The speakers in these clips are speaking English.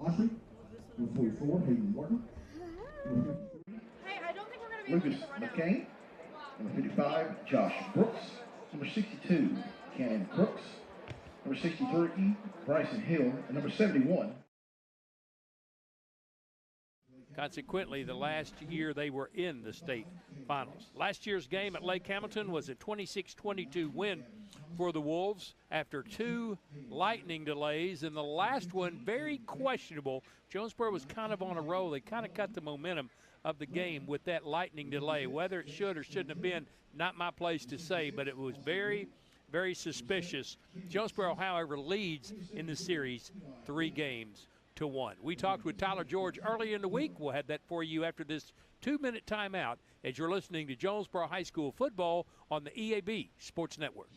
Autry. Number 44, Hayden Morton. Number 53, Hey, I don't think we're going to be able to Lucas get the run out. McCain. Number 55, Josh Brooks. Number 62, Cannon Crooks. Number 63, Bryson Hill. And number 71. Consequently, the last year they were in the state finals. Last year's game at Lake Hamilton was a 26-22 win for the Wolves after 2 lightning delays, and the last one very questionable. Jonesboro was kind of on a roll. They kind of cut the momentum of the game with that lightning delay. Whether it should or shouldn't have been, not my place to say, but it was very, very suspicious. Jonesboro, however, leads in the series 3-1. We talked with Tyler George early in the week. We'll have that for you after this 2-minute timeout as you're listening to Jonesboro High School football on the EAB Sports Network.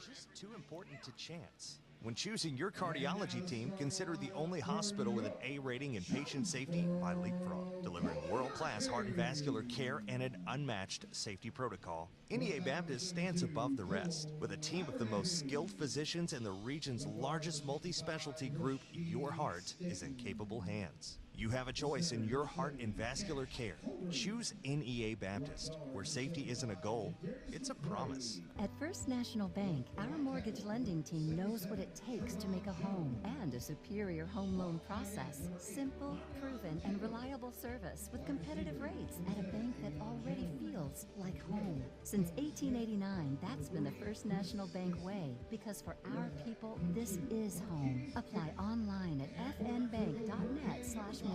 Just too important to chance. When choosing your cardiology team, consider the only hospital with an A rating in patient safety by Leapfrog, delivering world-class heart and vascular care and an unmatched safety protocol. NEA Baptist stands above the rest. With a team of the most skilled physicians in the region's largest multi-specialty group, your heart is in capable hands. You have a choice in your heart and vascular care. Choose NEA Baptist, where safety isn't a goal, it's a promise. At First National Bank, our mortgage lending team knows what it takes to make a home and a superior home loan process. Simple, proven, and reliable service with competitive rates at a bank that already feels like home. Since 1889, that's been the First National Bank way, because for our people, this is home. Apply online at fnbank.net/mortgage.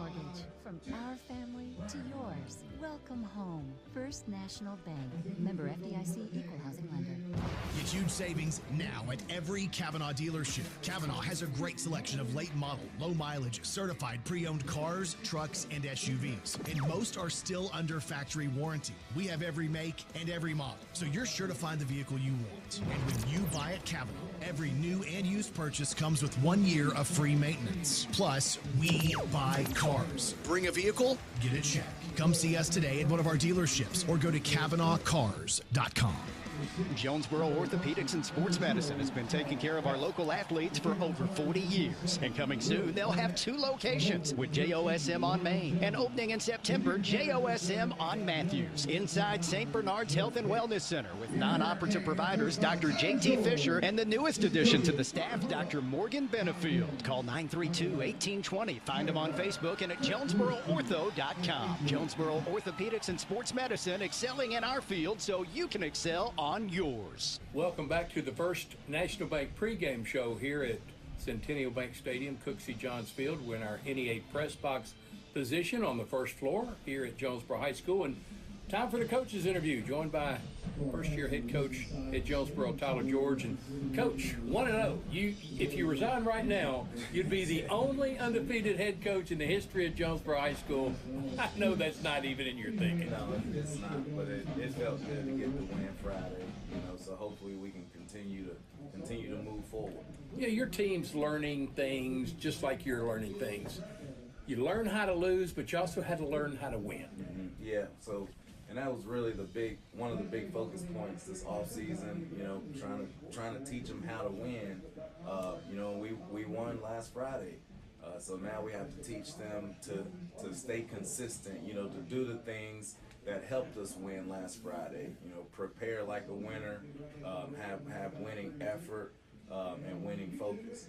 From our family to yours. Welcome home. First National Bank. Member FDIC, Equal Housing Lender. Get huge savings now at every Kavanaugh dealership. Kavanaugh has a great selection of late model, low mileage, certified pre-owned cars, trucks, and SUVs. And most are still under factory warranty. We have every make and every model, so you're sure to find the vehicle you want. And when you buy at Kavanaugh, every new and used purchase comes with 1 year of free maintenance. Plus, we buy cars. Bring a vehicle, get a check. Come see us today at one of our dealerships or go to KavanaughCars.com. Jonesboro Orthopedics and Sports Medicine has been taking care of our local athletes for over 40 years. And coming soon, they'll have 2 locations with JOSM on Main and opening in September, JOSM on Matthews. Inside St. Bernard's Health and Wellness Center with non-operative providers Dr. J.T. Fisher and the newest addition to the staff, Dr. Morgan Benefield. Call 932-1820. Find them on Facebook and at JonesboroOrtho.com. Jonesboro Orthopedics and Sports Medicine, excelling in our field so you can excel on yours. Welcome back to the First National Bank pregame show here at Centennial Bank Stadium, Cooksey Johns Field. We're in our NEA press box position on the first floor here at Jonesboro High School. And time for the coaches interview, joined by first-year head coach at Jonesboro, Tyler George. And Coach, 1-0. If you resign right now, you'd be the only undefeated head coach in the history of Jonesboro High School. I know that's not even in your thinking. No, it's not, but it felt good to get the win Friday, so hopefully we can continue to move forward. Yeah, your team's learning things just like you're learning things. You learn how to lose, but you also had to learn how to win. Mm-hmm. Yeah, and that was really one of the big focus points this off season. Trying to teach them how to win. We won last Friday, so now we have to teach them to stay consistent. To do the things that helped us win last Friday. Prepare like a winner, have winning effort. And winning focus.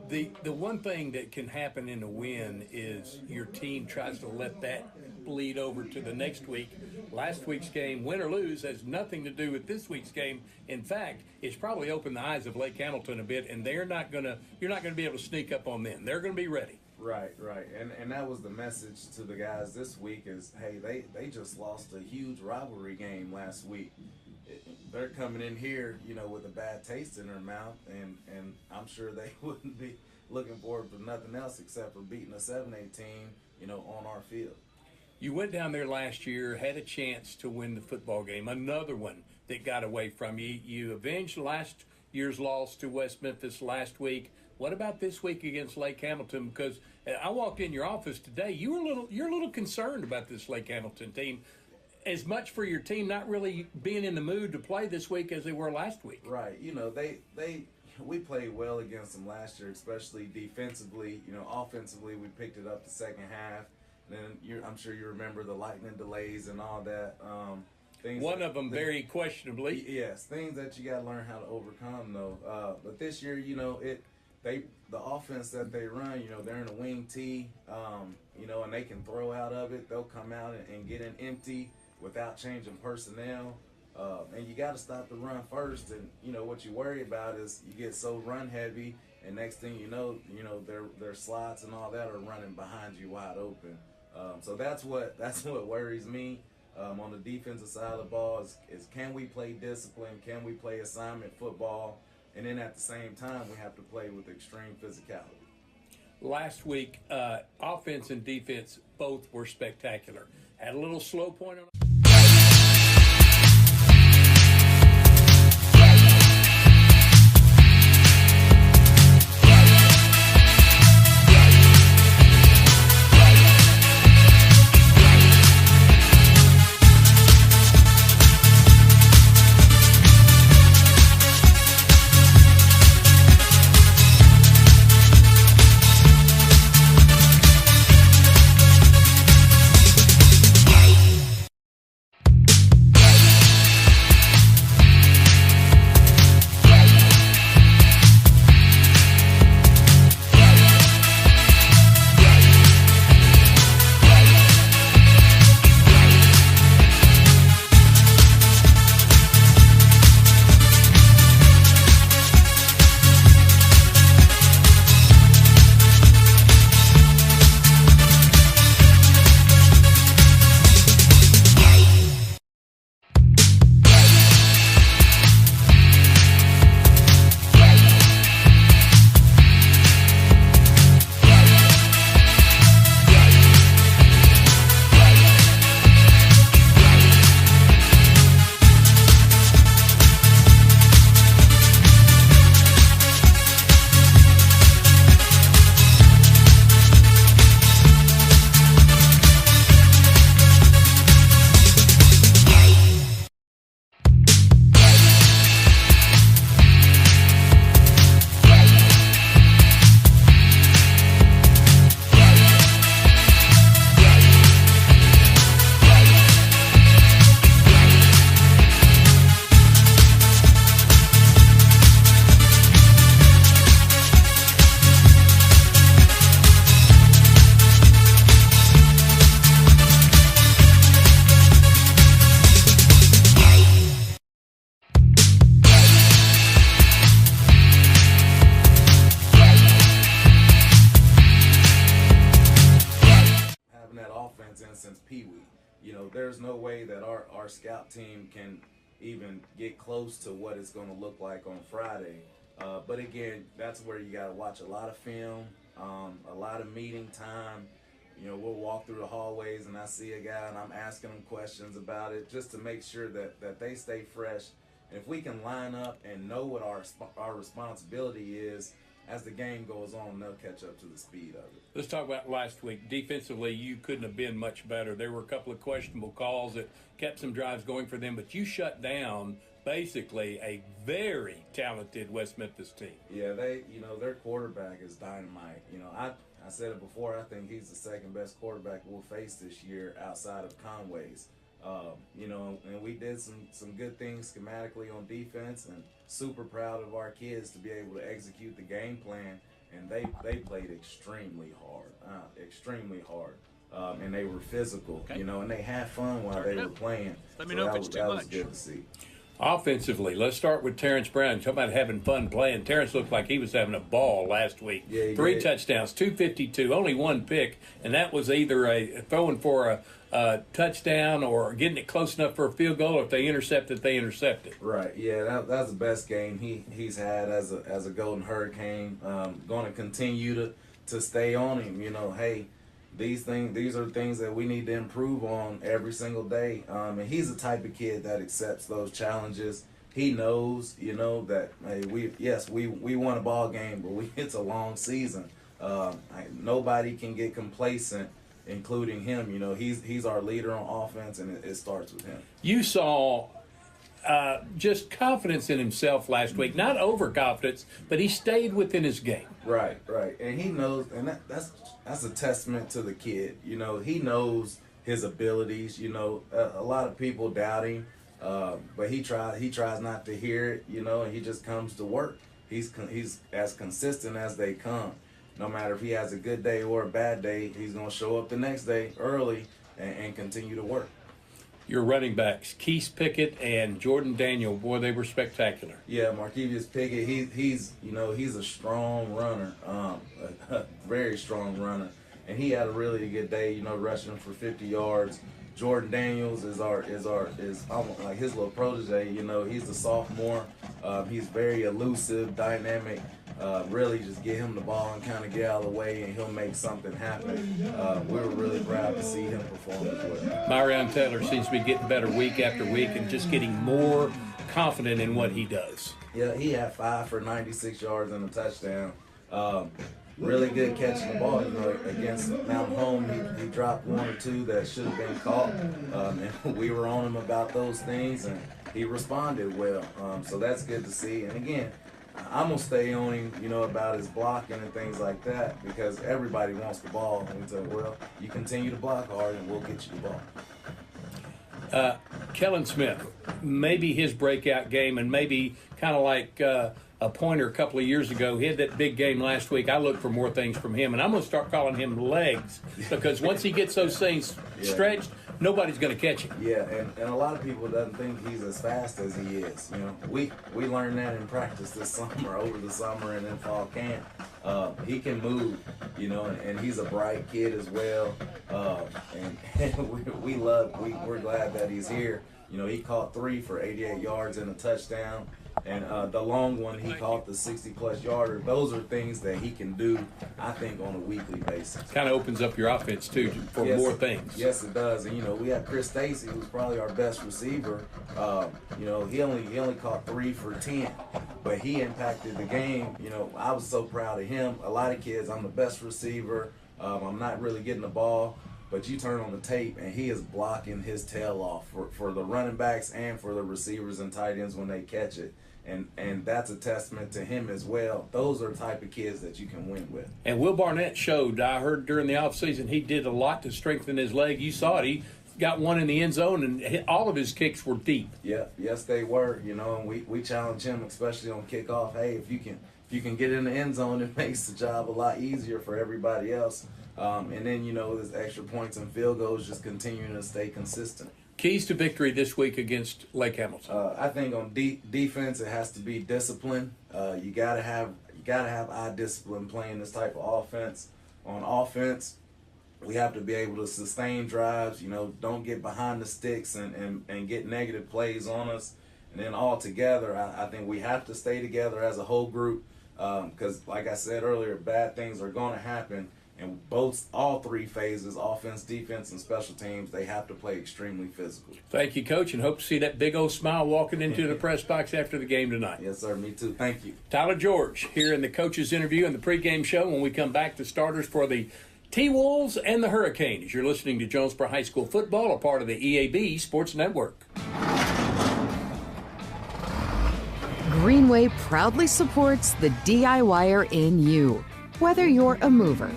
The one thing that can happen in a win is your team tries to let that bleed over to the next week. Last week's game, win or lose, has nothing to do with this week's game. In fact, it's probably opened the eyes of Lake Hamilton a bit, and you're not going to be able to sneak up on them. They're going to be ready. Right. And that was the message to the guys this week is, hey, they just lost a huge rivalry game last week. They're coming in here, with a bad taste in their mouth, and I'm sure they wouldn't be looking forward for nothing else except for beating a 7A team, on our field. You went down there last year, had a chance to win the football game, another one that got away from you. You avenged last year's loss to West Memphis last week. What about this week against Lake Hamilton? Because I walked in your office today, you're a little concerned about this Lake Hamilton team. As much for your team not really being in the mood to play this week as they were last week. Right. we played well against them last year, especially defensively. You know, offensively, we picked it up the second half. Then I'm sure you remember the lightning delays and all that. One of them very questionably. Yes, things that you got to learn how to overcome, though. But this year, you know, the offense that they run, you know, they're in a wing tee, you know, and they can throw out of it. They'll come out and get an empty without changing personnel. And you got to stop the run first. And, you know, what you worry about is you get so run heavy, and next thing you know, their slots and all that are running behind you wide open. So that's what worries me. On the defensive side of the ball is can we play discipline? Can we play assignment football? And then at the same time, we have to play with extreme physicality. Last week, offense and defense both were spectacular. Had a little slow point on since Pee Wee. You know, there's no way that our scout team can even get close to what it's going to look like on Friday. But again, that's where you got to watch a lot of film, a lot of meeting time. You know, we'll walk through the hallways and I see a guy and I'm asking them questions about it just to make sure that they stay fresh. And if we can line up and know what our responsibility is, as the game goes on, they'll catch up to the speed of it. Let's talk about last week. Defensively, you couldn't have been much better. There were a couple of questionable calls that kept some drives going for them, but you shut down basically a very talented West Memphis team. Yeah, their quarterback is dynamite. You know, I said it before, I think he's the second best quarterback we'll face this year outside of Conway's. You know, and we did some good things schematically on defense, and super proud of our kids to be able to execute the game plan. And they played extremely hard, and they were physical. Okay. You know, and they had fun while they were playing. Let me know if it's too much. That was good to see. Offensively, let's start with Terrence Brown. Talk about having fun playing. Terrence looked like he was having a ball last week. Yeah, 3 touchdowns, 252, only 1 pick, and that was either a throwing for a touchdown or getting it close enough for a field goal. Or if they intercepted, they intercepted. Right. Yeah, that's the best game he's had as a Golden Hurricane. Going to continue to stay on him. You know, hey. These are things that we need to improve on every single day. And he's the type of kid that accepts those challenges. He knows, you know, that hey, we won a ball game, but it's a long season. Nobody can get complacent, including him. You know, he's our leader on offense, and it starts with him. You saw just confidence in himself last week. Not overconfidence, but he stayed within his game. Right. And he knows, and that's a testament to the kid. You know, he knows his abilities. You know, a lot of people doubt him, but he tries not to hear it. You know, and he just comes to work. He's as consistent as they come. No matter if he has a good day or a bad day, he's gonna show up the next day early and continue to work. Your running backs, Keith Pickett and Jordan Daniel, boy, they were spectacular. Yeah, Markevius Pickett, he's a strong runner, a very strong runner, and he had a really good day, you know, rushing for 50 yards. Jordan Daniels is almost like his little protege. You know, he's a sophomore. He's very elusive, dynamic. Really just get him the ball and kind of get out of the way, and he'll make something happen. We were really proud to see him perform as well. Myron Taylor seems to be getting better week after week and just getting more confident in what he does. Yeah, he had 5 for 96 yards and a touchdown. Really good catching the ball. You know, against Mount Home, he dropped 1 or 2 that should have been caught, and we were on him about those things, and he responded well. So that's good to see. And again, I'm gonna stay on him, you know, about his blocking and things like that, because everybody wants the ball. And we say, well, you continue to block hard, and we'll get you the ball. Kellen Smith, maybe his breakout game, and maybe kind of like a Pointer a couple of years ago. He had that big game last week. I look for more things from him, and I'm going to start calling him legs, because once he gets those things stretched, nobody's going to catch him. Yeah, and a lot of people doesn't think he's as fast as he is. You know, we learned that in practice this summer, over the summer and in fall camp. He can move, you know, and he's a bright kid as well. And we're glad that he's here. You know, he caught 3 for 88 yards and a touchdown. And the long one, he caught the 60-plus yarder. Those are things that he can do, I think, on a weekly basis. Kind of opens up your offense, too, for more things. Yes, it does. And, you know, we had Chris Stacy, who's probably our best receiver. You know, he only caught 3 for 10, but he impacted the game. You know, I was so proud of him. A lot of kids, I'm the best receiver. I'm not really getting the ball. But you turn on the tape, and he is blocking his tail off for the running backs and for the receivers and tight ends when they catch it. And that's a testament to him as well. Those are the type of kids that you can win with. And Will Barnett showed, I heard during the offseason, he did a lot to strengthen his leg. You saw it. He got one in the end zone, and all of his kicks were deep. Yeah, yes, they were. You know, and we challenge him, especially on kickoff. Hey, if you can get in the end zone, it makes the job a lot easier for everybody else. And then, you know, there's extra points and field goals, just continuing to stay consistent. Keys to victory this week against Lake Hamilton. I think on defense, it has to be discipline. You gotta have eye discipline playing this type of offense. On offense, we have to be able to sustain drives. You know, don't get behind the sticks and get negative plays on us. And then all together, I think we have to stay together as a whole group, because, like I said earlier, bad things are going to happen. And all 3 phases, offense, defense, and special teams, they have to play extremely physical. Thank you, Coach, and hope to see that big old smile walking into the press box after the game tonight. Yes, sir. Me too. Thank you. Tyler George here in the coach's interview and the pregame show. When we come back, the starters for the T-Wolves and the Hurricanes. You're listening to Jonesboro High School football, a part of the EAB Sports Network. Greenway proudly supports the DIYer in you. Whether you're a mover,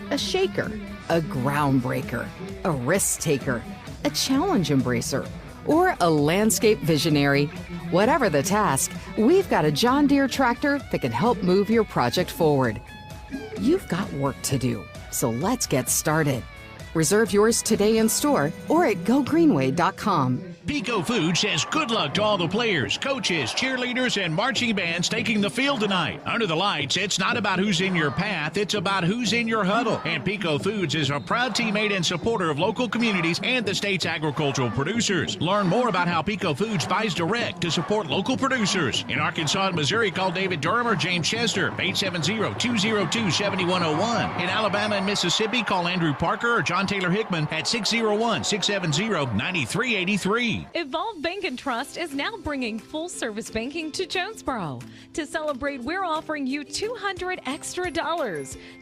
a shaker, a groundbreaker, a risk taker, a challenge embracer, or a landscape visionary, whatever the task, we've got a John Deere tractor that can help move your project forward. You've got work to do, so let's get started. Reserve yours today in store or at gogreenway.com. Pico Foods says good luck to all the players, coaches, cheerleaders, and marching bands taking the field tonight. Under the lights, it's not about who's in your path, it's about who's in your huddle. And Pico Foods is a proud teammate and supporter of local communities and the state's agricultural producers. Learn more about how Pico Foods buys direct to support local producers. In Arkansas and Missouri, call David Durham or James Chester, 870-202-7101. In Alabama and Mississippi, call Andrew Parker or John Taylor Hickman at 601-670-9383. need. Evolve Bank and Trust is now bringing full-service banking to Jonesboro. To celebrate, we're offering you $200 extra.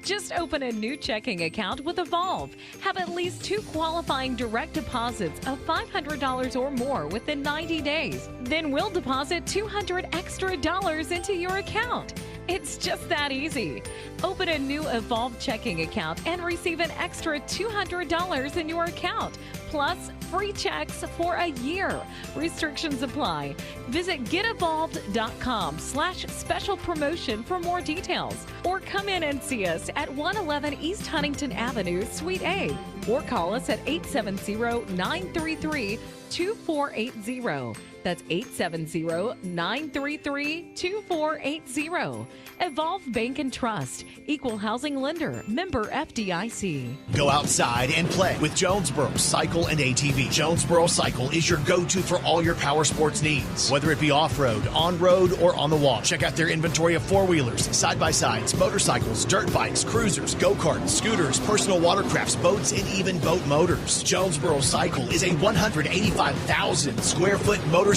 Just open a new checking account with Evolve. Have at least 2 qualifying direct deposits of $500 or more within 90 days. Then we'll deposit $200 extra into your account. It's just that easy. Open a new Evolve checking account and receive an extra $200 in your account, plus free checks for a year. Restrictions apply. Visit getevolved.com/special promotion for more details, or come in and see us at 111 East Huntington Avenue, Suite A, or call us at 870-933-2480. That's 870-933-2480. Evolve Bank and Trust. Equal housing lender. Member FDIC. Go outside and play with Jonesboro Cycle and ATV. Jonesboro Cycle is your go-to for all your power sports needs, whether it be off-road, on-road, or on the wall. Check out their inventory of four-wheelers, side-by-sides, motorcycles, dirt bikes, cruisers, go-karts, scooters, personal watercrafts, boats, and even boat motors. Jonesboro Cycle is a 185,000 square foot motorsports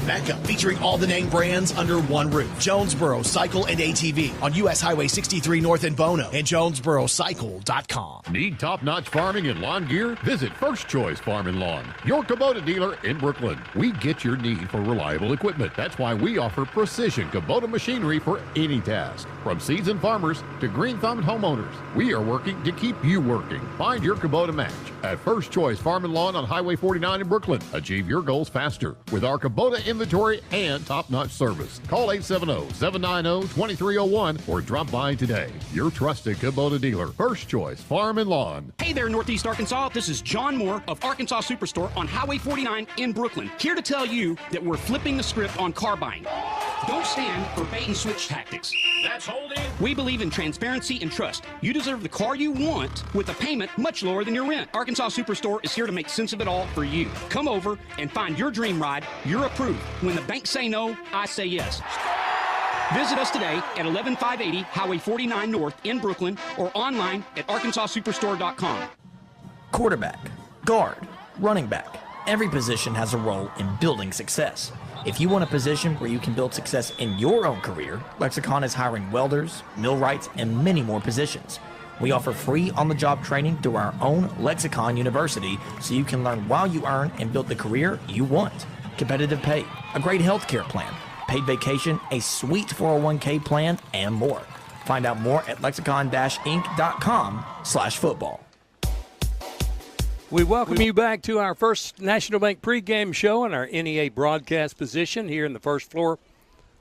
mecca featuring all the name brands under one roof. Jonesboro Cycle and ATV on U.S. Highway 63 North in Bono and JonesboroCycle.com. Need top-notch farming and lawn gear? Visit First Choice Farm and Lawn, your Kubota dealer in Brooklyn. We get your need for reliable equipment. That's why we offer precision Kubota machinery for any task. From seasoned farmers to green-thumbed homeowners, we are working to keep you working. Find your Kubota match at First Choice Farm and Lawn on Highway 49 in Brooklyn. Achieve your goals faster with our Kubota inventory and top-notch service. Call 870-790-2301 or drop by today. Your trusted Kubota dealer, First Choice Farm and Lawn. Hey there, Northeast Arkansas. This is John Moore of Arkansas Superstore on Highway 49 in Brooklyn. Here to tell you that we're flipping the script on car buying. Don't stand for bait and switch tactics. That's holding. We believe in transparency and trust. You deserve the car you want with a payment much lower than your rent. Arkansas Superstore is here to make sense of it all for you. Come over and find your dream ride. You're approved. When the banks say no, I say yes. Visit us today at 11580 Highway 49 North in Brooklyn or online at arkansassuperstore.com. Quarterback, guard, running back. Every position has a role in building success. If you want a position where you can build success in your own career, Lexicon is hiring welders, millwrights, and many more positions. We offer free on-the-job training through our own Lexicon University so you can learn while you earn and build the career you want. Competitive pay, a great health care plan, paid vacation, a sweet 401k plan, and more. Find out more at lexicon-inc.com/football. We welcome you back to our first National Bank pregame show in our NEA broadcast position here in the first floor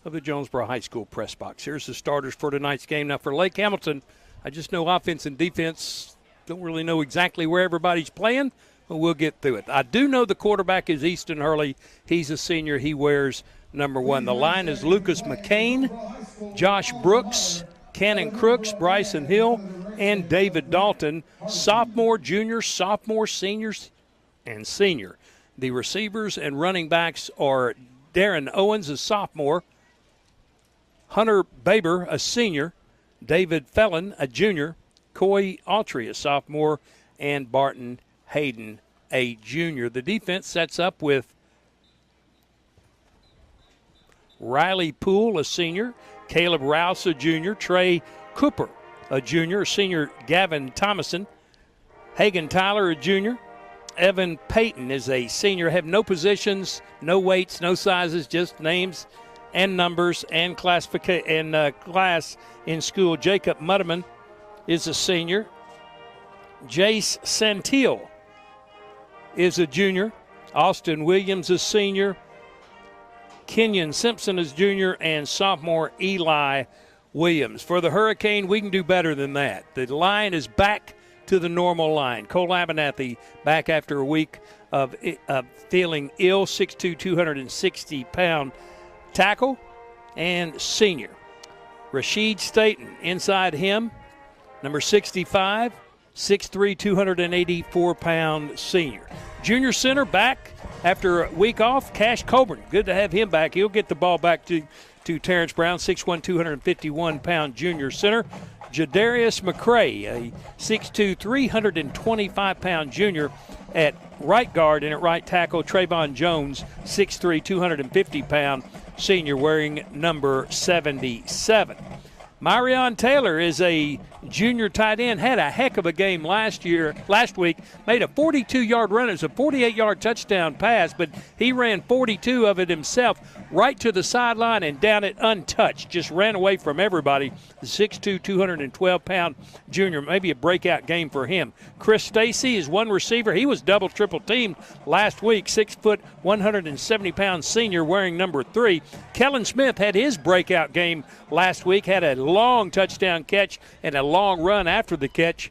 of the Jonesboro High School press box. Here's the starters for tonight's game. Now, for Lake Hamilton, I just know offense and defense. Don't really know exactly where everybody's playing, but we'll get through it. I do know the quarterback is Easton Hurley. He's a senior. He wears number 1. The line is Lucas McCain, Josh Brooks, Cannon Crooks, Bryson Hill, and David Dalton, sophomore, junior, sophomore, seniors, and senior. The receivers and running backs are Darren Owens, a sophomore, Hunter Baber, a senior, David Felon, a junior, Coy Autry, a sophomore, and Barton Hayden, a junior. The defense sets up with Riley Poole, a senior, Caleb Rouse, a junior, Trey Cooper, a junior, senior Gavin Thomason, Hagan Tyler, a junior, Evan Payton is a senior. Have no positions, no weights, no sizes, just names and numbers and class in school. Jacob Mudderman is a senior. Jace Santil is a junior. Austin Williams is senior. Kenyon Simpson is junior, and sophomore Eli Williams. For the Hurricane, we can do better than that. The line is back to the normal line. Cole Abernathy back after a week of feeling ill, 6'2", 260-pound tackle and senior. Rashid Staten inside him, number 65, 6'3", 284-pound senior. Junior center back after a week off, Cash Coburn. Good to have him back. He'll get the ball back to Terrence Brown, 6'1", 251-pound junior center. Jadarius McCray, a 6'2", 325-pound junior. At right guard and at right tackle, Trayvon Jones, 6'3", 250-pound senior, wearing number 77. Myrion Taylor is a junior tight end, had a heck of a game last week, made a 42-yard run. It was a 48-yard touchdown pass, but he ran 42 of it himself right to the sideline and down it untouched. Just ran away from everybody. The 6'2", 212-pound junior, maybe a breakout game for him. Chris Stacy is one receiver. He was double, triple teamed last week. 6 foot, 170-pound senior wearing number 3. Kellen Smith had his breakout game last week, had a long touchdown catch and a long run after the catch.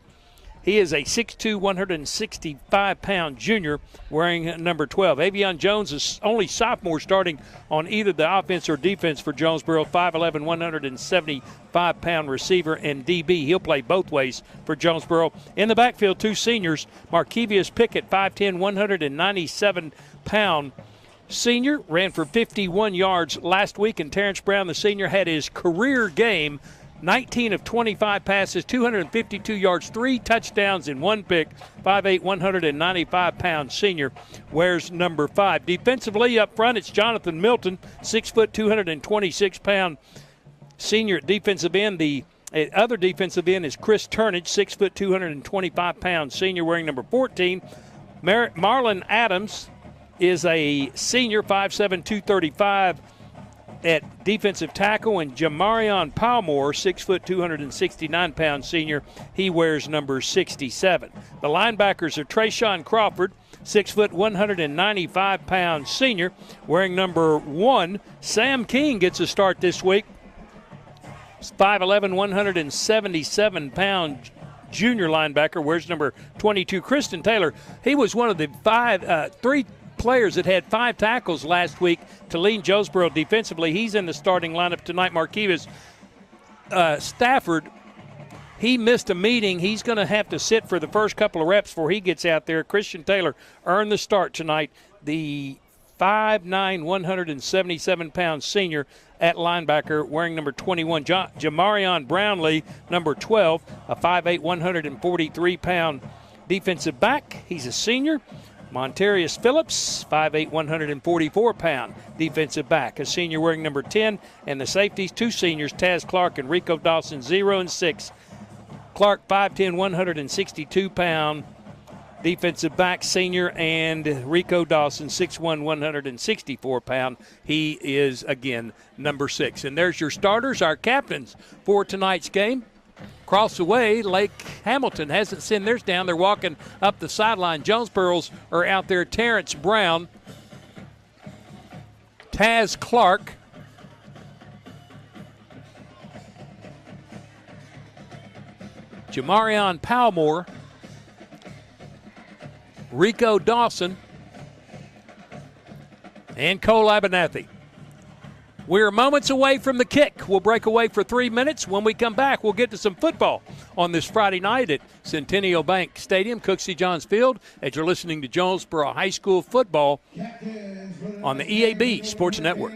He is a 6'2", 165-pound junior wearing number 12. Avion Jones is only sophomore, starting on either the offense or defense for Jonesboro. 5'11", 175-pound receiver and DB. He'll play both ways for Jonesboro. In the backfield, 2 seniors. Markevius Pickett, 5'10", 197-pound senior, ran for 51 yards last week, and Terrence Brown, the senior, had his career game. 19 of 25 passes, 252 yards, 3 touchdowns, and 1 pick. 5'8", 195-pound senior wears number 5. Defensively up front, it's Jonathan Milton, 6 foot, 226-pound senior at defensive end. The other defensive end is Chris Turnage, 6 foot, 225-pound senior wearing number 14. Marlon Adams is a senior, 5'7", 235 at defensive tackle, and Jamarion Palmore, 6 foot, 269-pound senior. He wears number 67. The linebackers are Trayshawn Crawford, 6 foot, 195-pound senior, wearing number 1. Sam King gets a start this week. 5'11", 177-pound junior linebacker, wears number 22. Kristen Taylor, he was one of the 3 players that had 5 tackles last week to lead Jonesboro defensively. He's in the starting lineup tonight. Markevius Stafford, he missed a meeting. He's going to have to sit for the first couple of reps before he gets out there. Christian Taylor earned the start tonight. The 5'9", 177-pound senior at linebacker wearing number 21. Jamarion Brownlee, number 12, a 5'8", 143-pound defensive back. He's a senior. Montarius Phillips, 5'8", 144-pound defensive back, a senior wearing number 10. And the safeties, 2 seniors, Taz Clark and Rico Dawson, 0 and 6. Clark, 5'10", 162-pound defensive back, senior, and Rico Dawson, 6'1", 164-pound. He is, again, number 6. And there's your starters, our captains for tonight's game. Across the way, Lake Hamilton hasn't sent theirs down. They're walking up the sideline. Jonesboro's are out there. Terrence Brown, Taz Clark, Jamarion Palmore, Rico Dawson, and Cole Abernathy. We're moments away from the kick. We'll break away for 3 minutes. When we come back, we'll get to some football on this Friday night at Centennial Bank Stadium, Cooksey Johns Field, as you're listening to Jonesboro High School football on the EAB Sports Network.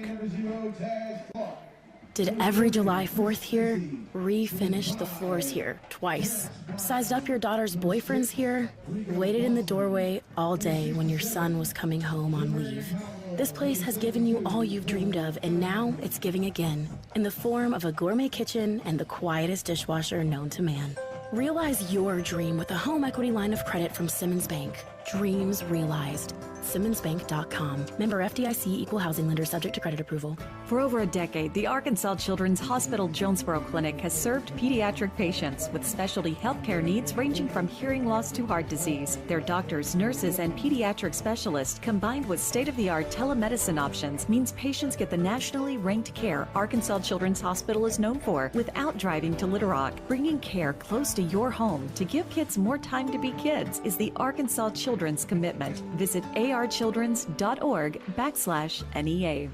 Did every July 4th here? Refinished the floors here twice. Sized up your daughter's boyfriends here? Waited in the doorway all day when your son was coming home on leave. This place has given you all you've dreamed of, and now it's giving again, in the form of a gourmet kitchen and the quietest dishwasher known to man. Realize your dream with a home equity line of credit from Simmons Bank. Dreams realized. SimmonsBank.com. Member FDIC, equal housing lender, subject to credit approval. For over a decade, the Arkansas Children's Hospital Jonesboro Clinic has served pediatric patients with specialty healthcare needs ranging from hearing loss to heart disease. Their doctors, nurses, and pediatric specialists, combined with state-of-the-art telemedicine options, means patients get the nationally ranked care Arkansas Children's Hospital is known for without driving to Little Rock. Bringing care close to your home to give kids more time to be kids is the Arkansas Children's commitment. Visit archildrens.org/NEA.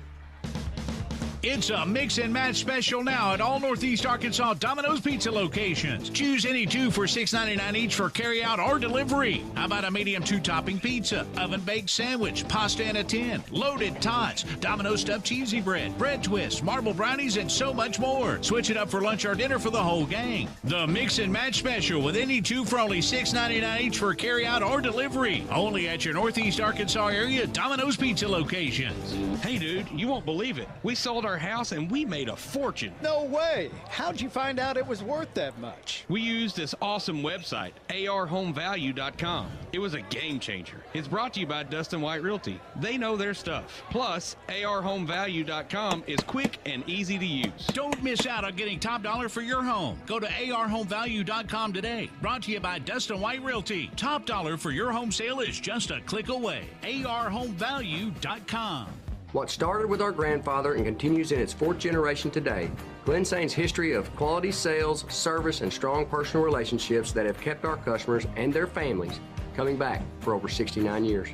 It's a mix and match special now at all Northeast Arkansas Domino's Pizza locations. Choose any two for $6.99 each for carryout or delivery. How about a medium 2-topping pizza, oven-baked sandwich, pasta in a tin, loaded tots, Domino's stuffed cheesy bread, bread twists, marble brownies, and so much more. Switch it up for lunch or dinner for the whole gang. The mix and match special with any two for only $6.99 each for carryout or delivery. Only at your Northeast Arkansas area Domino's Pizza locations. Hey, dude, you won't believe it. We sold our house and we made a fortune. No way. How'd you find out it was worth that much? We used this awesome website, arhomevalue.com. It was a game changer. It's brought to you by Dustin White Realty. They know their stuff. Plus, arhomevalue.com is quick and easy to use. Don't miss out on getting top dollar for your home. Go to arhomevalue.com today. Brought to you by Dustin White Realty. Top dollar for your home sale is just a click away. arhomevalue.com. What started with our grandfather and continues in its 4th generation today, Glen Saint's history of quality sales, service, and strong personal relationships that have kept our customers and their families coming back for over 69 years.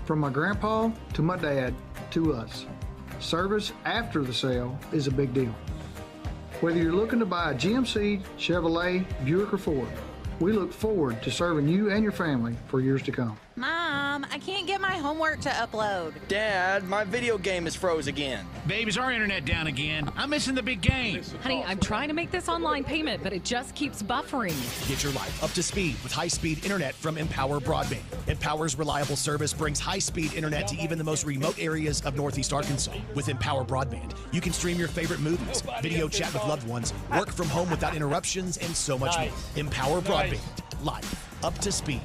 From my grandpa to my dad to us, service after the sale is a big deal. Whether you're looking to buy a GMC, Chevrolet, Buick, or Ford, we look forward to serving you and your family for years to come. Mom, I can't get my homework to upload. Dad, my video game is froze again. Babe, is our internet down again? I'm missing the big game. Honey, I'm trying to make this online payment, but it just keeps buffering. Get your life up to speed with high-speed internet from Empower Broadband. Empower's reliable service brings high-speed internet to even the most remote areas of Northeast Arkansas. With Empower Broadband, you can stream your favorite movies, video chat with loved ones, work from home without interruptions, and so much more. Empower Broadband. Life up to speed.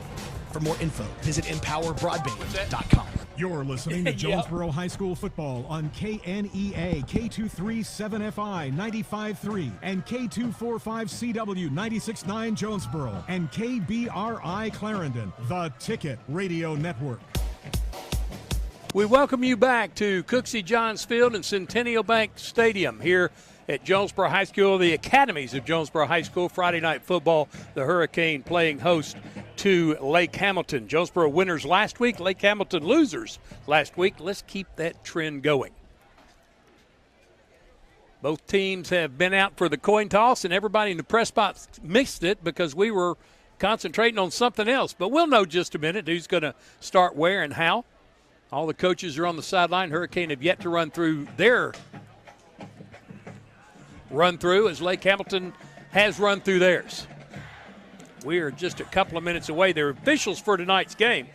For more info, visit empowerbroadband.com. You're listening to Jonesboro High School football on KNEA K237FI 95.3 and K245CW 96.9 Jonesboro and KBRI Clarendon, the Ticket Radio Network. We welcome you back to Cooksey Johns Field and Centennial Bank Stadium here at Jonesboro High School, the academies of Jonesboro High School. Friday night football, the Hurricane playing host to Lake Hamilton. Jonesboro winners last week, Lake Hamilton losers last week. Let's keep that trend going. Both teams have been out for the coin toss, and everybody in the press box missed it because we were concentrating on something else. But we'll know just a minute who's going to start where and how. All the coaches are on the sideline. Hurricane have yet to run through their run-through as Lake Hamilton has run through theirs. We are just a couple of minutes away. They're officials for tonight's game.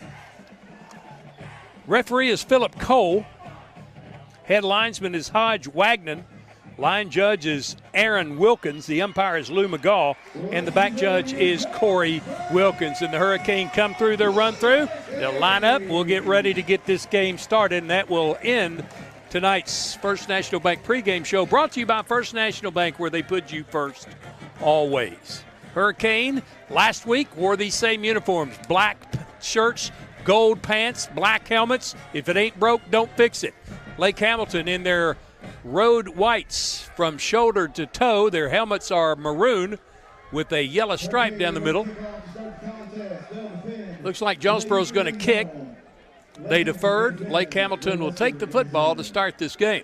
Referee is Philip Cole. Head linesman is Hodge Wagnon. Line judge is Aaron Wilkins. The umpire is Lou McGaw. And the back judge is Corey Wilkins. And the Hurricane come through their run-through. They'll line up. We'll get ready to get this game started, and that will end tonight's First National Bank pregame show, brought to you by First National Bank, where they put you first always. Hurricane last week wore these same uniforms, black shirts, gold pants, black helmets. If it ain't broke, don't fix it. Lake Hamilton in their road whites from shoulder to toe. Their helmets are maroon with a yellow stripe down the middle. Looks like Jonesboro's going to kick. They deferred. Lake Hamilton will take the football to start this game.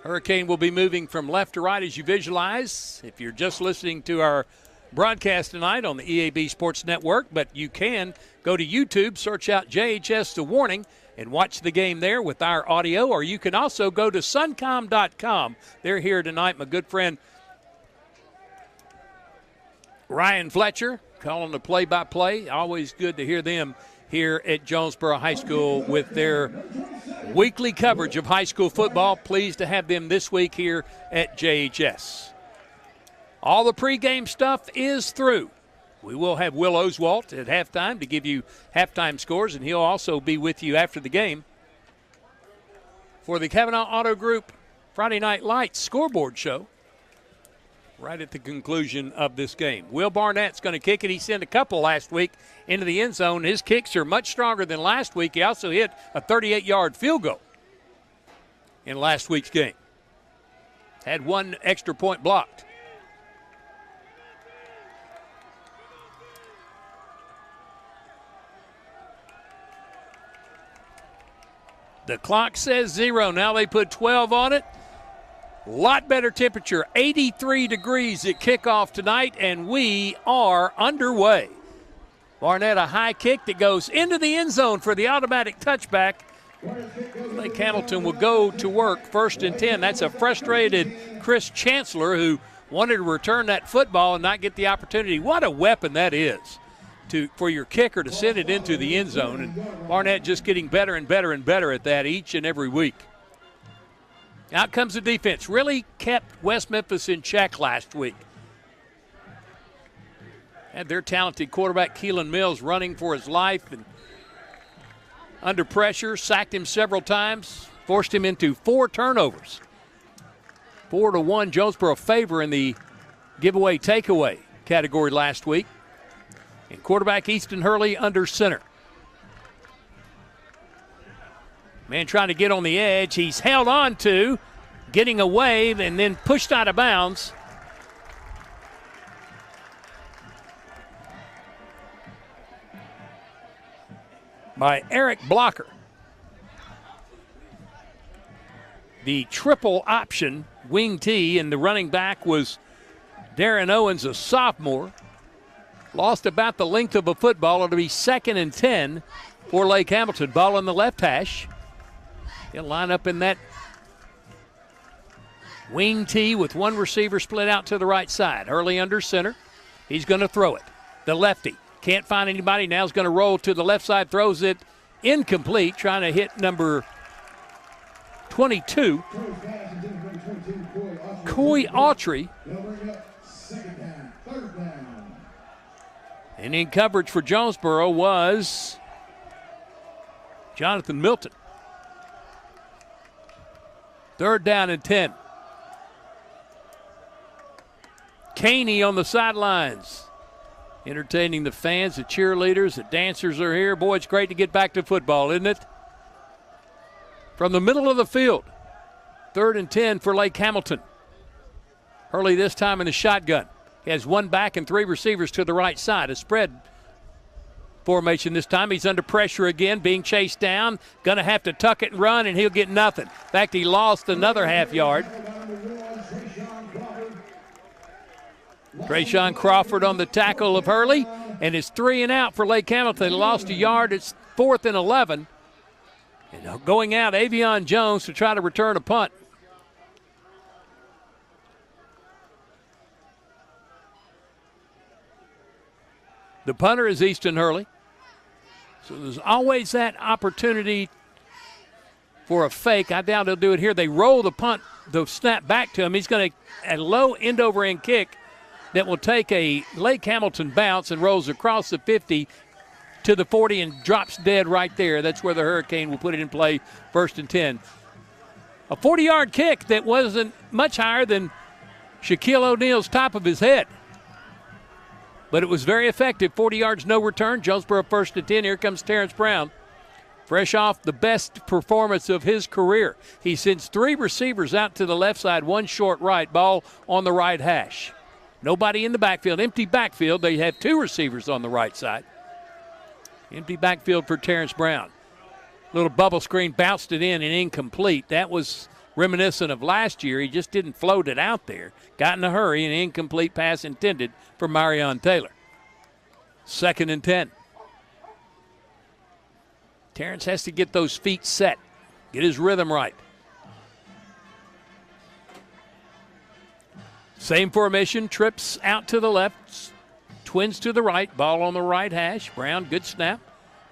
Hurricane will be moving from left to right as you visualize. If you're just listening to our broadcast tonight on the EAB Sports Network, but you can go to YouTube, search out JHS The Warning, and watch the game there with our audio, or you can also go to suncom.com. They're here tonight. My good friend Ryan Fletcher calling the play-by-play. Always good to hear them here at Jonesboro High School with their weekly coverage of high school football. Pleased to have them this week here at JHS. All the pregame stuff is through. We will have Will Oswalt at halftime to give you halftime scores, and he'll also be with you after the game for the Kavanaugh Auto Group Friday Night Lights scoreboard show right at the conclusion of this game. Will Barnett's going to kick it. He sent a couple last week into the end zone. His kicks are much stronger than last week. He also hit a 38-yard field goal in last week's game. Had one extra point blocked. The clock says 0. Now they put 12 on it. Lot better temperature, 83 degrees at kickoff tonight, and we are underway. Barnett, a high kick that goes into the end zone for the automatic touchback. Lake Hamilton will go to work, 1st and 10. That's a frustrated Chris Chancellor who wanted to return that football and not get the opportunity. What a weapon that is for your kicker to send it into the end zone. And Barnett just getting better and better and better at that each and every week. Out comes the defense. Really kept West Memphis in check last week. Had their talented quarterback, Keelan Mills, running for his life and under pressure, sacked him several times, forced him into 4 turnovers. 4-1 Jonesboro favor in the giveaway takeaway category last week. And quarterback Easton Hurley under center. Man trying to get on the edge. He's held on to, getting away, and then pushed out of bounds. By Eric Blocker. The triple option wing T, and the running back was Darren Owens, a sophomore. Lost about the length of a football. It'll be 2nd and 10 for Lake Hamilton. Ball on the left hash. He'll line up in that wing T with one receiver split out to the right side. Hurley under center. He's going to throw it. The lefty. Can't find anybody. Now he's going to roll to the left side. Throws it incomplete. Trying to hit number 22. Coy Autry. And in coverage for Jonesboro was Jonathan Milton. 3rd down and 10. Caney on the sidelines, entertaining the fans, the cheerleaders, the dancers are here. Boy, it's great to get back to football, isn't it? From the middle of the field, 3rd and 10 for Lake Hamilton. Hurley this time in the shotgun. He has 1 back and 3 receivers to the right side. A spread formation this time. He's under pressure again, being chased down. Going to have to tuck it and run, and he'll get nothing. In fact, he lost another half yard. Trayshawn Crawford on the tackle of Hurley, and it's 3 and out for Lake Hamilton. Lost a yard. It's 4th and 11. And going out, Avion Jones to try to return a punt. The punter is Easton Hurley. So there's always that opportunity for a fake. I doubt he'll do it here. They roll the punt, the snap back to him. He's going to a low end over end kick that will take a Lake Hamilton bounce and rolls across the 50 to the 40 and drops dead right there. That's where the Hurricane will put it in play, 1st and 10. A 40-yard kick that wasn't much higher than Shaquille O'Neal's top of his head. But it was very effective. 40 yards, no return. Jonesboro 1st and 10. Here comes Terrence Brown. Fresh off the best performance of his career. He sends 3 receivers out to the left side, 1 short right. Ball on the right hash. Nobody in the backfield. Empty backfield. They have 2 receivers on the right side. Empty backfield for Terrence Brown. Little bubble screen, bounced it in and incomplete. That was reminiscent of last year. He just didn't float it out there. Got in a hurry, an incomplete pass intended for Marion Taylor. 2nd and 10. Terrence has to get those feet set, get his rhythm right. Same formation, trips out to the left, twins to the right, ball on the right hash. Brown, good snap.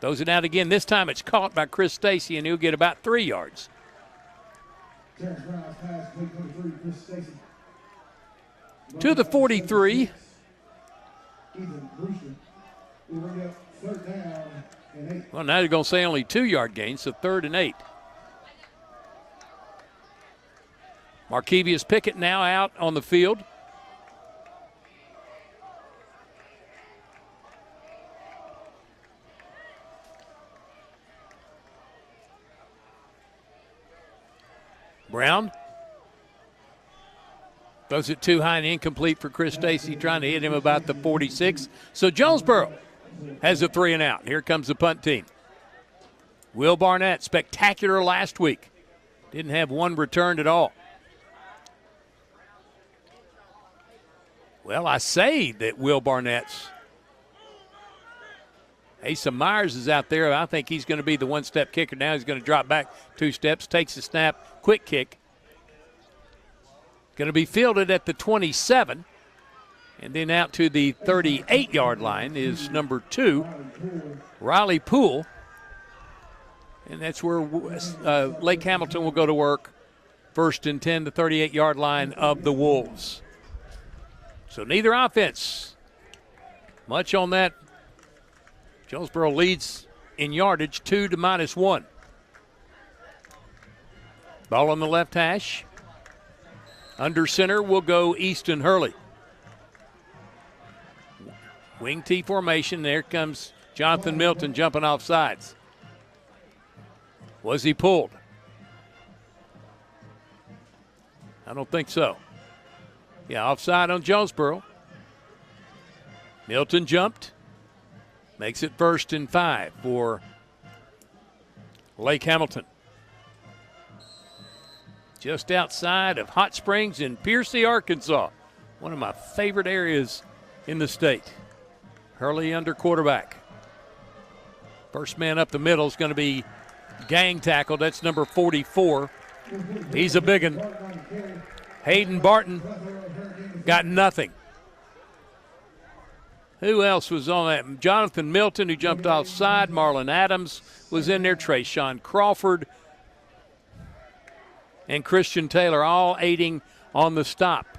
Throws it out again. This time it's caught by Chris Stacy, and he'll get about 3 yards. To the 43. Well, now you're going to say only 2-yard gain, so 3rd and 8. Markevius Pickett now out on the field. Brown throws it too high and incomplete for Chris Stacy, trying to hit him about the 46. So Jonesboro has a 3 and out. Here comes the punt team. Will Barnett, spectacular last week. Didn't have one returned at all. Well, I say that Will Barnett's. Asa Myers is out there. I think he's going to be the one-step kicker now. He's going to drop back 2 steps, takes the snap, quick kick. Going to be fielded at the 27. And then out to the 38-yard line is number 2, Riley Poole. And that's where Lake Hamilton will go to work. 1st and 10, the 38-yard line of the Wolves. So neither offense much on that. Jonesboro leads in yardage 2 to -1. Ball on the left hash. Under center will go Easton Hurley. Wing T formation. There comes Jonathan Milton jumping off sides. Was he pulled? I don't think so. Yeah, offside on Jonesboro. Milton jumped. Makes it 1st and 5 for Lake Hamilton. Just outside of Hot Springs in Piercy, Arkansas. One of my favorite areas in the state. Hurley under quarterback. First man up the middle is going to be gang tackled. That's number 44. He's a big one. Hayden Barton got nothing. Who else was on that? Jonathan Milton, who jumped offside. Marlon Adams was in there. Trayshawn Crawford and Christian Taylor all aiding on the stop.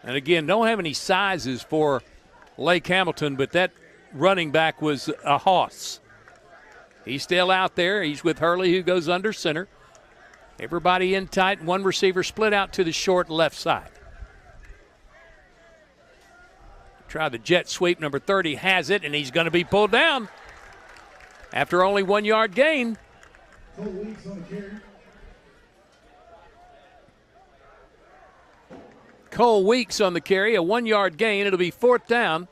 And again, don't have any sizes for Lake Hamilton, but that running back was a hoss. He's still out there. He's with Hurley, who goes under center. Everybody in tight. One receiver split out to the short left side. Try the jet sweep. Number 30 has it, and he's going to be pulled down after only 1 yard gain. Cole Weeks on the carry, a 1 yard gain. It'll be 4th down.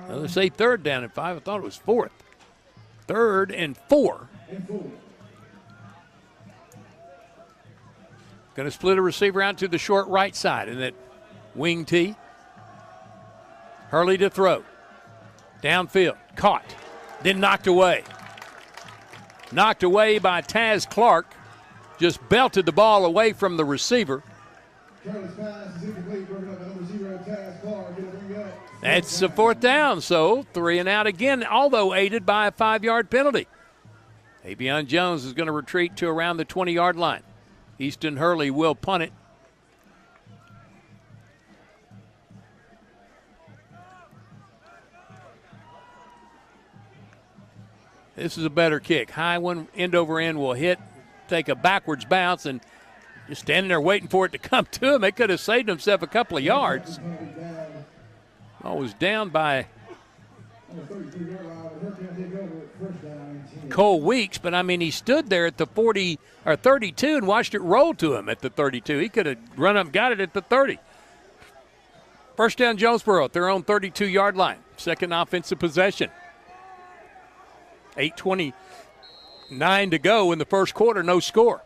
Well, they say 3rd down and 5. I thought it was 4th. 3rd and 4. Going to split a receiver out to the short right side in that wing T. Hurley to throw. Downfield. Caught. Then knocked away. Knocked away by Taz Clark. Just belted the ball away from the receiver. That's a 4th down, so 3 and out again, although aided by a 5-yard penalty. Avion Jones is going to retreat to around the 20-yard line. Easton Hurley will punt it. This is a better kick. High one, end over end will hit, take a backwards bounce, and just standing there waiting for it to come to him. They could have saved himself a couple of yards. Oh, was down by Cole Weeks, but I mean, he stood there at the 40 or 32 and watched it roll to him at the 32. He could have run up and got it at the 30. First down, Jonesboro at their own 32-yard line. Second offensive possession. 8:29 to go in the first quarter, no score.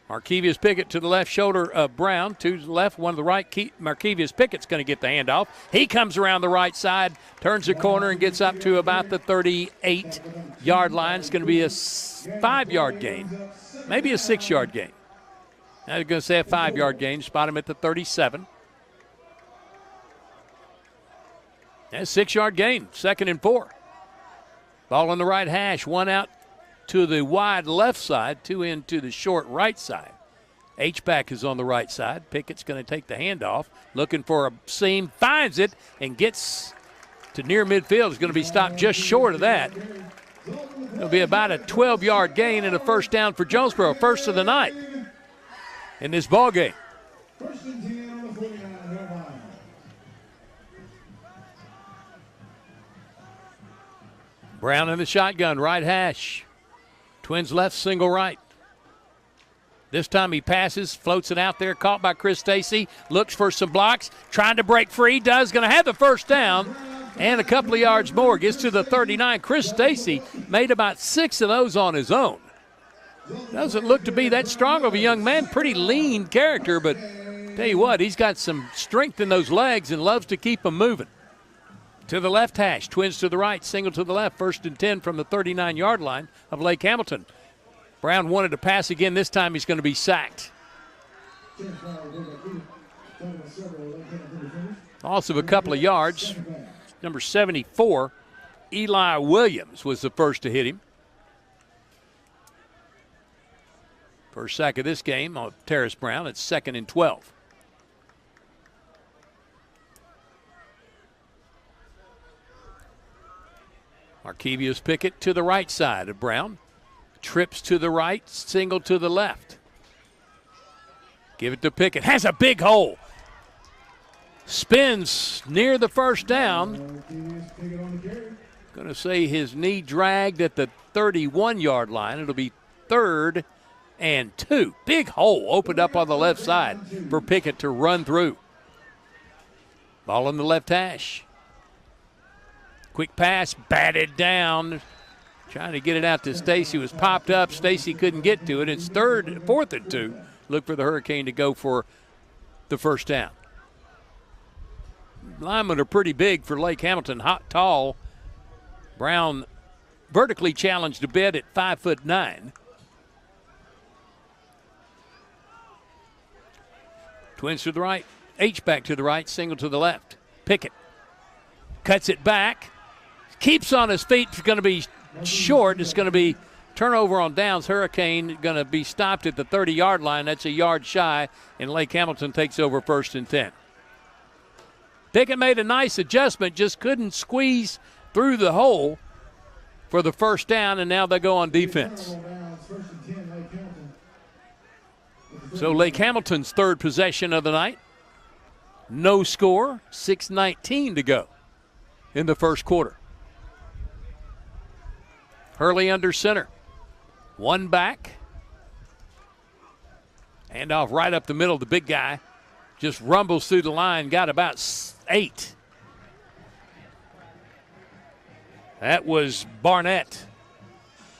Markevius Pickett to the left shoulder of Brown. To the left, one to the right. Markevius Pickett's going to get the handoff. He comes around the right side, turns the corner, and gets up to about the 38-yard line. It's going to be a 5-yard gain, maybe a 6-yard gain. I was going to say a 5-yard gain. Spot him at the 37. That's a 6-yard gain, 2nd and 4. Ball on the right hash, one out to the wide left side, 2 in to the short right side. H-back is on the right side. Pickett's going to take the handoff, looking for a seam, finds it, and gets to near midfield. Is going to be stopped just short of that. It'll be about a 12-yard gain and a 1st down for Jonesboro, first of the night in this ball game. Brown in the shotgun, right hash. Twins left, single right. This time he passes, floats it out there, caught by Chris Stacy, looks for some blocks, trying to break free, going to have the first down, and a couple of yards more, gets to the 39. Chris Stacy made about 6 of those on his own. Doesn't look to be that strong of a young man, pretty lean character, but tell you what, he's got some strength in those legs and loves to keep them moving. To the left hash, twins to the right, single to the left, 1st and 10 from the 39-yard line of Lake Hamilton. Brown wanted to pass again. This time he's going to be sacked. Loss of a couple of yards. Number 74, Eli Williams, was the first to hit him. First sack of this game on Terrace Brown. It's 2nd and 12. Arkevius Pickett to the right side of Brown. Trips to the right, single to the left. Give it to Pickett. Has a big hole. Spins near the first down. Going to say his knee dragged at the 31-yard line. It'll be 3rd and 2. Big hole opened up on the left side for Pickett to run through. Ball on the left hash. Quick pass, batted down. Trying to get it out to Stacy. Was popped up. Stacy couldn't get to it. It's 4th and 2. Look for the Hurricane to go for the first down. Linemen are pretty big for Lake Hamilton. Hot, tall. Brown vertically challenged a bit at 5'9". Twins to the right. H-back to the right. Single to the left. Pickett cuts it back. Keeps on his feet. It's going to be short. It's going to be turnover on downs. Hurricane going to be stopped at the 30-yard line. That's a yard shy, and Lake Hamilton takes over 1st and 10. Pickett made a nice adjustment, just couldn't squeeze through the hole for the first down, and now they go on defense. So Lake Hamilton's 3rd possession of the night. No score, 6:19 to go in the first quarter. Hurley under center. One back. Handoff right up the middle. The big guy just rumbles through the line. Got about 8. That was Barnett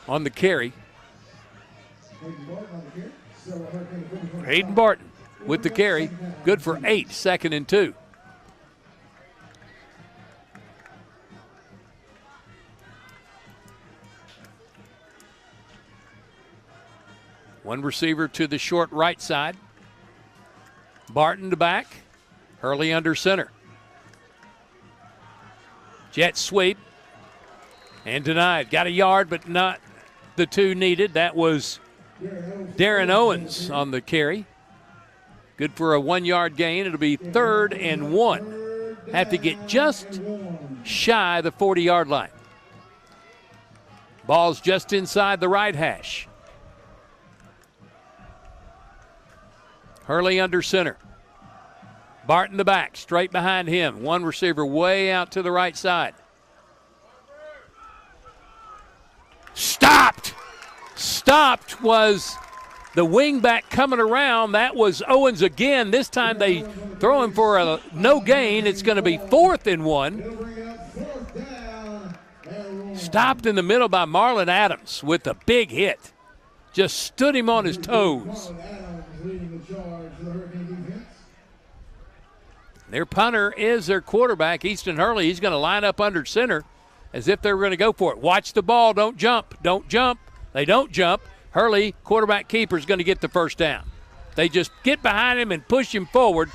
on the carry. Hayden Barton with the carry. Good for 8. 2nd and 2. One receiver to the short right side. Barton to back. Hurley under center. Jet sweep. And denied. Got a yard, but not the 2 needed. That was Darren Owens on the carry. Good for a 1-yard gain. It'll be 3rd and 1. Have to get just shy the 40-yard line. Ball's just inside the right hash. Hurley under center. Barton the back, straight behind him. One receiver way out to the right side. Stopped! Stopped was the wingback coming around. That was Owens again. This time they throw him for a no gain. It's going to be 4th and 1. Stopped in the middle by Marlon Adams with a big hit. Just stood him on his toes. Their punter is their quarterback, Easton Hurley. He's going to line up under center as if they were going to go for it. Watch the ball. Don't jump. Don't jump. They don't jump. Hurley, quarterback keeper, is going to get the first down. They just get behind him and push him forward.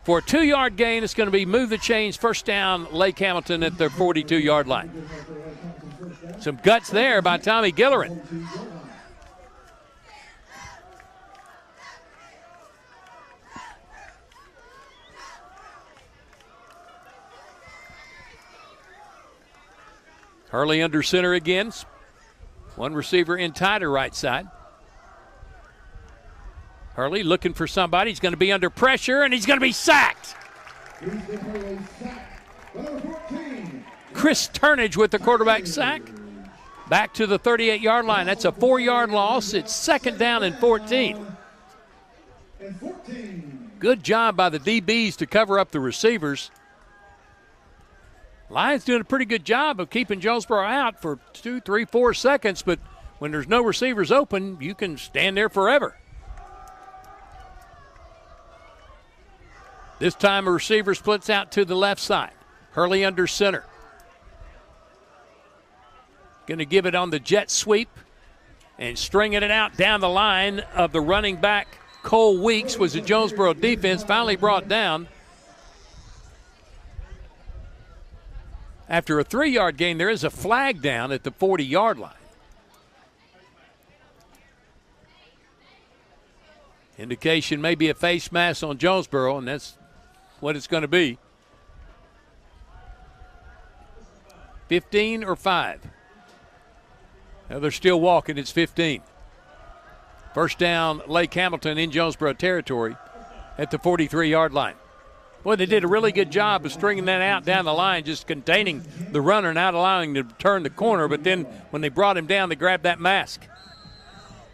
For a 2-yard gain, it's going to be move the chains, first down, Lake Hamilton at their 42-yard line. Some guts there by Tommy Gillerin. Hurley under center again. One receiver in tighter right side. Hurley looking for somebody. He's going to be under pressure, and he's going to be sacked. Chris Turnage with the quarterback sack. back to the 38-yard line. That's a 4-yard loss. It's 2nd down and 14. Good job by the DBs to cover up the receivers. Lions doing a pretty good job of keeping Jonesboro out for 2, 3, 4 seconds, but when there's no receivers open, you can stand there forever. This time a receiver splits out to the left side. Hurley under center. Going to give it on the jet sweep and stringing it out down the line of the running back. Cole Weeks was the Jonesboro defense, finally brought down. After a 3-yard gain, there is a flag down at the 40-yard line. Indication maybe a face mask on Jonesboro, and that's what it's going to be. 15 or 5? Now they're still walking. It's 15. First down, Lake Hamilton in Jonesboro territory at the 43-yard line. Boy, they did a really good job of stringing that out down the line, just containing the runner, not allowing him to turn the corner. But then when they brought him down, they grabbed that mask.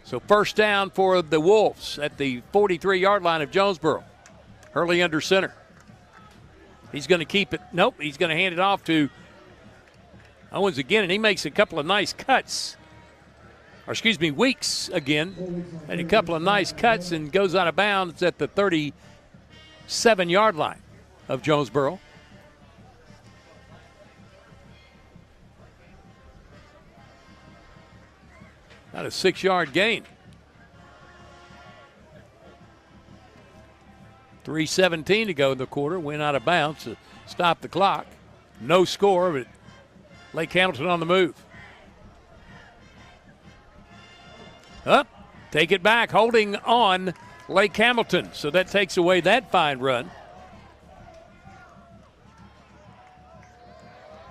So first down for the Wolves at the 43-yard line of Jonesboro. Hurley under center. He's going to keep it. Nope, he's going to hand it off to Owens again, and he makes a couple of nice cuts. Or excuse me, Weeks again. And a couple of nice cuts and goes out of bounds at the 37-yard line of Jonesboro. Not a 6-yard gain. 3:17 to go in the quarter. Went out of bounds to stop the clock. No score, but Lake Hamilton on the move. Up, take it back, holding on Lake Hamilton. So that takes away that fine run.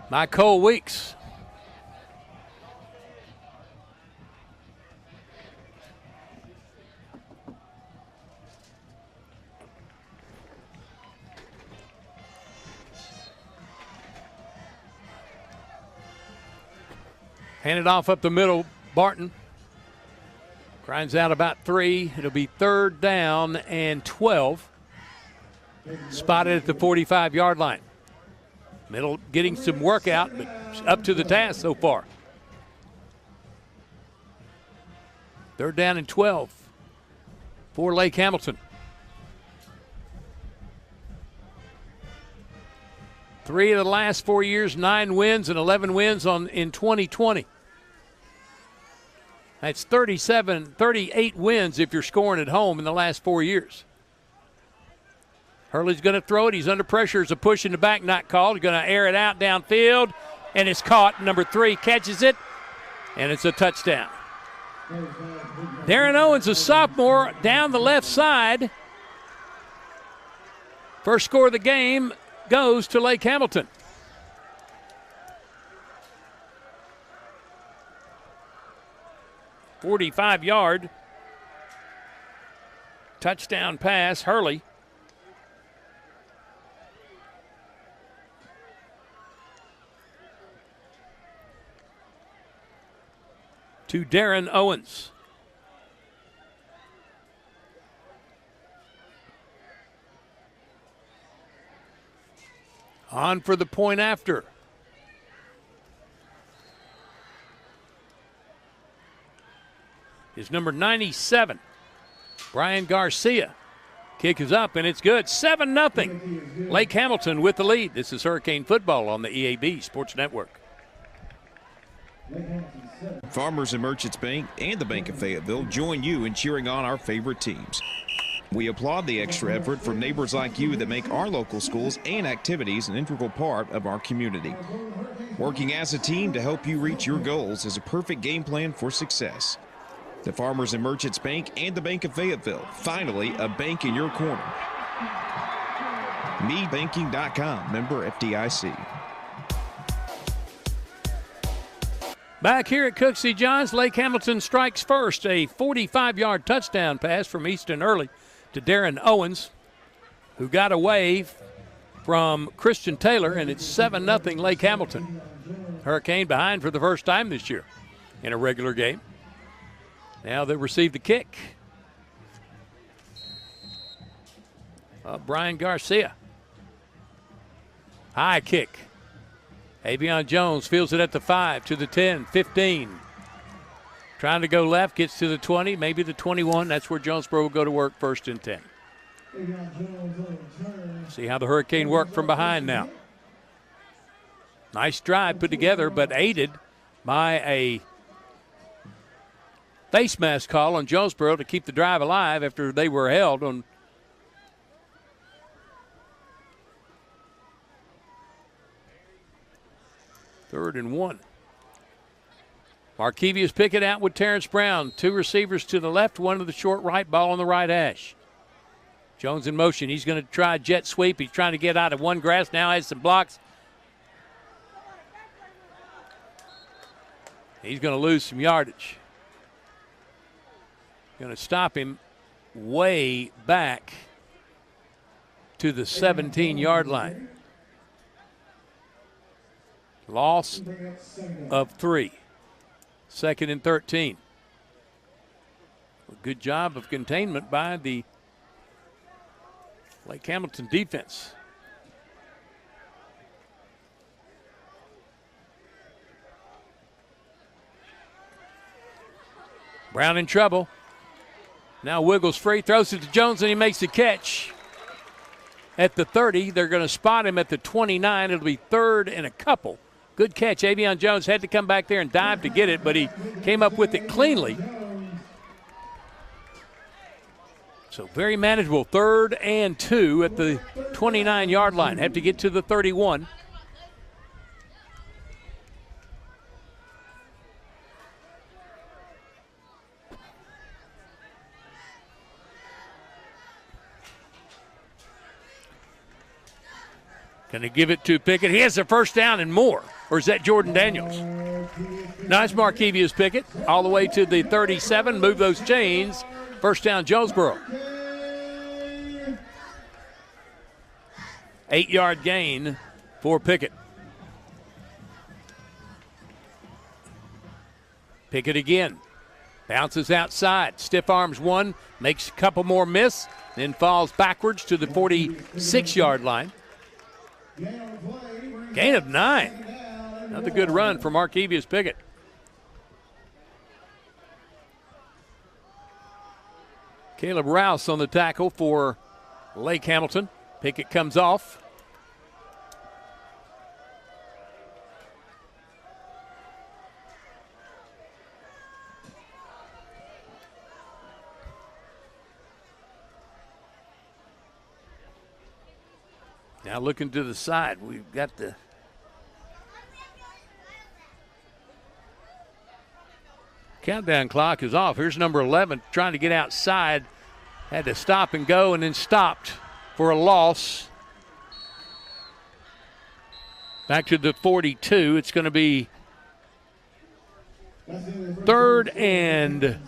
By Cole Weeks. Handed off up the middle, Barton. Grinds out about 3. It'll be 3rd down and 12. Spotted at the 45-yard line. Middle getting some workout, but up to the task so far. 3rd down and 12 for Lake Hamilton. 3 of the last 4 years, 9 wins and 11 wins in 2020. That's 38 wins if you're scoring at home in the last 4 years. Hurley's going to throw it. He's under pressure. It's a push in the back, not called. He's going to air it out downfield, and it's caught. Number 3 catches it, and it's a touchdown. Darren Owens, a sophomore, down the left side. First score of the game goes to Lake Hamilton. .45-yard touchdown pass, Hurley. To Darren Owens. On for the point after. Is number 97, Brian Garcia. Kick is up, and it's good. 7-0. Lake Hamilton with the lead. This is Hurricane Football on the EAB Sports Network. Farmers and Merchants Bank and the Bank of Fayetteville join you in cheering on our favorite teams. We applaud the extra effort from neighbors like you that make our local schools and activities an integral part of our community. Working as a team to help you reach your goals is a perfect game plan for success. The Farmers and Merchants Bank and the Bank of Fayetteville, finally a bank in your corner. MeBanking.com, member FDIC. Back here at Cooksey Johns, Lake Hamilton strikes first. A 45-yard touchdown pass from Easton Early to Darren Owens, who got away from Christian Taylor, and it's 7-0 Lake Hamilton. Hurricane behind for the first time this year. in a regular game. Now they receive the kick. Brian Garcia. High kick. Avion Jones fields it at the 5, to the 10, 15. Trying to go left, gets to the 20, maybe the 21. That's where Jonesboro will go to work, 1st and 10. See how the Hurricane work from behind now. Nice drive put together, but aided by a face mask call on Jonesboro to keep the drive alive after they were held on. Third and 1. Markevius Pickett out with Terrence Brown. 2 receivers to the left, 1 to the short right, ball on the right hash. Jones in motion. He's going to try a jet sweep. He's trying to get out of one grass. Now has some blocks. He's going to lose some yardage. Going to stop him way back to the 17-yard line. Loss of 3. 2nd and 13. A good job of containment by the Lake Hamilton defense. Brown in trouble. Now wiggles free, throws it to Jones, and he makes the catch. At the 30, they're going to spot him at the 29. It'll be 3rd and a couple. Good catch. Avion Jones had to come back there and dive to get it, but he came up with it cleanly. So very manageable. 3rd and 2 at the 29-yard line. Have to get to the 31. Going to give it to Pickett. He has the first down and more. Or is that Jordan Daniels? Nice Markevius Pickett. All the way to the 37. Move those chains. First down, Jonesboro. 8-yard gain for Pickett. Pickett again. Bounces outside. Stiff arms 1. Makes a couple more miss. Then falls backwards to the 46-yard line. Gain of 9. Another good run for Markevius Pickett. Caleb Rouse on the tackle for Lake Hamilton. Pickett comes off. Now looking to the side, we've got the countdown clock is off. Here's number 11 trying to get outside. Had to stop and go and then stopped for a loss. Back to the 42. It's going to be 3rd and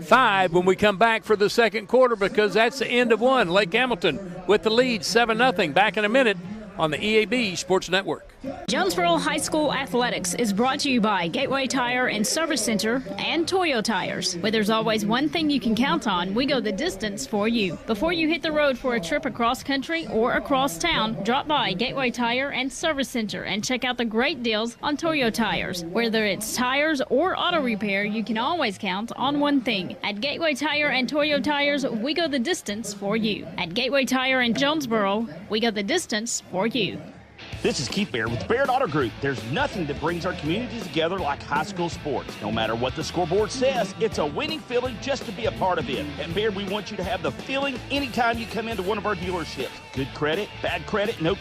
5 when we come back for the second quarter, because that's the end of one. Lake Hamilton with the lead 7-0. Back in a minute on the EAB Sports Network. Jonesboro High School Athletics is brought to you by Gateway Tire and Service Center and Toyo Tires. Where there's always one thing you can count on, we go the distance for you. Before you hit the road for a trip across country or across town, drop by Gateway Tire and Service Center and check out the great deals on Toyo Tires. Whether it's tires or auto repair, you can always count on one thing. At Gateway Tire and Toyo Tires, we go the distance for you. At Gateway Tire in Jonesboro, we go the distance for you. This is Keith Baird with Baird Auto Group. There's nothing that brings our communities together like high school sports. No matter what the scoreboard says, it's a winning feeling just to be a part of it. At Baird, we want you to have the feeling anytime you come into one of our dealerships. Good credit, bad credit, no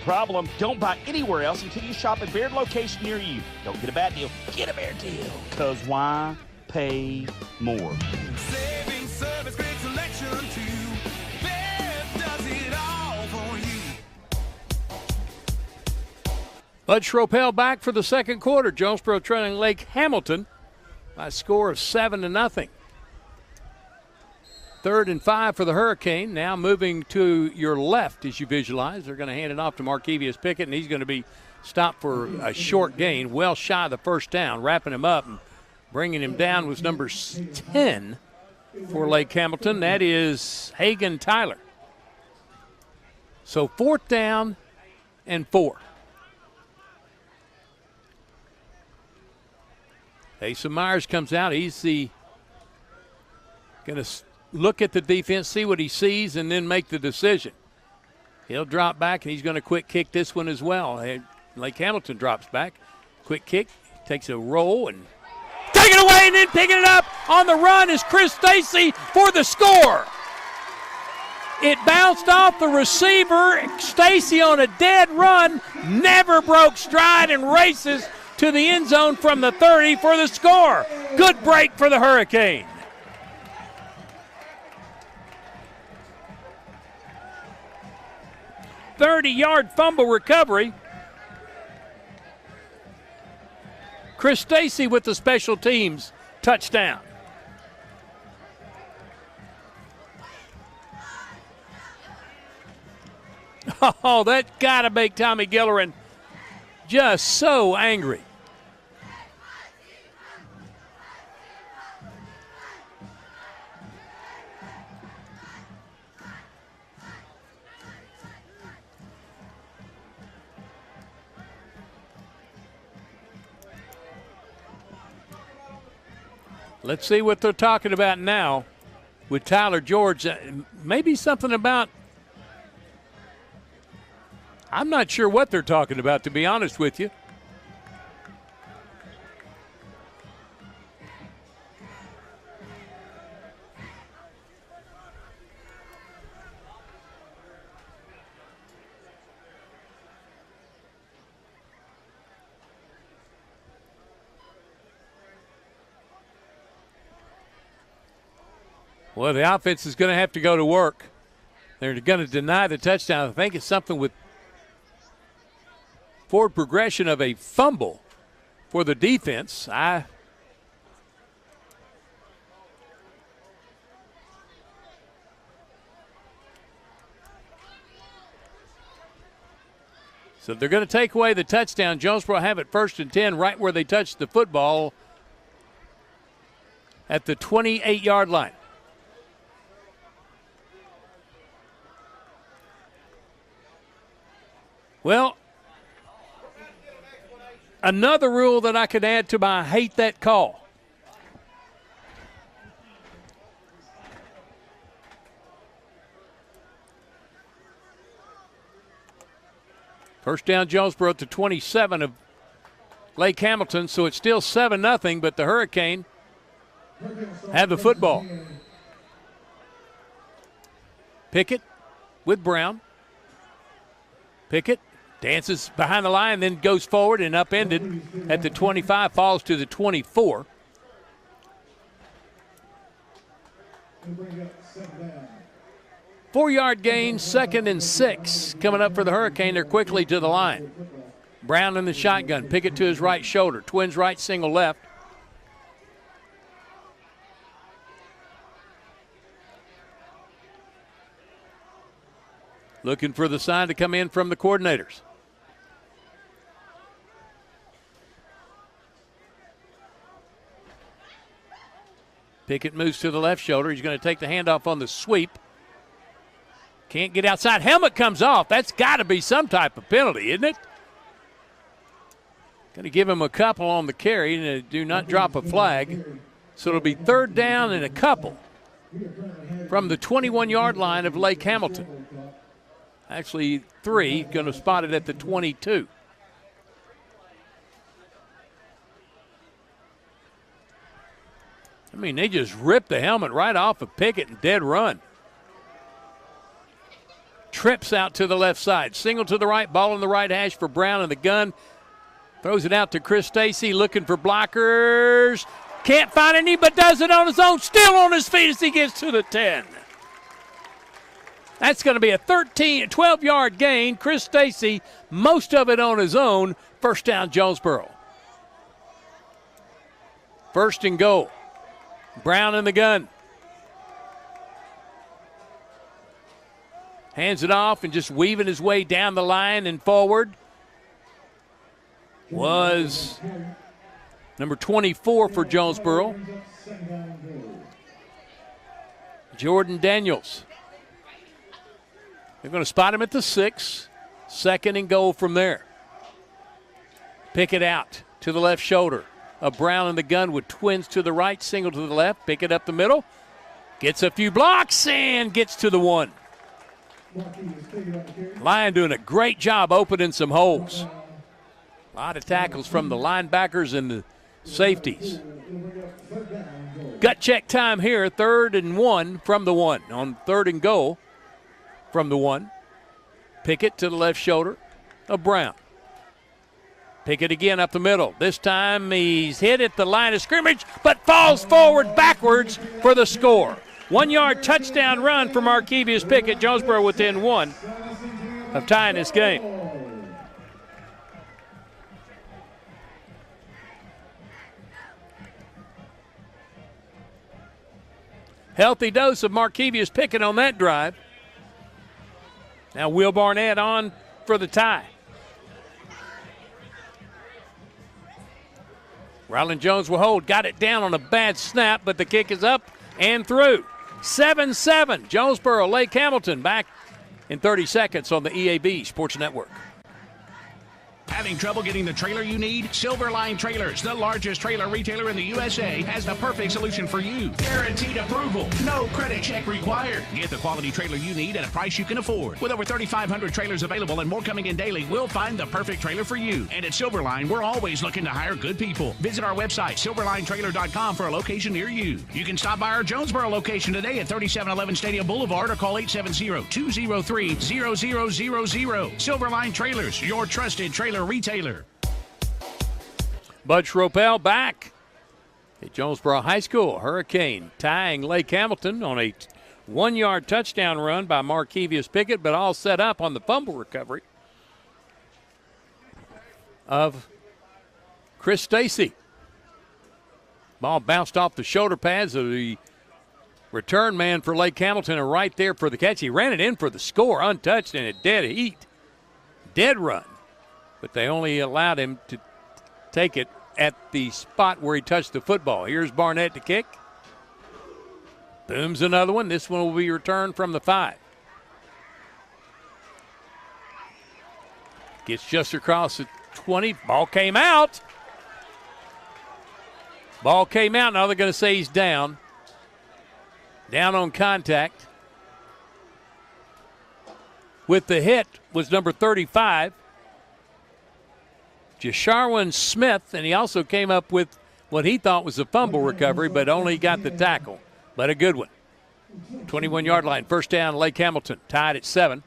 problem. Don't buy anywhere else until you shop at Baird location near you. Don't get a bad deal, get a Baird deal. Because why pay more? Saving service, great selection too. Baird does it all for you. Bud Schropel back for the second quarter. Jonesboro trailing Lake Hamilton by a score of 7-0. 3rd and 5 for the Hurricane. Now moving to your left as you visualize. They're going to hand it off to Markevius Pickett, and he's going to be stop for a short gain, well shy of the first down. Wrapping him up and bringing him down was number 10 for Lake Hamilton. That is Hagan Tyler. So 4th down and 4. Asa Myers comes out. He's going to look at the defense, see what he sees, and then make the decision. He'll drop back, and he's going to quick kick this one as well. Lake Hamilton drops back. Quick kick, takes a roll, and take it away, and then picking it up on the run is Chris Stacy for the score. It bounced off the receiver. Stacy on a dead run, never broke stride and races to the end zone from the 30 for the score. Good break for the Hurricane. .30-yard fumble recovery. Chris Stacy with the special teams touchdown. Oh, that got to make Tommy Gillerin just so angry. Let's see what they're talking about now with Tyler George. Maybe something about, I'm not sure what they're talking about, to be honest with you. Well, the offense is going to have to go to work. They're going to deny the touchdown. I think it's something with forward progression of a fumble for the defense. So they're going to take away the touchdown. Jonesboro have it 1st and 10 right where they touched the football at the 28-yard line. Well, another rule that I could add to my hate that call. First down, Jonesboro at the 27 of Lake Hamilton, so it's still 7-0, but the Hurricane have the football. Pickett with Brown. Pickett dances behind the line, then goes forward and upended at the 25, falls to the 24. Four-yard gain, 2nd and 6. Coming up for the Hurricane, they're quickly to the line. Brown in the shotgun, Pickett to his right shoulder, twins right, single left. Looking for the sign to come in from the coordinators. Pickett moves to the left shoulder. He's going to take the handoff on the sweep. Can't get outside. Helmet comes off. That's got to be some type of penalty, isn't it? Going to give him a couple on the carry and do not drop a flag. So it'll be 3rd down and a couple from the 21-yard line of Lake Hamilton. Actually, 3, going to spot it at the 22. I mean, they just ripped the helmet right off of Pickett and dead run. Trips out to the left side. Single to the right, ball in the right hash for Brown in the gun. Throws it out to Chris Stacy, looking for blockers. Can't find any, but does it on his own. Still on his feet as he gets to the 10. That's going to be a 12-yard gain. Chris Stacy, most of it on his own. First down, Jonesboro. 1st and goal. Brown in the gun. Hands it off and just weaving his way down the line and forward. was number 24 for Jonesboro, Jordan Daniels. They're going to spot him at the 6. 2nd and goal from there. Pick it out to the left shoulder of Brown in the gun with twins to the right, single to the left. Pick it up the middle. Gets a few blocks and gets to the 1. Lion doing a great job opening some holes. A lot of tackles from the linebackers and the safeties. Gut check time here, 3rd and 1 from the 1. On 3rd and goal from the 1. Pickett to the left shoulder of Brown. Pickett again up the middle. This time he's hit at the line of scrimmage, but falls forward backwards for the score. 1-yard touchdown run for Markevius Pickett. Jonesboro within 1 of tying this game. Healthy dose of Markevius Pickett on that drive. Now Will Barnett on for the tie. Ryland Jones will hold. Got it down on a bad snap, but the kick is up and through. 7-7. Jonesboro, Lake Hamilton back in 30 seconds on the EAB Sports Network. Having trouble getting the trailer you need? Silverline Trailers, the largest trailer retailer in the USA, has the perfect solution for you. Guaranteed approval. No credit check required. Get the quality trailer you need at a price you can afford. With over 3,500 trailers available and more coming in daily, we'll find the perfect trailer for you. And at Silverline, we're always looking to hire good people. Visit our website, silverlinetrailer.com, for a location near you. You can stop by our Jonesboro location today at 3711 Stadium Boulevard or call 870-203-0000. Silverline Trailers, your trusted trailer retailer. Bud Schropel back at Jonesboro High School. Hurricane tying Lake Hamilton on a 1-yard touchdown run by Markevius Pickett, but all set up on the fumble recovery of Chris Stacy. Ball bounced off the shoulder pads of the return man for Lake Hamilton, and right there for the catch. He ran it in for the score, untouched and at dead heat. Dead run. But they only allowed him to take it at the spot where he touched the football. Here's Barnett to kick. Booms another one. This one will be returned from the 5. Gets just across the 20. Ball came out. Ball came out. Now they're going to say he's down. Down on contact. With the hit was number 35. Jasharwin Smith, and he also came up with what he thought was a fumble recovery, but only got the tackle. But a good one. 21-yard line, first down, Lake Hamilton, tied at 7.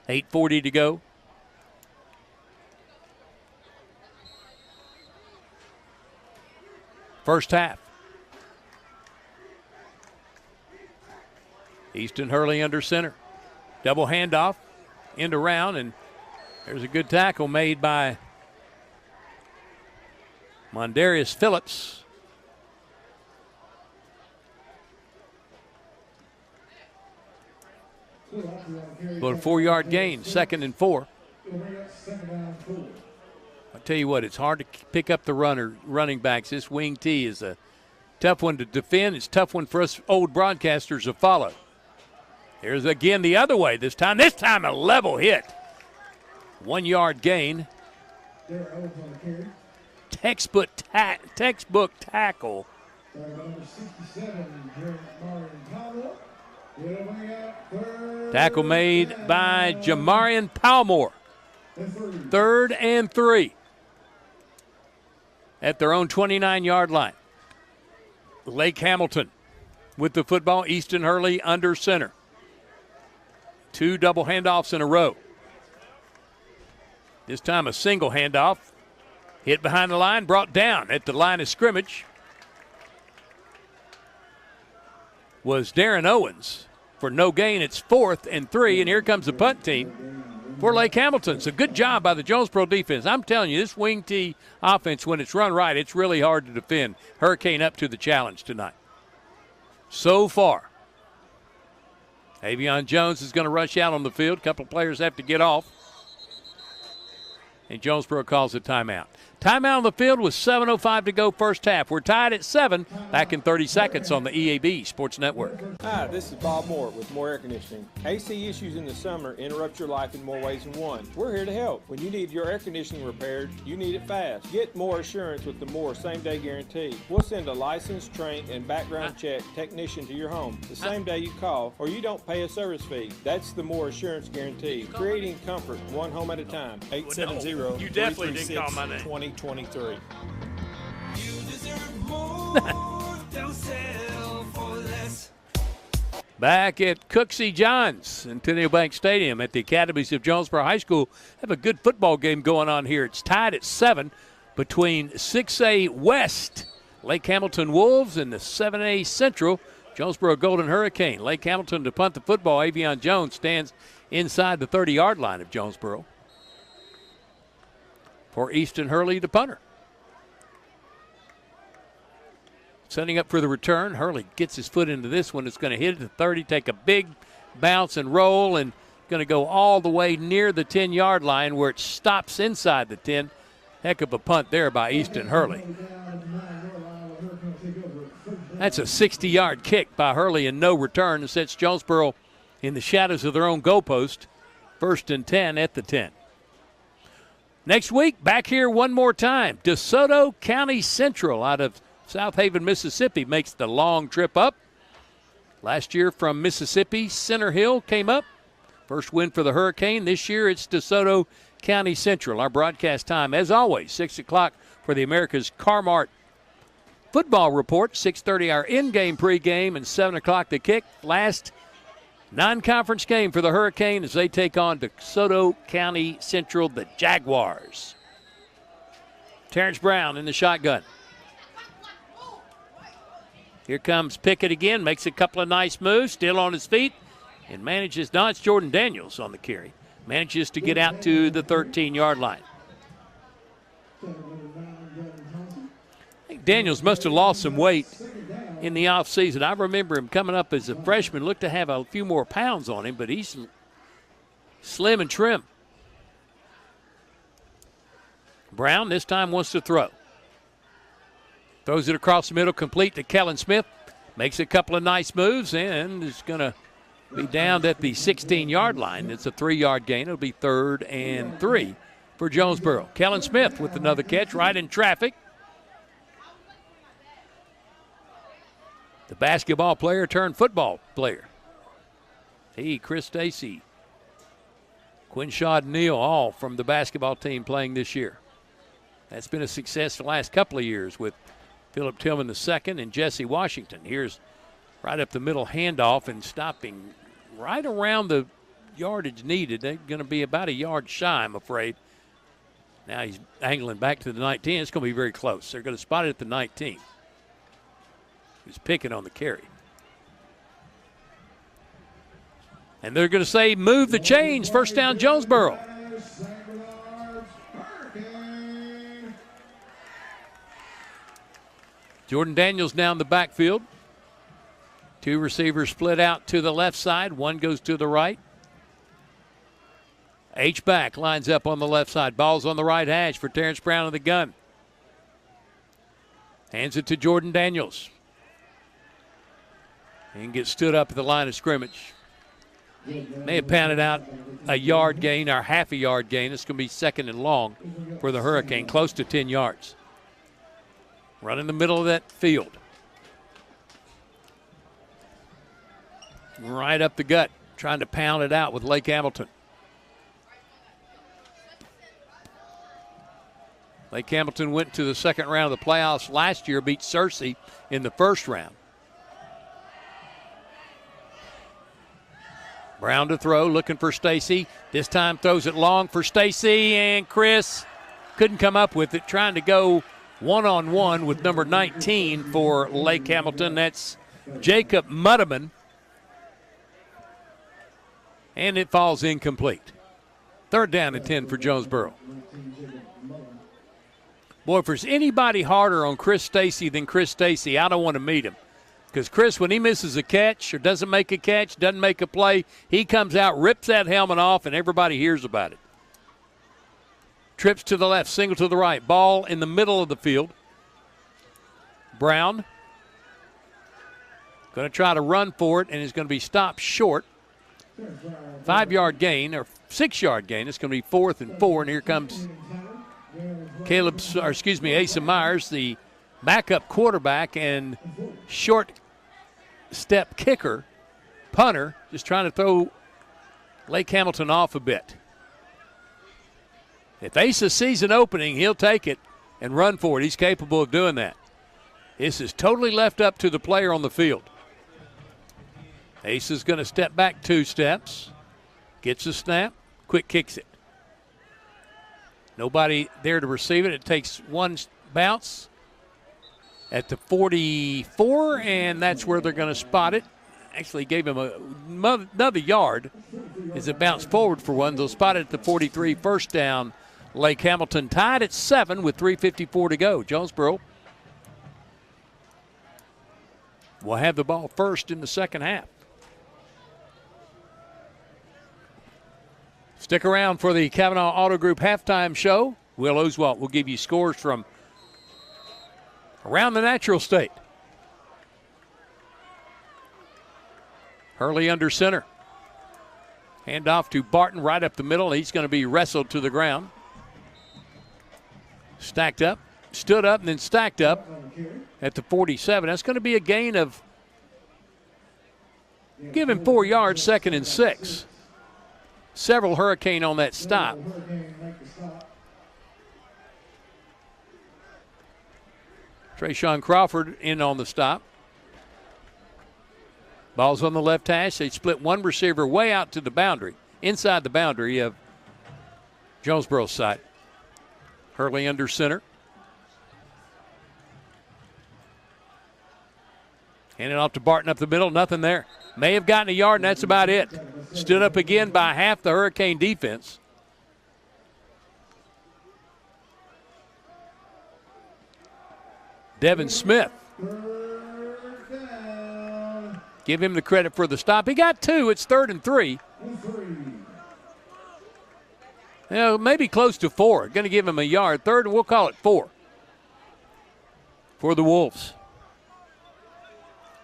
8:40 to go. First half. Easton Hurley under center. Double handoff, end around, and there's a good tackle made by Mondarius Phillips. But a 4-yard gain, 2nd and 4. I'll tell you what, it's hard to pick up the running backs. This wing T is a tough one to defend. It's a tough one for us old broadcasters to follow. Here's again the other way this time. This time a level hit. 1-yard gain. Textbook tackle. Tackle made by Jamarian Palmore. 3rd and 3 at their own 29-yard line. Lake Hamilton with the football. Easton Hurley under center. 2 double handoffs in a row. This time a single handoff. Hit behind the line, brought down at the line of scrimmage was Darren Owens for no gain. It's 4th and 3, and here comes the punt team for Lake Hamilton. So good job by the Jonesboro defense. I'm telling you, this wing T offense, when it's run right, it's really hard to defend. Hurricane up to the challenge tonight. So far, Avion Jones is going to rush out on the field. A couple of players have to get off. And Jonesboro calls a timeout. Timeout on the field with 7:05 to go first half. We're tied at 7. Back in 30 seconds on the EAB Sports Network. Hi, this is Bob Moore with Moore Air Conditioning. AC issues in the summer interrupt your life in more ways than one. We're here to help. When you need your air conditioning repaired, you need it fast. Get Moore Assurance with the Moore same-day guarantee. We'll send a licensed, trained, and background check technician to your home the same day you call, or you don't pay a service fee. That's the Moore Assurance guarantee. Creating comfort one home at a time. 870-336-2023. You deserve more. Don't settle for less. Back at Cooksey Johns, Centennial Bank Stadium at the Academies of Jonesboro High School. Have a good football game going on here. It's tied at 7 between 6A West, Lake Hamilton Wolves, and the 7A Central, Jonesboro Golden Hurricane. Lake Hamilton to punt the football. Avion Jones stands inside the 30-yard line of Jonesboro. For Easton Hurley, the punter. Setting up for the return. Hurley gets his foot into this one. It's going to hit at the 30, take a big bounce and roll, and going to go all the way near the 10-yard line where it stops inside the 10. Heck of a punt there by Easton Hurley. That's a 60-yard kick by Hurley and no return. It sets Jonesboro in the shadows of their own goalpost. 1st and 10 at the 10. Next week, back here one more time. DeSoto County Central out of South Haven, Mississippi makes the long trip up. Last year from Mississippi, Center Hill came up. First win for the Hurricane. This year it's DeSoto County Central. Our broadcast time, as always, 6 o'clock for the America's Car-Mart football report. 6:30 our in-game pregame, and 7 o'clock the kick. Last non-conference game for the Hurricane as they take on DeSoto County Central, the Jaguars. Terrence Brown in the shotgun. Here comes Pickett again, makes a couple of nice moves, still on his feet, and manages, no, it's Jordan Daniels on the carry, manages to get out to the 13-yard line. I think Daniels must have lost some weight in the offseason. I remember him coming up as a freshman, looked to have a few more pounds on him, but he's slim and trim. Brown this time wants to throw. Throws it across the middle, complete to Kellen Smith. Makes a couple of nice moves and is going to be down at the 16-yard line. It's a 3-yard gain. It'll be 3rd and 3 for Jonesboro. Kellen Smith with another catch right in traffic. The basketball player turned football player. Chris Stacy, Quinshad Neal, all from the basketball team playing this year. That's been a success the last couple of years with Philip Tillman II and Jesse Washington. Here's right up the middle handoff and stopping right around the yardage needed. They're going to be about a yard shy, I'm afraid. Now he's angling back to the 19. It's going to be very close. They're going to spot it at the 19. He's picking on the carry. And they're going to say, move the chains. First down, Jonesboro. Jordan Daniels down the backfield. 2 receivers split out to the left side. 1 goes to the right. H-back lines up on the left side. Ball's on the right hash for Terrence Brown in the gun. Hands it to Jordan Daniels. And gets stood up at the line of scrimmage. May have pounded out a yard gain or half a yard gain. It's going to be 2nd and long for the Hurricane, close to 10 yards. Run in the middle of that field. Right up the gut, trying to pound it out with Lake Hamilton. Lake Hamilton went to the 2nd round of the playoffs last year, beat Searcy in the 1st round. Brown to throw, looking for Stacy. This time throws it long for Stacy, and Chris couldn't come up with it, trying to go one-on-one with number 19 for Lake Hamilton. That's Jacob Muddeman. And it falls incomplete. 3rd down and 10 for Jonesboro. Boy, if there's anybody harder on Chris Stacy than Chris Stacy, I don't want to meet him. Because Chris, when he misses a catch or doesn't make a catch, doesn't make a play, he comes out, rips that helmet off, and everybody hears about it. Trips to the left, single to the right. Ball in the middle of the field. Brown going to try to run for it, and is going to be stopped short. 5-yard gain, or 6-yard gain. It's going to be 4th and 4, and here comes Asa Myers, the backup quarterback and short step kicker, punter, just trying to throw Lake Hamilton off a bit. If Asa sees an opening, he'll take it and run for it. He's capable of doing that. This is totally left up to the player on the field. Asa's going to step back 2 steps, gets a snap, quick kicks it. Nobody there to receive it. It takes 1 bounce at the 44, and that's where they're going to spot it. Actually gave him another yard as it bounced forward for 1. They'll spot it at the 43, first down. Lake Hamilton tied at 7 with 3:54 to go. Jonesboro will have the ball first in the second half. Stick around for the Kavanaugh Auto Group halftime show. Will Oswalt will give you scores from around the natural state. Hurley under center. Hand off to Barton right up the middle. He's going to be wrestled to the ground. Stacked up, stood up, and then stacked up at the 47. That's going to be a gain of, give him 4 yards, 2nd and 6. Several Hurricane on that stop. Trayshawn Crawford in on the stop. Ball's on the left hash. They split 1 receiver way out to the boundary, inside the boundary of Jonesboro's side. Hurley under center. Hand it off to Barton up the middle. Nothing there. May have gotten a yard, and that's about it. Stood up again by half the Hurricane defense. Devin Smith. Give him the credit for the stop. He got 2. It's 3rd and 3. Maybe close to 4. Going to give him a yard. 3rd, and we'll call it 4 for the Wolves.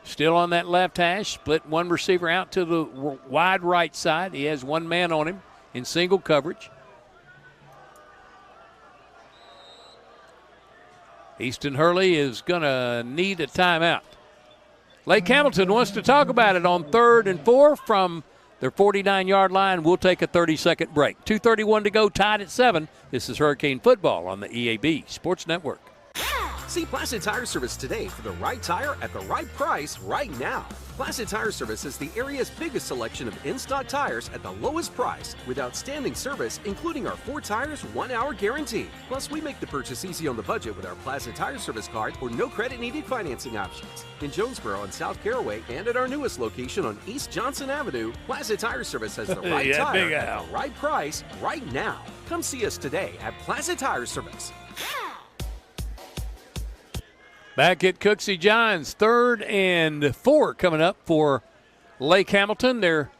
Still on that left hash. Split 1 receiver out to the wide right side. He has 1 man on him in single coverage. Easton Hurley is going to need a timeout. Lake Hamilton wants to talk about it on 3rd and 4 from their 49-yard line. We'll take a 30-second break. 2:31 to go, tied at 7. This is Hurricane Football on the EAB Sports Network. See Placid Tire Service today for the right tire at the right price right now. Placid Tire Service is the area's biggest selection of in-stock tires at the lowest price with outstanding service, including our 4 tires, 1-hour guarantee. Plus, we make the purchase easy on the budget with our Placid Tire Service card or no credit needed financing options. In Jonesboro and South Caraway and at our newest location on East Johnson Avenue, Placid Tire Service has the right tire at the right price right now. Come see us today at Placid Tire Service. Back at Cooksey Johns, 3rd and 4 coming up for Lake Hamilton. They're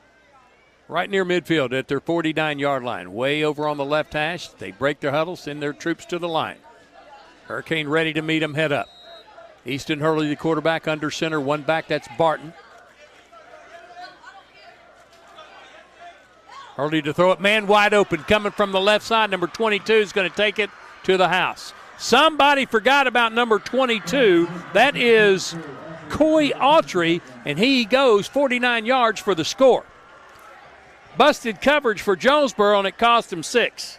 right near midfield at their 49-yard line. Way over on the left hash. They break their huddle, send their troops to the line. Hurricane ready to meet them head up. Easton Hurley, the quarterback, under center. 1 back, that's Barton. Hurley to throw it, man wide open. Coming from the left side, number 22 is going to take it to the house. Somebody forgot about number 22. That is Coy Autry, and he goes 49 yards for the score. Busted coverage for Jonesboro, and it cost him 6.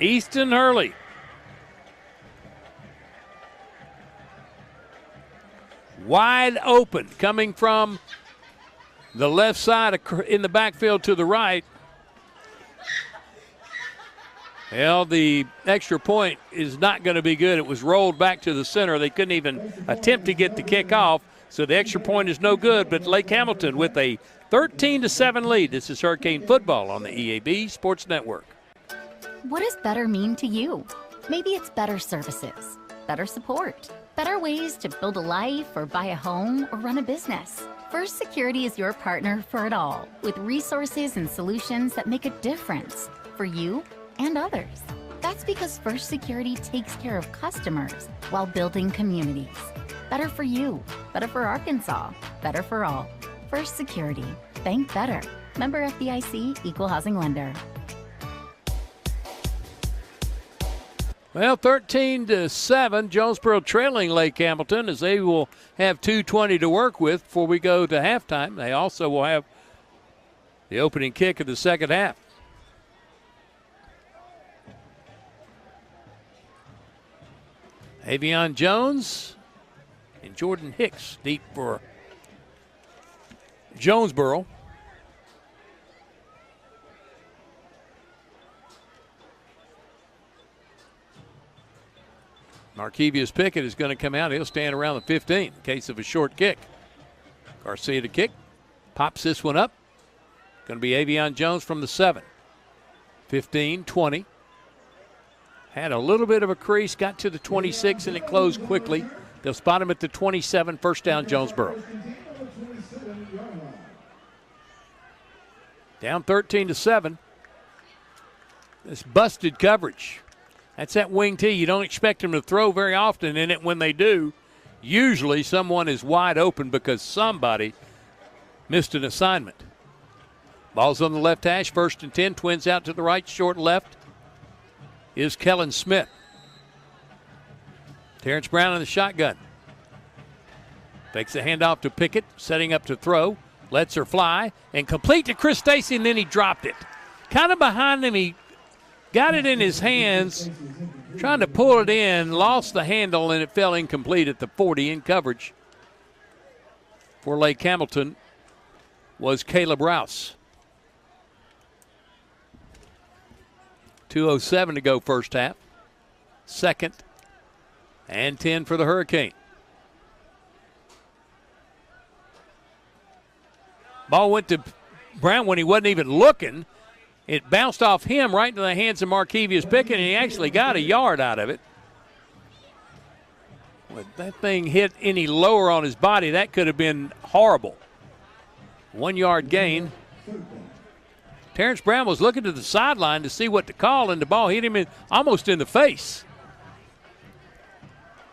Easton Hurley. Wide open, coming from the left side in the backfield to the right. Well, the extra point is not going to be good. It was rolled back to the center. They couldn't even attempt to get the kick off, so the extra point is no good. But Lake Hamilton with a 13-7 lead. This is Hurricane Football on the EAB Sports Network. What does better mean to you? Maybe it's better services, better support, better ways to build a life or buy a home or run a business. First Security is your partner for it all, with resources and solutions that make a difference for you and others. That's because First Security takes care of customers while building communities. Better for you, better for Arkansas, better for all. First Security. Bank better. Member FDIC, Equal Housing Lender. Well, 13-7, Jonesboro trailing Lake Hamilton as they will have 2:20 to work with before we go to halftime. They also will have the opening kick of the second half. Avion Jones and Jordan Hicks deep for Jonesboro. Markevius Pickett is going to come out. He'll stand around the 15 in case of a short kick. Garcia to kick. Pops this one up. Going to be Avion Jones from the 7. 15-20. Had a little bit of a crease, got to the 26, and it closed quickly. They'll spot him at the 27, first down, Jonesboro. Down 13-7. This busted coverage. That's that wing T. You don't expect them to throw very often in it. When they do, usually someone is wide open because somebody missed an assignment. Ball's on the left hash, 1st and 10. Twins out to the right, short left is Kellen Smith. Terrence Brown in the shotgun. Fakes the handoff to Pickett, setting up to throw. Lets her fly and complete to Chris Stacy, and then he dropped it. Kind of behind him, he got it in his hands, trying to pull it in, lost the handle, and it fell incomplete at the 40 in coverage. For Lake Hamilton was Caleb Rouse. 2:07 to go first half. 2nd and 10 for the Hurricane. Ball went to Brown when he wasn't even looking. It bounced off him right into the hands of Markevius Pickett, and he actually got a yard out of it. When that thing hit any lower on his body, that could have been horrible. 1 yard gain. Terrence Brown was looking to the sideline to see what to call, and the ball hit him almost in the face.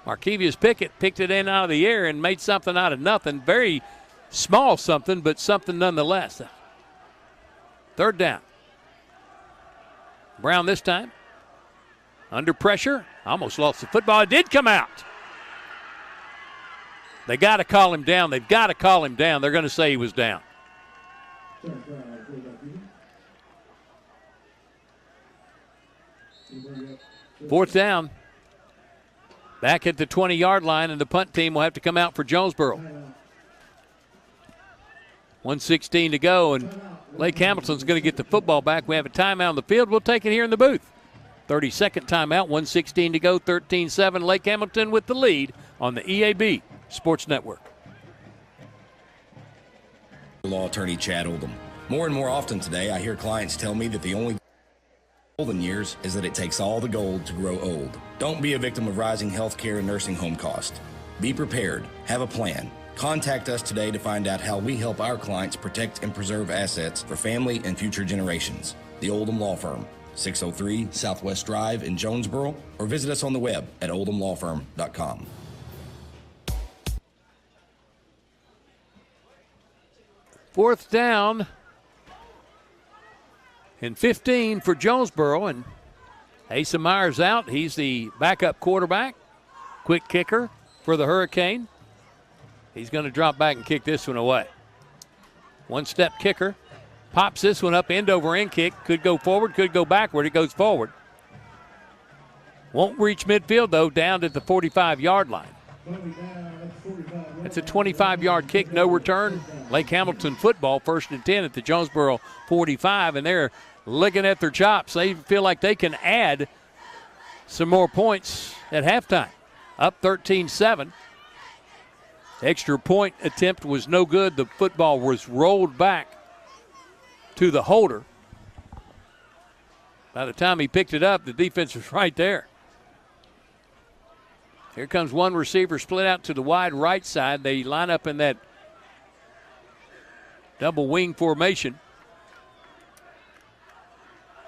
Markevius Pickett picked it in out of the air and made something out of nothing. Very small something, but something nonetheless. 3rd down. Brown this time. Under pressure. Almost lost the football. It did come out. They got to call him down. They've got to call him down. They're going to say he was down. 4th down. Back at the 20-yard line, and the punt team will have to come out for Jonesboro. 1:16 to go, and Lake Hamilton's going to get the football back. We have a timeout on the field. We'll take it here in the booth. 32nd timeout, 1:16 to go, 13-7. Lake Hamilton with the lead on the EAB Sports Network. Law attorney Chad Oldham. More and more often today, I hear clients tell me that the only golden years is that it takes all the gold to grow old. Don't be a victim of rising healthcare and nursing home costs. Be prepared. Have a plan. Contact us today to find out how we help our clients protect and preserve assets for family and future generations. The Oldham Law Firm, 603 Southwest Drive in Jonesboro, or visit us on the web at oldhamlawfirm.com. Fourth down and 15 for Jonesboro, and Asa Myers out. He's the backup quarterback, quick kicker for the Hurricane. He's going to drop back and kick this one away. One-step kicker. Pops this one up, end over end kick. Could go forward, could go backward. It goes forward. Won't reach midfield, though, down at the 45-yard line. It's a 25-yard kick, no return. Lake Hamilton football, 1st and 10 at the Jonesboro 45, and they're licking at their chops. They feel like they can add some more points at halftime. Up 13-7. Extra point attempt was no good. The football was rolled back to the holder. By the time he picked it up, the defense was right there. Here comes one receiver split out to the wide right side. They line up in that Double wing formation.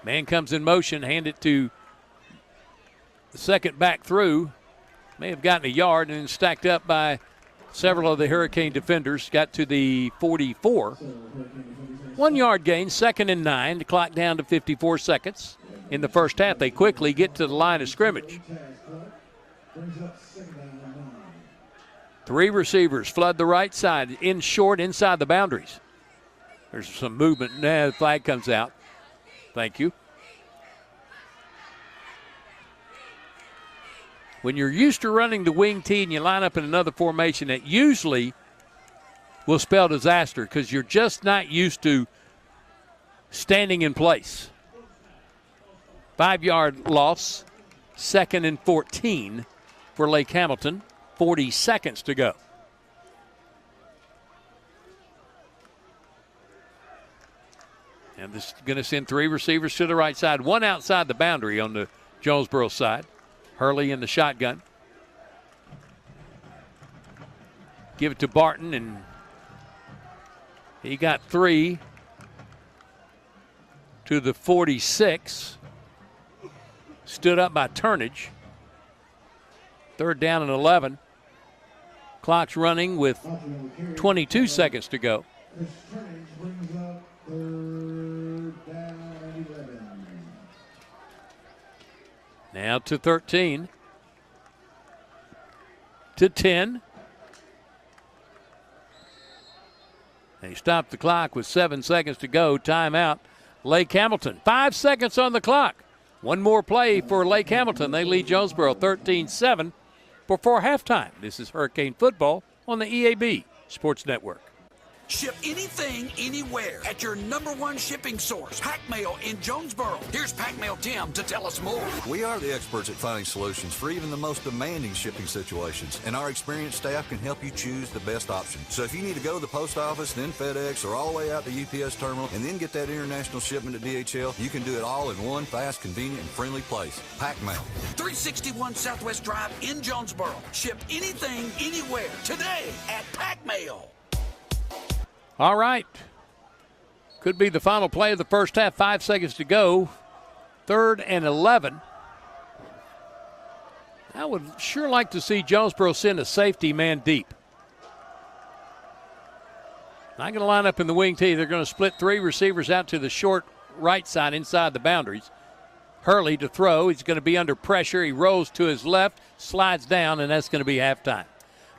Man comes in motion, hand it to the second back through. May have gotten a yard and then stacked up by several of the Hurricane defenders. Got to the 44. 1 yard gain, 2nd and 9. The clock down to 54 seconds. In the first half, they quickly get to the line of scrimmage. 3 receivers flood the right side, in short, inside the boundaries. There's some movement. Now the flag comes out. Thank you. When you're used to running the wing tee and you line up in another formation, it usually will spell disaster because you're just not used to standing in place. 5-yard loss, 2nd and 14 for Lake Hamilton, 40 seconds to go. And this is going to send 3 receivers to the right side, 1 outside the boundary on the Jonesboro side. Hurley in the shotgun. Give it to Barton, and he got 3 to the 46. Stood up by Turnage. 3rd down and 11. Clock's running with 22 seconds to go. Now to 13. To 10. They stopped the clock with 7 seconds to go. Timeout. Lake Hamilton. 5 seconds on the clock. One more play for Lake Hamilton. They lead Jonesboro 13-7 before halftime. This is Hurricane Football on the EAB Sports Network. Ship anything, anywhere at your #1 shipping source, Pack Mail in Jonesboro. Here's Pack Mail Tim to tell us more. We are the experts at finding solutions for even the most demanding shipping situations, and our experienced staff can help you choose the best option. So if you need to go to the post office, then FedEx, or all the way out to UPS terminal, and then get that international shipment to DHL, you can do it all in one fast, convenient, and friendly place. Pack Mail. 361 Southwest Drive in Jonesboro. Ship anything, anywhere, today at Pack Mail. All right. Could be the final play of the first half. 5 seconds to go. 3rd and 11. I would sure like to see Jonesboro send a safety man deep. Not going to line up in the wing tee. They're going to split 3 receivers out to the short right side inside the boundaries. Hurley to throw. He's going to be under pressure. He rolls to his left, slides down, and that's going to be halftime.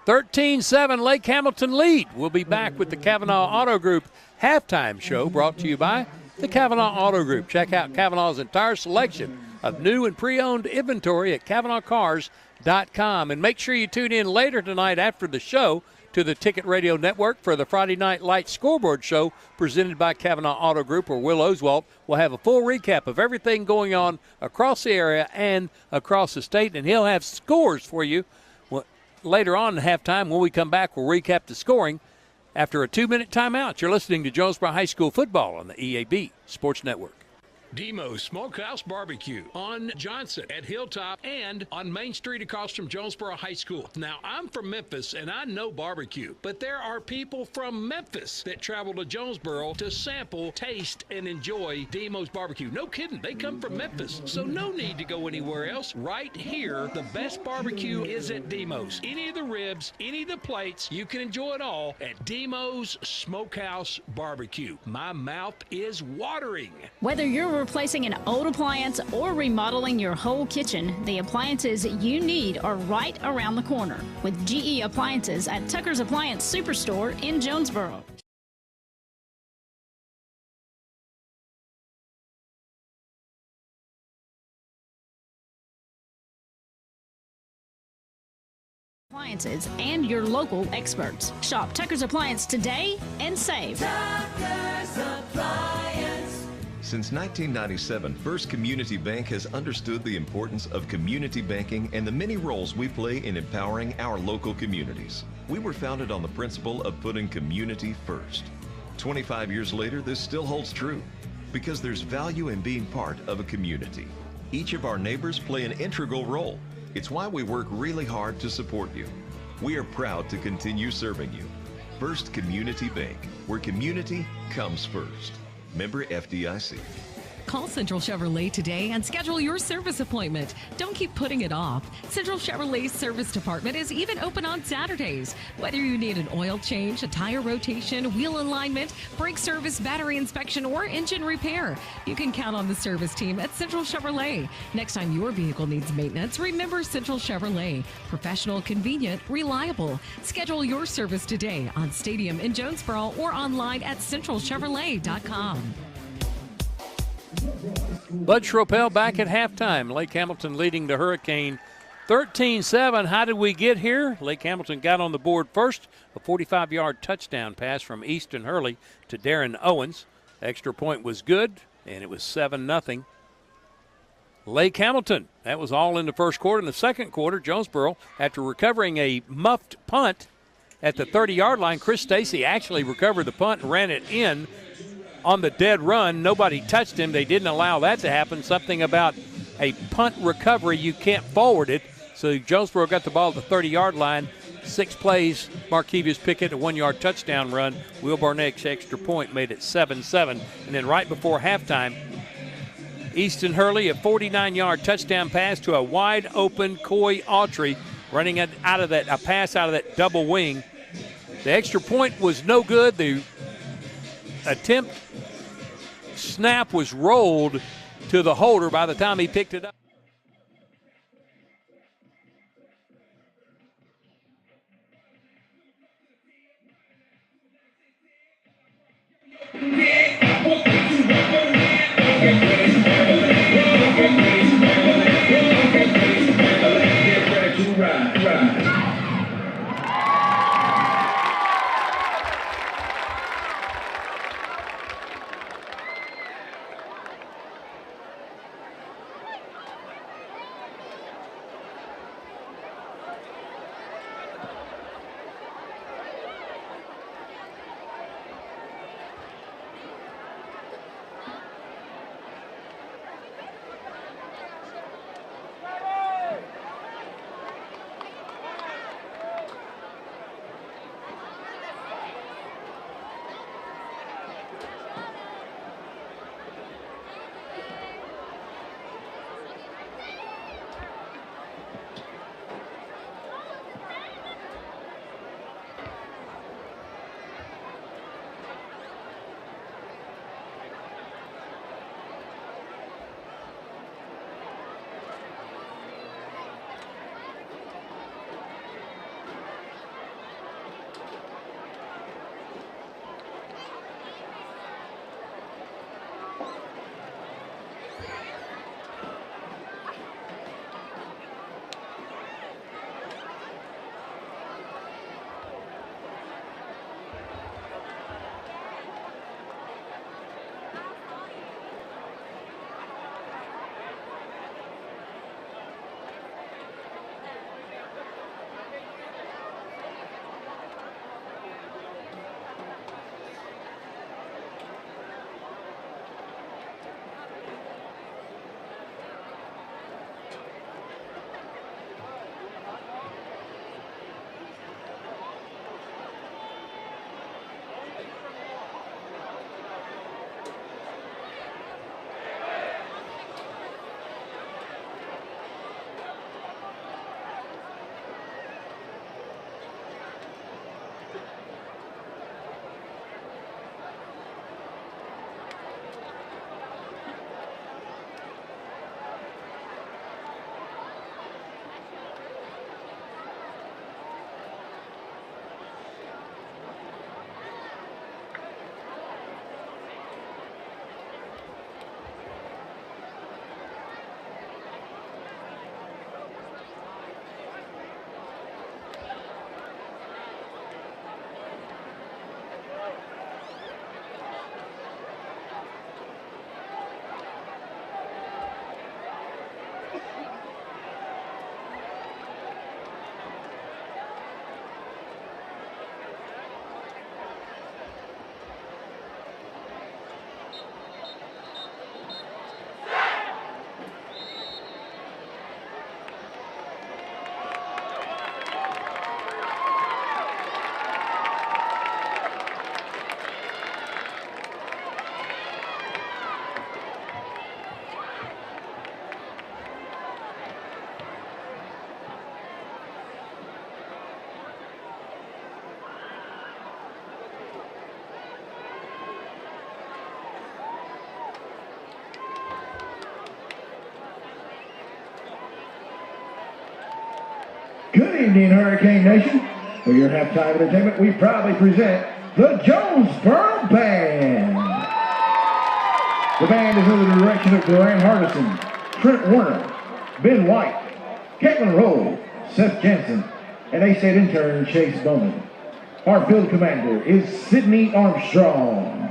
13-7, Lake Hamilton lead. We'll be back with the Kavanaugh Auto Group halftime show brought to you by the Kavanaugh Auto Group. Check out Kavanaugh's entire selection of new and pre-owned inventory at KavanaughCars.com. And make sure you tune in later tonight after the show to the Ticket Radio Network for the Friday Night Light Scoreboard Show presented by Kavanaugh Auto Group, where Will Oswalt will have a full recap of everything going on across the area and across the state, and he'll have scores for you later on in halftime. When we come back, we'll recap the scoring after a 2-minute timeout. You're listening to Jonesboro High School football on the EAB Sports Network. Demo's Smokehouse Barbecue on Johnson at Hilltop and on Main Street across from Jonesboro High School. Now, I'm from Memphis and I know barbecue, but there are people from Memphis that travel to Jonesboro to sample, taste, and enjoy Demo's Barbecue. No kidding, they come from Memphis, so no need to go anywhere else. Right here, the best barbecue is at Demo's. Any of the ribs, any of the plates, you can enjoy it all at Demo's Smokehouse Barbecue. My mouth is watering. Whether you're replacing an old appliance or remodeling your whole kitchen, the appliances you need are right around the corner with GE Appliances at Tucker's Appliance Superstore in Jonesboro. Appliances and your local experts. Shop Tucker's Appliance today and save. Tucker's Appliance. Since 1997, First Community Bank has understood the importance of community banking and the many roles we play in empowering our local communities. We were founded on the principle of putting community first. 25 years later, this still holds true because there's value in being part of a community. Each of our neighbors play an integral role. It's why we work really hard to support you. We are proud to continue serving you. First Community Bank, where community comes first. Member FDIC. Call Central Chevrolet today and schedule your service appointment. Don't keep putting it off. Central Chevrolet's service department is even open on Saturdays. Whether you need an oil change, a tire rotation, wheel alignment, brake service, battery inspection, or engine repair, you can count on the service team at Central Chevrolet. Next time your vehicle needs maintenance, remember Central Chevrolet. Professional, convenient, reliable. Schedule your service today on Stadium in Jonesboro or online at centralchevrolet.com. Bud Schroepel back at halftime. Lake Hamilton leading the Hurricane 13-7. How did we get here? Lake Hamilton got on the board first. A 45-yard touchdown pass from Easton Hurley to Darren Owens. Extra point was good, and it was 7-0. Lake Hamilton. That was all in the first quarter. In the second quarter, Jonesboro, after recovering a muffed punt at the 30-yard line, Chris Stacy actually recovered the punt and ran it in on the dead run. Nobody touched him. They didn't allow that to happen. Something about a punt recovery, you can't forward it. So Jonesboro got the ball at the 30-yard line. 6 plays, Markevius Pickett, a 1-yard touchdown run. Will Barnett's extra point made it 7-7. And then right before halftime, Easton Hurley, a 49-yard touchdown pass to a wide-open Coy Autry, running a pass out of that double wing. The extra point was no good. The attempt snap was rolled to the holder by the time he picked it up. Good evening, Hurricane Nation. For your halftime entertainment, we proudly present the Jonesboro Band. The band is under the direction of Duran Hardison, Trent Warner, Ben White, Caitlin Rowe, Seth Jensen, and A-State intern Chase Bowman. Our field commander is Sydney Armstrong.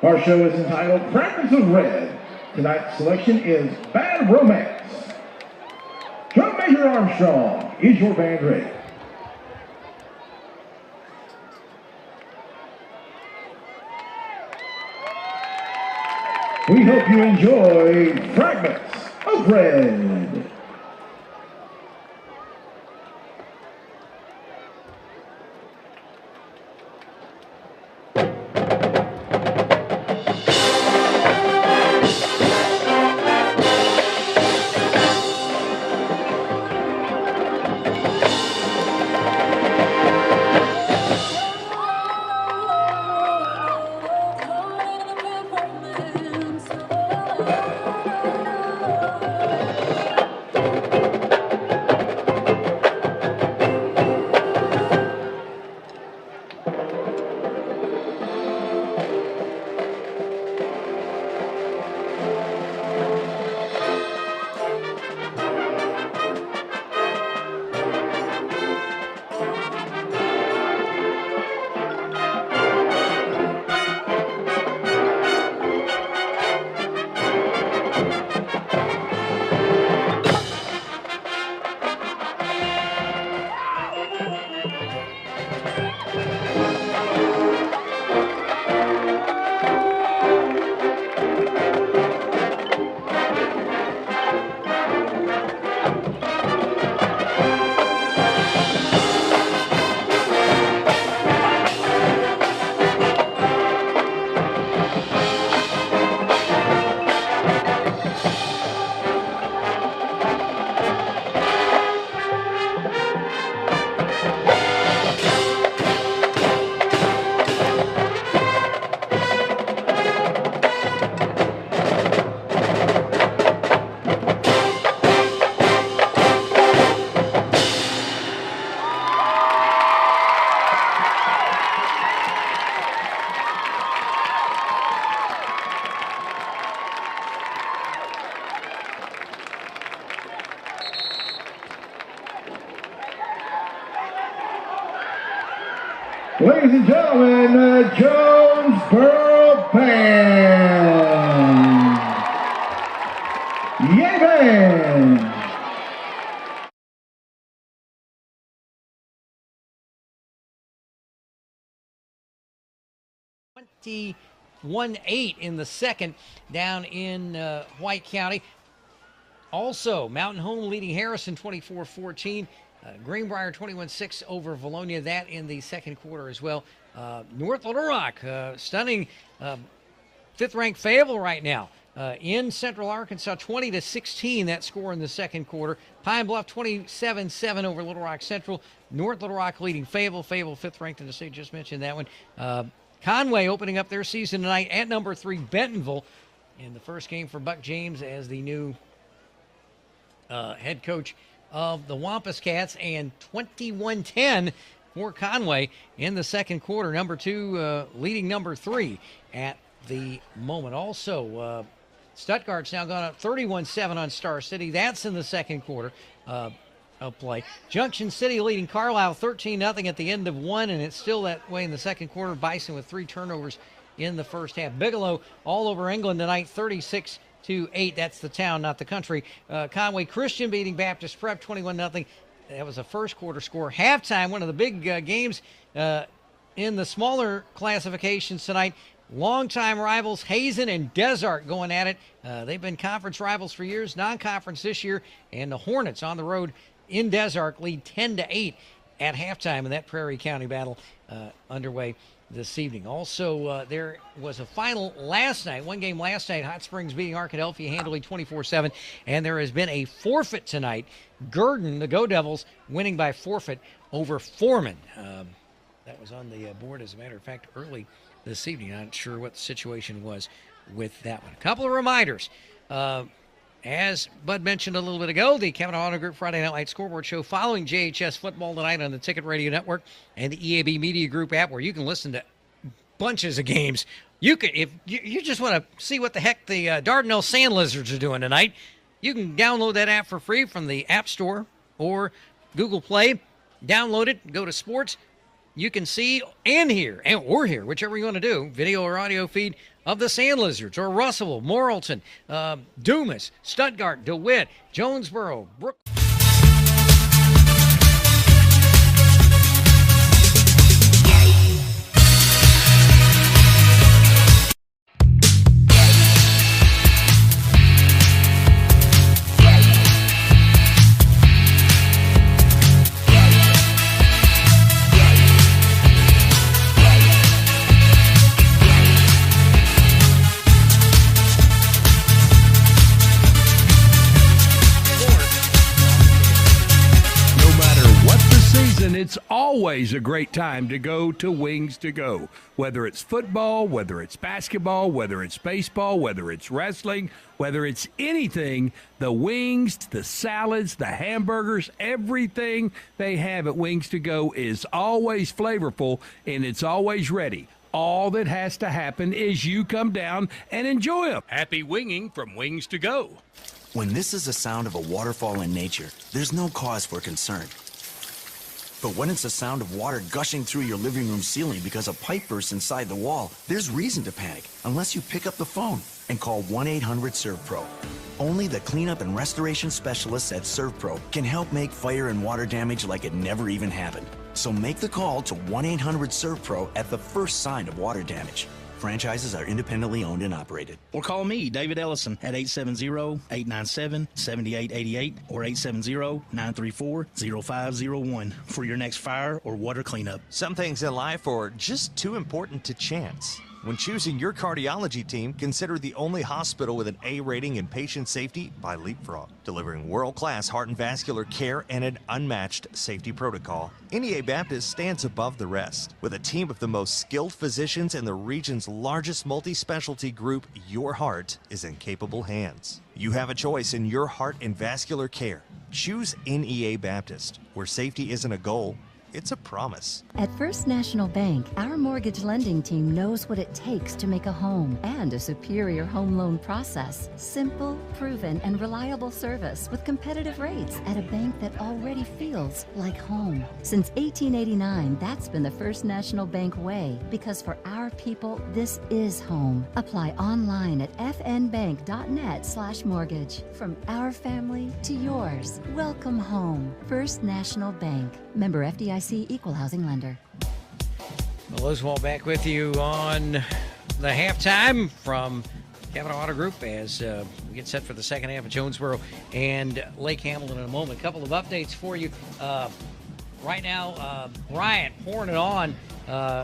Our show is entitled Fragments of Red. Tonight's selection is Bad Romance. Drum Major Armstrong, is your band ready? We hope you enjoy Fragments of Red. Ladies and gentlemen, the Jonesboro Band. Yay Band! (21-8) in the second down in White County. Also, Mountain Home leading Harrison 24-14. Greenbrier 21-6 over Valonia, that in the second quarter as well. North Little Rock, stunning fifth-ranked Fayetteville right now. In Central Arkansas, 20-16, that score in the second quarter. Pine Bluff 27-7 over Little Rock Central. North Little Rock leading Fayetteville. Fayetteville fifth-ranked in the state, just mentioned that one. Conway opening up their season tonight at number 3, Bentonville. In the first game for Buck James as the new head coach of the Wampus Cats, and 21-10 for Conway in the second quarter. Number 2 leading number 3 at the moment. Also, Stuttgart's now gone up 31-7 on Star City. That's in the second quarter of play. Junction City leading Carlisle 13-0 at the end of one, and it's still that way in the second quarter. Bison with 3 turnovers in the first half. Bigelow all over England tonight, 36-8. That's the town, not the country. Conway Christian beating Baptist Prep 21-0. That was a first quarter score. Halftime, one of the big games in the smaller classifications tonight. Longtime rivals Hazen and Desart going at it. They've been conference rivals for years, non-conference this year, and the Hornets on the road in Desart lead 10-8 at halftime in that Prairie County battle underway this evening. Also, there was a final last night, one game last night. Hot Springs beating Arkadelphia handily 24-7, and there has been a forfeit tonight. Gurdon, the Go Devils, winning by forfeit over Foreman. That was on the board, as a matter of fact, early this evening. I'm not sure what the situation was with that one. A couple of reminders. As Bud mentioned a little bit ago, the Kavanaugh Auto Group Friday Night Light Scoreboard Show following JHS football tonight on the Ticket Radio Network and the EAB Media Group app, where you can listen to bunches of games. You can, if you just want to see what the heck the Dardanelle Sand Lizards are doing tonight, you can download that app for free from the App Store or Google Play. Download it, go to sports. You can see and hear, or hear, whichever you want to do, video or audio feed of the Sand Lizards or Russellville, Morrilton, Dumas, Stuttgart, DeWitt, Jonesboro, Brook. It's always a great time to go to Wings to Go. Whether it's football, whether it's basketball, whether it's baseball, whether it's wrestling, whether it's anything, the wings, the salads, the hamburgers, everything they have at Wings to Go is always flavorful and it's always ready. All that has to happen is you come down and enjoy them. Happy winging from Wings to Go. When this is the sound of a waterfall in nature, there's no cause for concern. But when it's the sound of water gushing through your living room ceiling because a pipe bursts inside the wall, there's reason to panic unless you pick up the phone and call 1-800-SERVPRO. Only the cleanup and restoration specialists at ServPro can help make fire and water damage like it never even happened. So make the call to 1-800-SERVPRO at the first sign of water damage. Franchises are independently owned and operated. Or call me, David Ellison, at 870-897-7888 or 870-934-0501 for your next fire or water cleanup. Some things in life are just too important to chance. When choosing your cardiology team, consider the only hospital with an A rating in patient safety by Leapfrog, delivering world-class heart and vascular care and an unmatched safety protocol. NEA Baptist stands above the rest. With a team of the most skilled physicians and the region's largest multi-specialty group, your heart is in capable hands. You have a choice in your heart and vascular care. Choose NEA Baptist, where safety isn't a goal, it's a promise. At First National Bank, our mortgage lending team knows what it takes to make a home and a superior home loan process. Simple, proven, and reliable service with competitive rates at a bank that already feels like home. Since 1889, that's been the First National Bank way, because for our people, this is home. Apply online at fnbank.net/mortgage. From our family to yours, welcome home. First National Bank. Member FDIC, Equal Housing Lender. Well, Oswald back with you on the halftime from Kavanaugh Auto Group as we get set for the second half of Jonesboro and Lake Hamilton in a moment. A couple of updates for you. Right now, Bryant pouring it on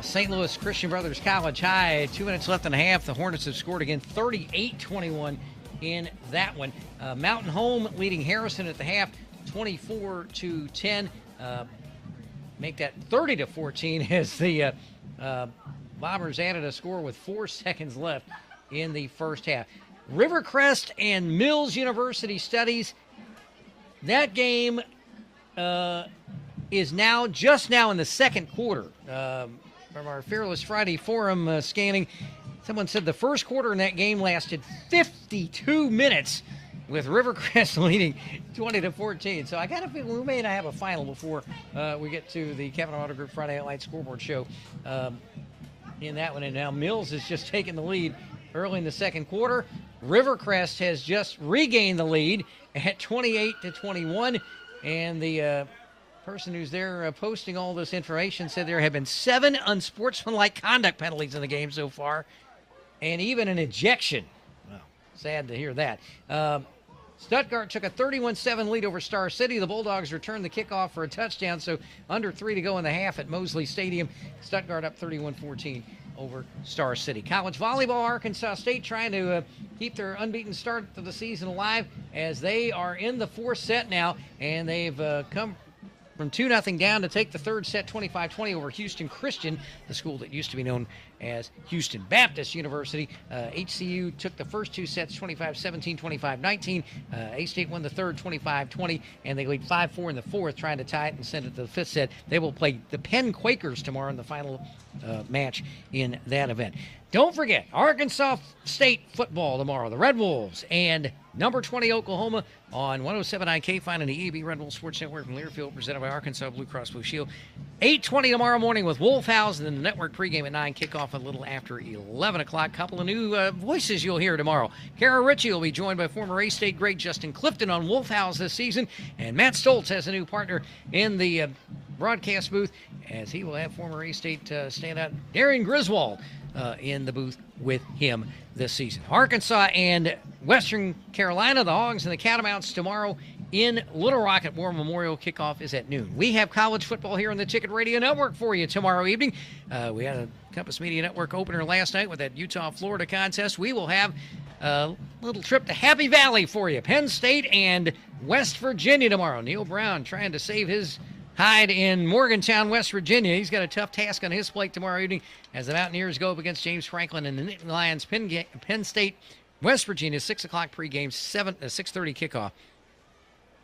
St. Louis Christian Brothers College High. 2 minutes left in the half. The Hornets have scored again, 38-21 in that one. Mountain Home leading Harrison at the half, 24-10. Make that 30-14 as the Bombers added a score with 4 seconds left in the first half. Rivercrest and Mills University Studies. That game is just now in the second quarter. From our Fearless Friday Forum scanning, someone said the first quarter in that game lasted 52 minutes. With Rivercrest leading 20-14. So I got a feeling we may not have a final before we get to the Kavanaugh Auto Group Friday Night Light Scoreboard Show in that one. And now Mills has just taken the lead early in the second quarter. Rivercrest has just regained the lead at 28-21. And the person who's there posting all this information said there have been 7 unsportsmanlike conduct penalties in the game so far, and even an ejection. Wow, sad to hear that. Stuttgart took a 31-7 lead over Star City. The Bulldogs returned the kickoff for a touchdown, so under 3 to go in the half at Mosley Stadium. Stuttgart up 31-14 over Star City. College volleyball, Arkansas State trying to keep their unbeaten start to the season alive as they are in the 4th set now, and they've come from 2-0 down to take the 3rd set 25-20 over Houston Christian, the school that used to be known as Houston Baptist University. HCU took the first two sets 25-17, 25-19. A-State won the third 25-20, and they lead 5-4 in the fourth, trying to tie it and send it to the fifth set. They will play the Penn Quakers tomorrow in the final match in that event. Don't forget, Arkansas State football tomorrow. The Red Wolves and number 20 Oklahoma on 107.9 KFIN and the EAB Red Wolf Sports Network from Learfield, presented by Arkansas Blue Cross Blue Shield. 8:20 tomorrow morning with Wolf House, and then the network pregame at 9, kickoff a little after 11 o'clock. Couple of new voices you'll hear tomorrow. Kara Ritchie will be joined by former A-State great Justin Clifton on Wolf House this season, and Matt Stoltz has a new partner in the broadcast booth, as he will have former A-State standout Darian Griswold in the booth with him this season. Arkansas and Western Carolina, the Hogs and the Catamounts tomorrow in Little Rock at War Memorial. Kickoff is at noon. We have college football here on the Ticket Radio Network for you tomorrow evening. We had a Compass Media Network opener last night with that Utah-Florida contest. We will have a little trip to Happy Valley for you. Penn State and West Virginia tomorrow. Neil Brown trying to save his hide in Morgantown, West Virginia. He's got a tough task on his plate tomorrow evening as the Mountaineers go up against James Franklin and the Nittany Lions. Penn State, West Virginia, 6 o'clock pregame, 6:30 kickoff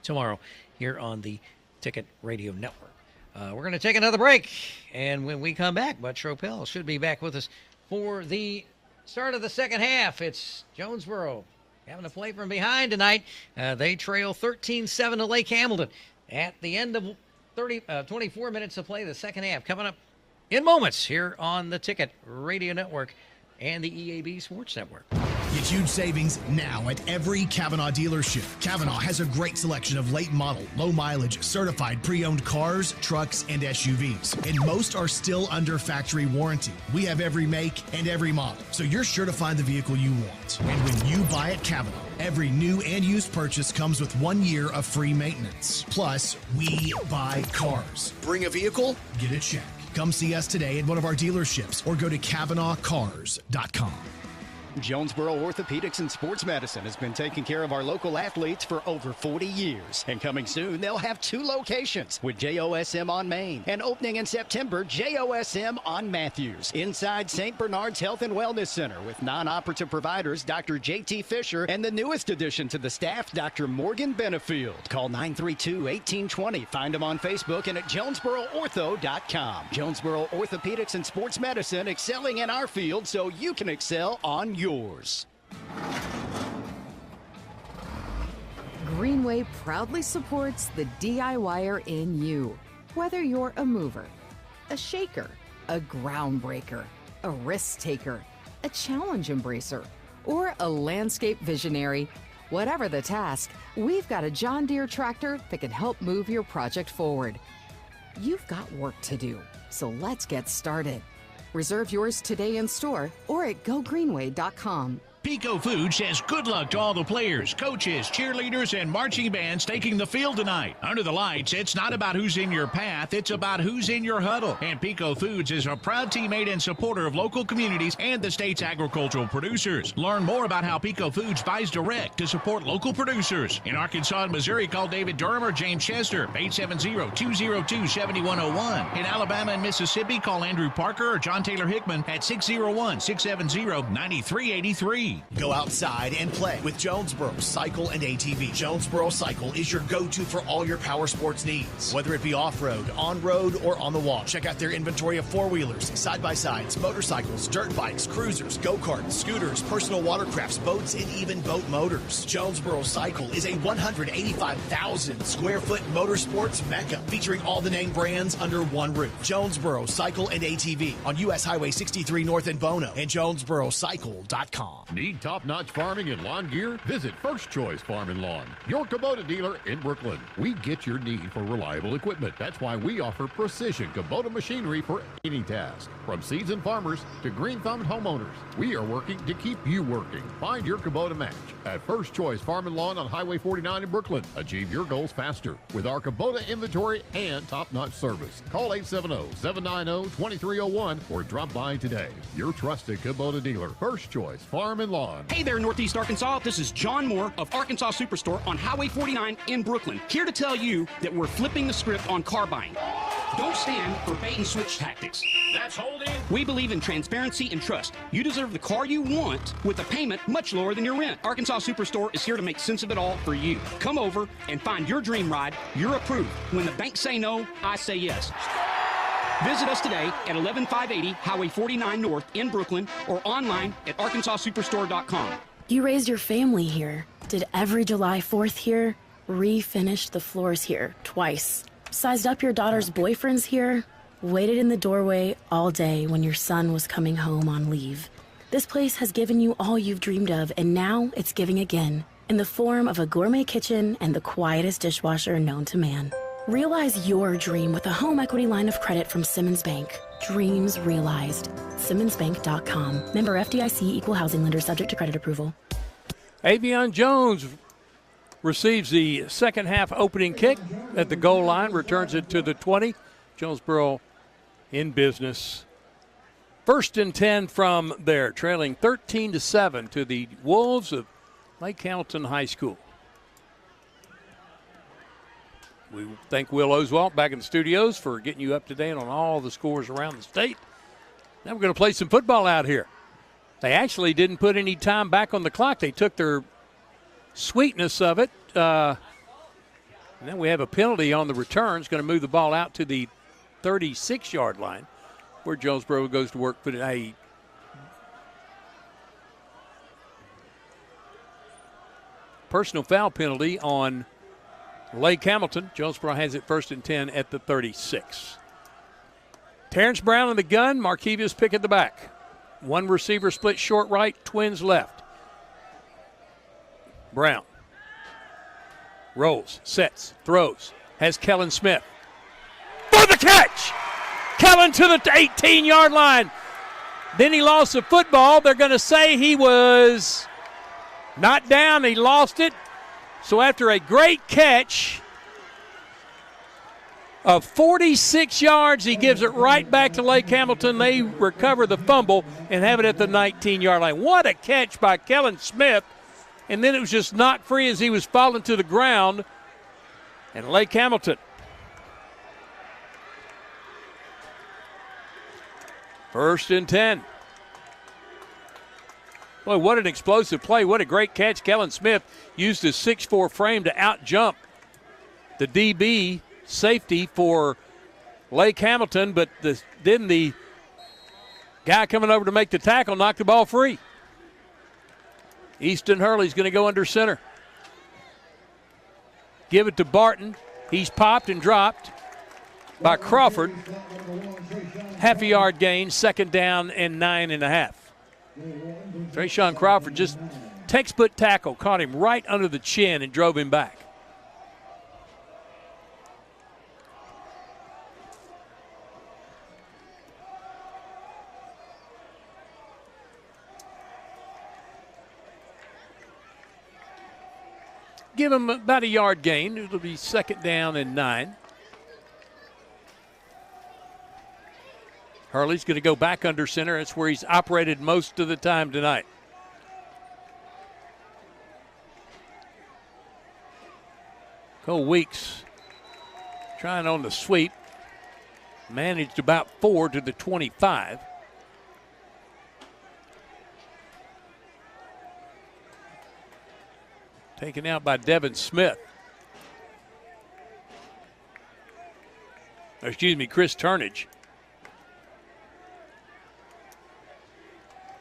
tomorrow here on the Ticket Radio Network. We're going to take another break, and when we come back, Bud Tropel should be back with us for the start of the second half. It's Jonesboro having to play from behind tonight. They trail 13-7 to Lake Hamilton at the end of 24 minutes of play, the second half, coming up in moments here on the Ticket Radio Network and the EAB Sports Network. Get huge savings now at every Kavanaugh dealership. Kavanaugh has a great selection of late model, low mileage, certified pre-owned cars, trucks, and SUVs. And most are still under factory warranty. We have every make and every model, so you're sure to find the vehicle you want. And when you buy at Kavanaugh, every new and used purchase comes with 1 year of free maintenance. Plus, we buy cars. Bring a vehicle, get a check. Come see us today at one of our dealerships or go to KavanaughCars.com. Jonesboro Orthopedics and Sports Medicine has been taking care of our local athletes for over 40 years. And coming soon, they'll have 2 locations with JOSM on Main and opening in September, JOSM on Matthews. Inside St. Bernard's Health and Wellness Center with non-operative providers Dr. J.T. Fisher and the newest addition to the staff, Dr. Morgan Benefield. Call 932-1820. Find them on Facebook and at JonesboroOrtho.com. Jonesboro Orthopedics and Sports Medicine, excelling in our field so you can excel on yours. Greenway proudly supports the DIYer in you. Whether you're a mover, a shaker, a groundbreaker, a risk taker, a challenge embracer, or a landscape visionary, whatever the task, we've got a John Deere tractor that can help move your project forward. You've got work to do, so let's get started. Reserve yours today in store or at gogreenway.com. Pico Foods says good luck to all the players, coaches, cheerleaders, and marching bands taking the field tonight. Under the lights, it's not about who's in your path, it's about who's in your huddle. And Pico Foods is a proud teammate and supporter of local communities and the state's agricultural producers. Learn more about how Pico Foods buys direct to support local producers. In Arkansas and Missouri, call David Durham or James Chester, 870-202-7101. In Alabama and Mississippi, call Andrew Parker or John Taylor Hickman at 601-670-9383. Go outside and play with Jonesboro Cycle and ATV. Jonesboro Cycle is your go-to for all your power sports needs, whether it be off-road, on-road, or on the wall. Check out their inventory of four-wheelers, side-by-sides, motorcycles, dirt bikes, cruisers, go-karts, scooters, personal watercrafts, boats, and even boat motors. Jonesboro Cycle is a 185,000 square foot motorsports mecca featuring all the name brands under one roof. Jonesboro Cycle and ATV on U.S. Highway 63 North in Bono and JonesboroCycle.com. Need top-notch farming and lawn gear? Visit First Choice Farm and Lawn, your Kubota dealer in Brooklyn. We get your need for reliable equipment. That's why we offer precision Kubota machinery for any task. From seasoned farmers to green-thumbed homeowners, we are working to keep you working. Find your Kubota match at First Choice Farm and Lawn on Highway 49 in Brooklyn. Achieve your goals faster with our Kubota inventory and top-notch service. Call 870-790-2301 or drop by today. Your trusted Kubota dealer, First Choice Farm and Lawn. Hey there, Northeast Arkansas. This is John Moore of Arkansas Superstore on Highway 49 in Brooklyn. Here to tell you that we're flipping the script on car buying. Don't stand for bait and switch tactics. That's holding. We believe in transparency and trust. You deserve the car you want with a payment much lower than your rent. Arkansas Superstore is here to make sense of it all for you. Come over and find your dream ride. You're approved. When the banks say no, I say yes. Visit us today at 11580 Highway 49 North in Brooklyn or online at arkansassuperstore.com. You raised your family here. Did every July 4th here. Refinished the floors here twice. Sized up your daughter's boyfriends here. Waited in the doorway all day when your son was coming home on leave. This place has given you all you've dreamed of, and now it's giving again in the form of a gourmet kitchen and the quietest dishwasher known to man. Realize your dream with a home equity line of credit from Simmons Bank. Dreams realized. SimmonsBank.com. Member FDIC, equal housing lender, subject to credit approval. Avion Jones receives the second half opening kick at the goal line, returns it to the 20. Jonesboro in business. 1st and 10 from there, trailing 13-7 to the Wolves of Lake Hamilton High School. We thank Will Oswalt back in the studios for getting you up to date on all the scores around the state. Now we're going to play some football out here. They actually didn't put any time back on the clock. They took their sweetness of it. And then we have a penalty on the return. It's going to move the ball out to the 36-yard line where Jonesboro goes to work for a personal foul penalty on Lake Hamilton. Jonesboro has it 1st and 10 at the 36. Terrence Brown in the gun, Markevius pick at the back. One receiver split short right, twins left. Brown rolls, sets, throws, has Kellen Smith for the catch. Kellen to the 18-yard line. Then he lost the football. They're going to say he was not down. He lost it. So after a great catch of 46 yards, he gives it right back to Lake Hamilton. They recover the fumble and have it at the 19-yard line. What a catch by Kellen Smith. And then it was just knocked free as he was falling to the ground. And Lake Hamilton. 1st and 10. Boy, what an explosive play. What a great catch. Kellen Smith used his 6'4" frame to out-jump the DB safety for Lake Hamilton, but then the guy coming over to make the tackle knocked the ball free. Easton Hurley's going to go under center. Give it to Barton. He's popped and dropped by Crawford. Half a yard gain, 2nd down and 9.5. Trayshawn Crawford just textbook tackle, caught him right under the chin and drove him back. Give him about a yard gain. It'll be 2nd down and 9. Hurley's going to go back under center. That's where he's operated most of the time tonight. Cole Weeks trying on the sweep. Managed about 4 to the 25. Taken out by Devin Smith. Chris Turnage.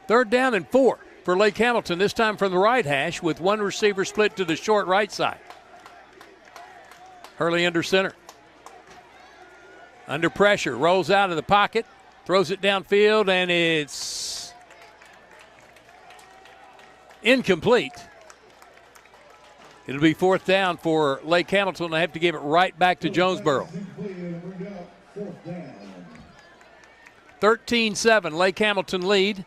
3rd down and 4 for Lake Hamilton, this time from the right hash with one receiver split to the short right side. Hurley under center. Under pressure, rolls out of the pocket, throws it downfield, and it's incomplete. It'll be 4th down for Lake Hamilton. They have to give it right back to Jonesboro. 13-7, Lake Hamilton lead.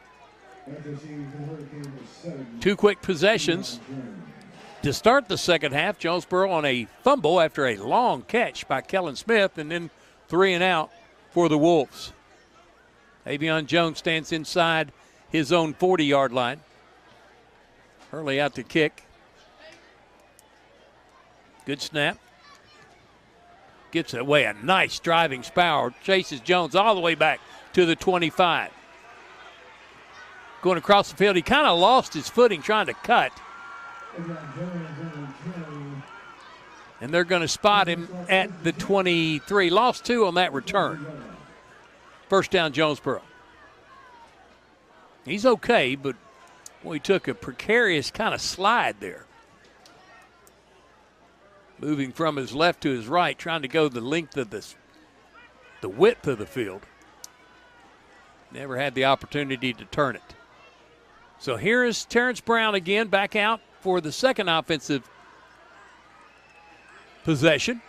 2 quick possessions to start the second half. Jonesboro on a fumble after a long catch by Kellen Smith, and then 3 and out for the Wolves. Avion Jones stands inside his own 40-yard line. Hurley out to kick. Good snap. Gets away a nice driving spower. Chases Jones all the way back to the 25. Going across the field, he kind of lost his footing trying to cut. And they're going to spot him at the 23. Lost 2 on that return. First down, Jonesboro. He's okay, but he took a precarious kind of slide there. Moving from his left to his right, trying to go the length of the width of the field. Never had the opportunity to turn it. So here is Terrence Brown again, back out for the second offensive possession.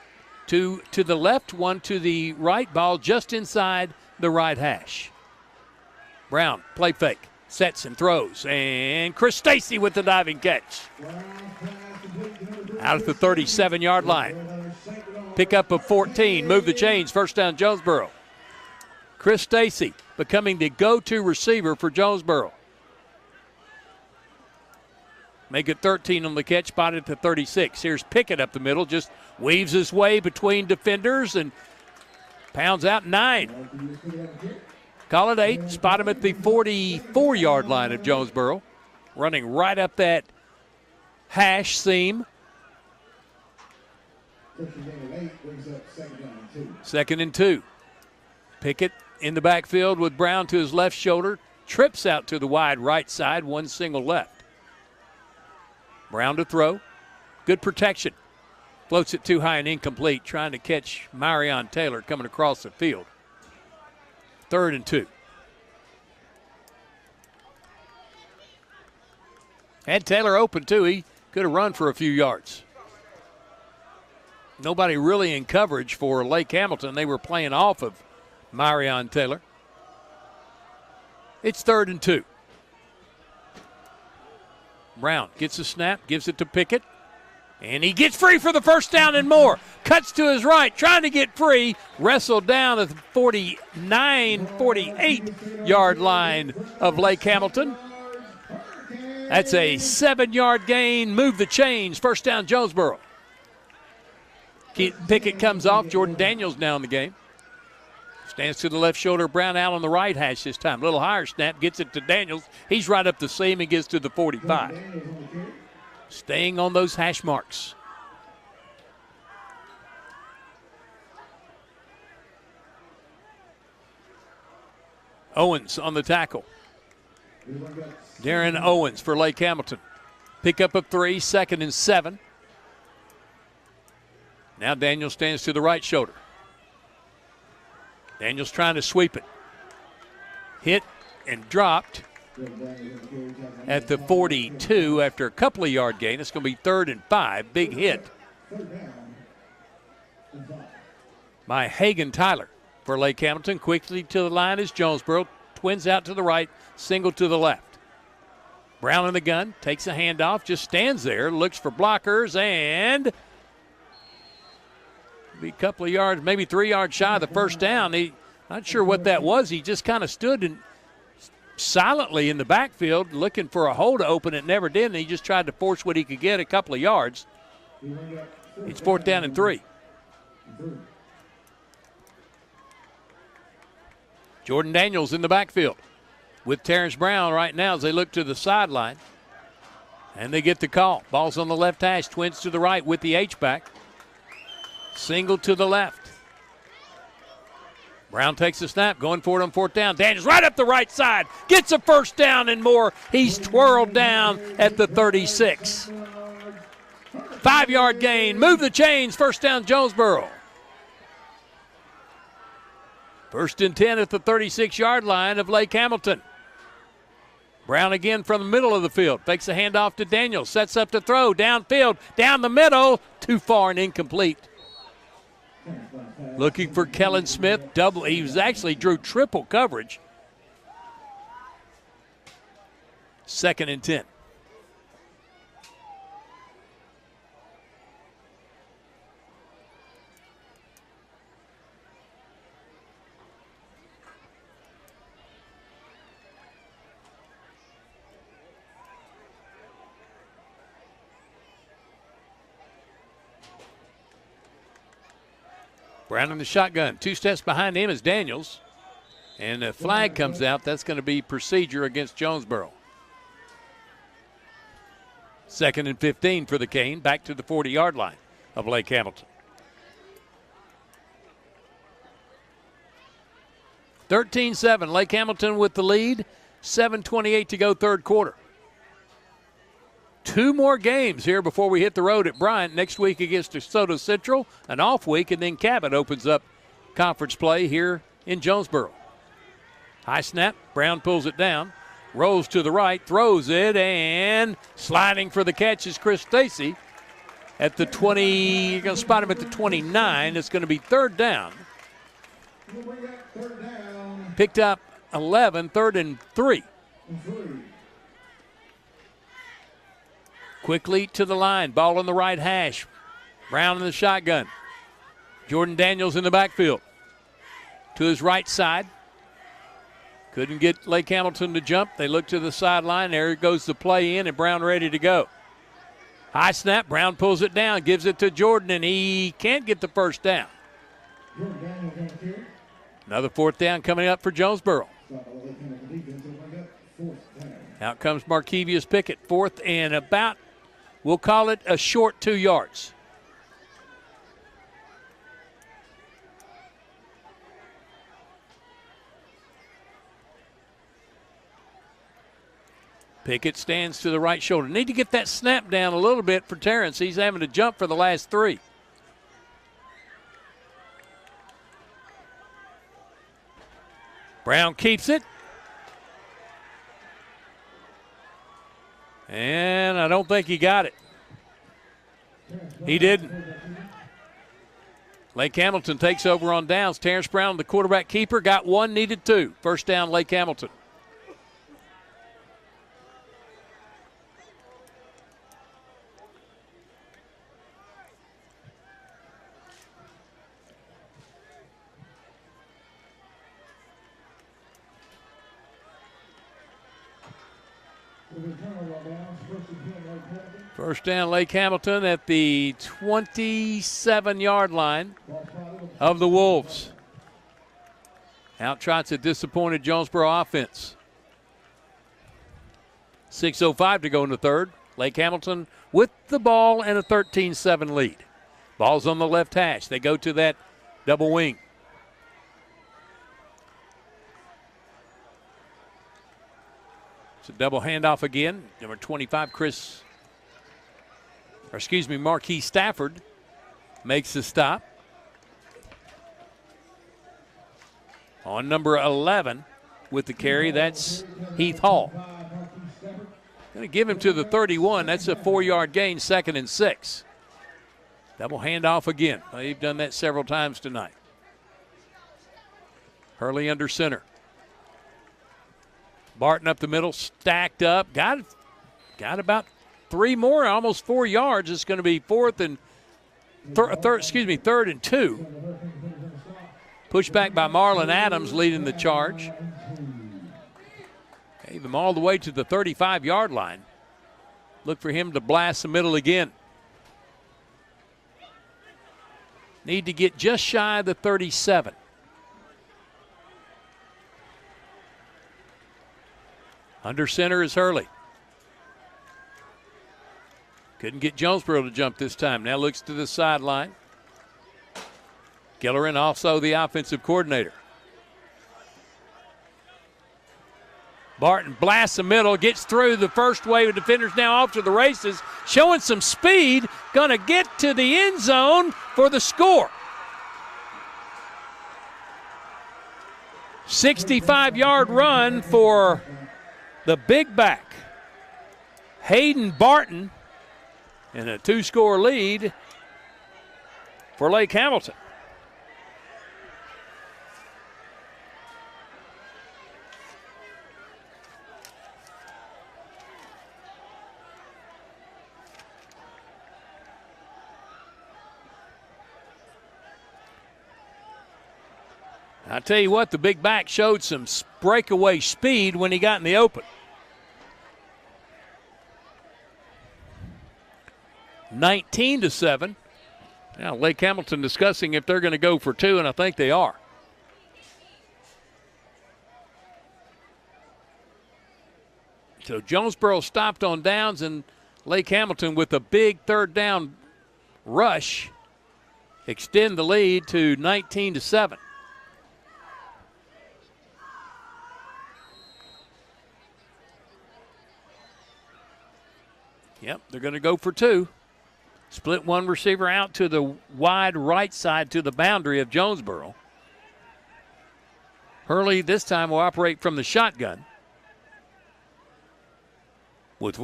2 to the left, 1 to the right, ball just inside the right hash. Brown, play fake, sets and throws, and Chris Stacy with the diving catch. Out at the 37-yard line. Pickup of 14, move the chains, first down Jonesboro. Chris Stacy becoming the go-to receiver for Jonesboro. Make it 13 on the catch, spotted at the 36. Here's Pickett up the middle, just weaves his way between defenders and pounds out 9. Call it 8, spot him at the 44-yard line of Jonesboro. Running right up that hash seam. Second and 2. Pickett in the backfield with Brown to his left shoulder. Trips out to the wide right side, one single left. Brown to throw. Good protection. Floats it too high and incomplete, trying to catch Marion Taylor coming across the field. 3rd and 2. Had Taylor open too. He could have run for a few yards. Nobody really in coverage for Lake Hamilton. They were playing off of Marion Taylor. It's 3rd and 2. Brown gets a snap, gives it to Pickett, and he gets free for the first down and more. Cuts to his right, trying to get free, wrestled down at the 48-yard line of Lake Hamilton. That's a 7-yard gain. Move the chains. First down, Jonesboro. Pickett comes off. Jordan Daniels now in the game. Stands to the left shoulder. Brown out on the right hash this time. A little higher snap. Gets it to Daniels. He's right up the seam and gets to the 45. Staying on those hash marks. Owens on the tackle. Darren Owens for Lake Hamilton. Pickup of 3, 2nd and 7. Now Daniels stands to the right shoulder. Daniels trying to sweep it. Hit and dropped at the 42 after a couple of yard gain. It's going to be 3rd and 5. Big hit by Hagan Tyler for Lake Hamilton. Quickly to the line is Jonesboro. Twins out to the right, single to the left. Brown in the gun, takes a handoff, just stands there, looks for blockers, and be a couple of yards, maybe 3 yards shy of the first down. Not sure what that was. He just kind of stood silently in the backfield looking for a hole to open. It never did, and he just tried to force what he could get, a couple of yards. It's 4th down and 3. Jordan Daniels in the backfield with Terrence Brown right now as they look to the sideline. And they get the call. Ball's on the left hash. Twins to the right with the H-back. Single to the left. Brown takes the snap, going for it on 4th down. Daniels right up the right side. Gets a first down and more. He's twirled down at the 36. 5-yard gain. Move the chains. First down, Jonesboro. 1st and 10 at the 36-yard line of Lake Hamilton. Brown again from the middle of the field. Fakes a handoff to Daniels. Sets up to throw. Downfield. Down the middle. Too far and incomplete. Looking for Kellen Smith. He was actually drew triple coverage. 2nd and 10. Brown in the shotgun. 2 steps behind him is Daniels. And a flag comes out. That's going to be procedure against Jonesboro. 2nd and 15 for the Cane. Back to the 40-yard line of Lake Hamilton. 13-7. Lake Hamilton with the lead. 7:28 to go, third quarter. 2 more games here before we hit the road at Bryant. Next week against DeSoto Central, an off week, and then Cabot opens up conference play here in Jonesboro. High snap. Brown pulls it down. Rolls to the right, throws it, and sliding for the catch is Chris Stacy at the 20. You're going to spot him at the 29. It's going to be third down. Picked up 11, 3rd and 3. Quickly to the line, ball on the right hash. Brown in the shotgun. Jordan Daniels in the backfield. To his right side. Couldn't get Lake Hamilton to jump. They look to the sideline. There goes the play in, and Brown ready to go. High snap. Brown pulls it down, gives it to Jordan, and he can't get the first down. Another 4th down coming up for Jonesboro. Out comes Markevius Pickett. 4th and about, we'll call it a short 2 yards. Pickett stands to the right shoulder. Need to get that snap down a little bit for Terrence. He's having to jump for the last 3. Brown keeps it. And I don't think he got it. He didn't. Lake Hamilton takes over on downs. Terrence Brown, the quarterback keeper, got 1, needed 2. First down, Lake Hamilton. First down, Lake Hamilton at the 27-yard line of the Wolves. Out trots a disappointed Jonesboro offense. 6:05 to go in the third. Lake Hamilton with the ball and a 13-7 lead. Ball's on the left hash. They go to that double wing. It's a double handoff again. Number 25, Marquis Stafford makes the stop. On number 11 with the carry, that's Heath Hall. Going to give him to the 31. That's a 4-yard gain, 2nd and 6. Double handoff again. They've done that several times tonight. Hurley under center. Barton up the middle, stacked up. Got about 3 more, almost 4 yards. It's going to be third and 2. Pushed back by Marlon Adams, leading the charge. Gave him all the way to the 35-yard line. Look for him to blast the middle again. Need to get just shy of the 37. Under center is Hurley. Couldn't get Jonesboro to jump this time. Now looks to the sideline. Gillerin, also the offensive coordinator. Barton blasts the middle, gets through the first wave of defenders, now off to the races, showing some speed, going to get to the end zone for the score. 65-yard run for the big back, Hayden Barton, and a 2-score lead for Lake Hamilton. I tell you what, the big back showed some breakaway speed when he got in the open. 19-7. Now, Lake Hamilton discussing if they're going to go for two, and I think they are. So Jonesboro stopped on downs, and Lake Hamilton with a big third down rush extend the lead to 19-7. Yep, they're going to go for two. Split one receiver out to the wide right side to the boundary of Jonesboro. Hurley this time will operate from the shotgun. With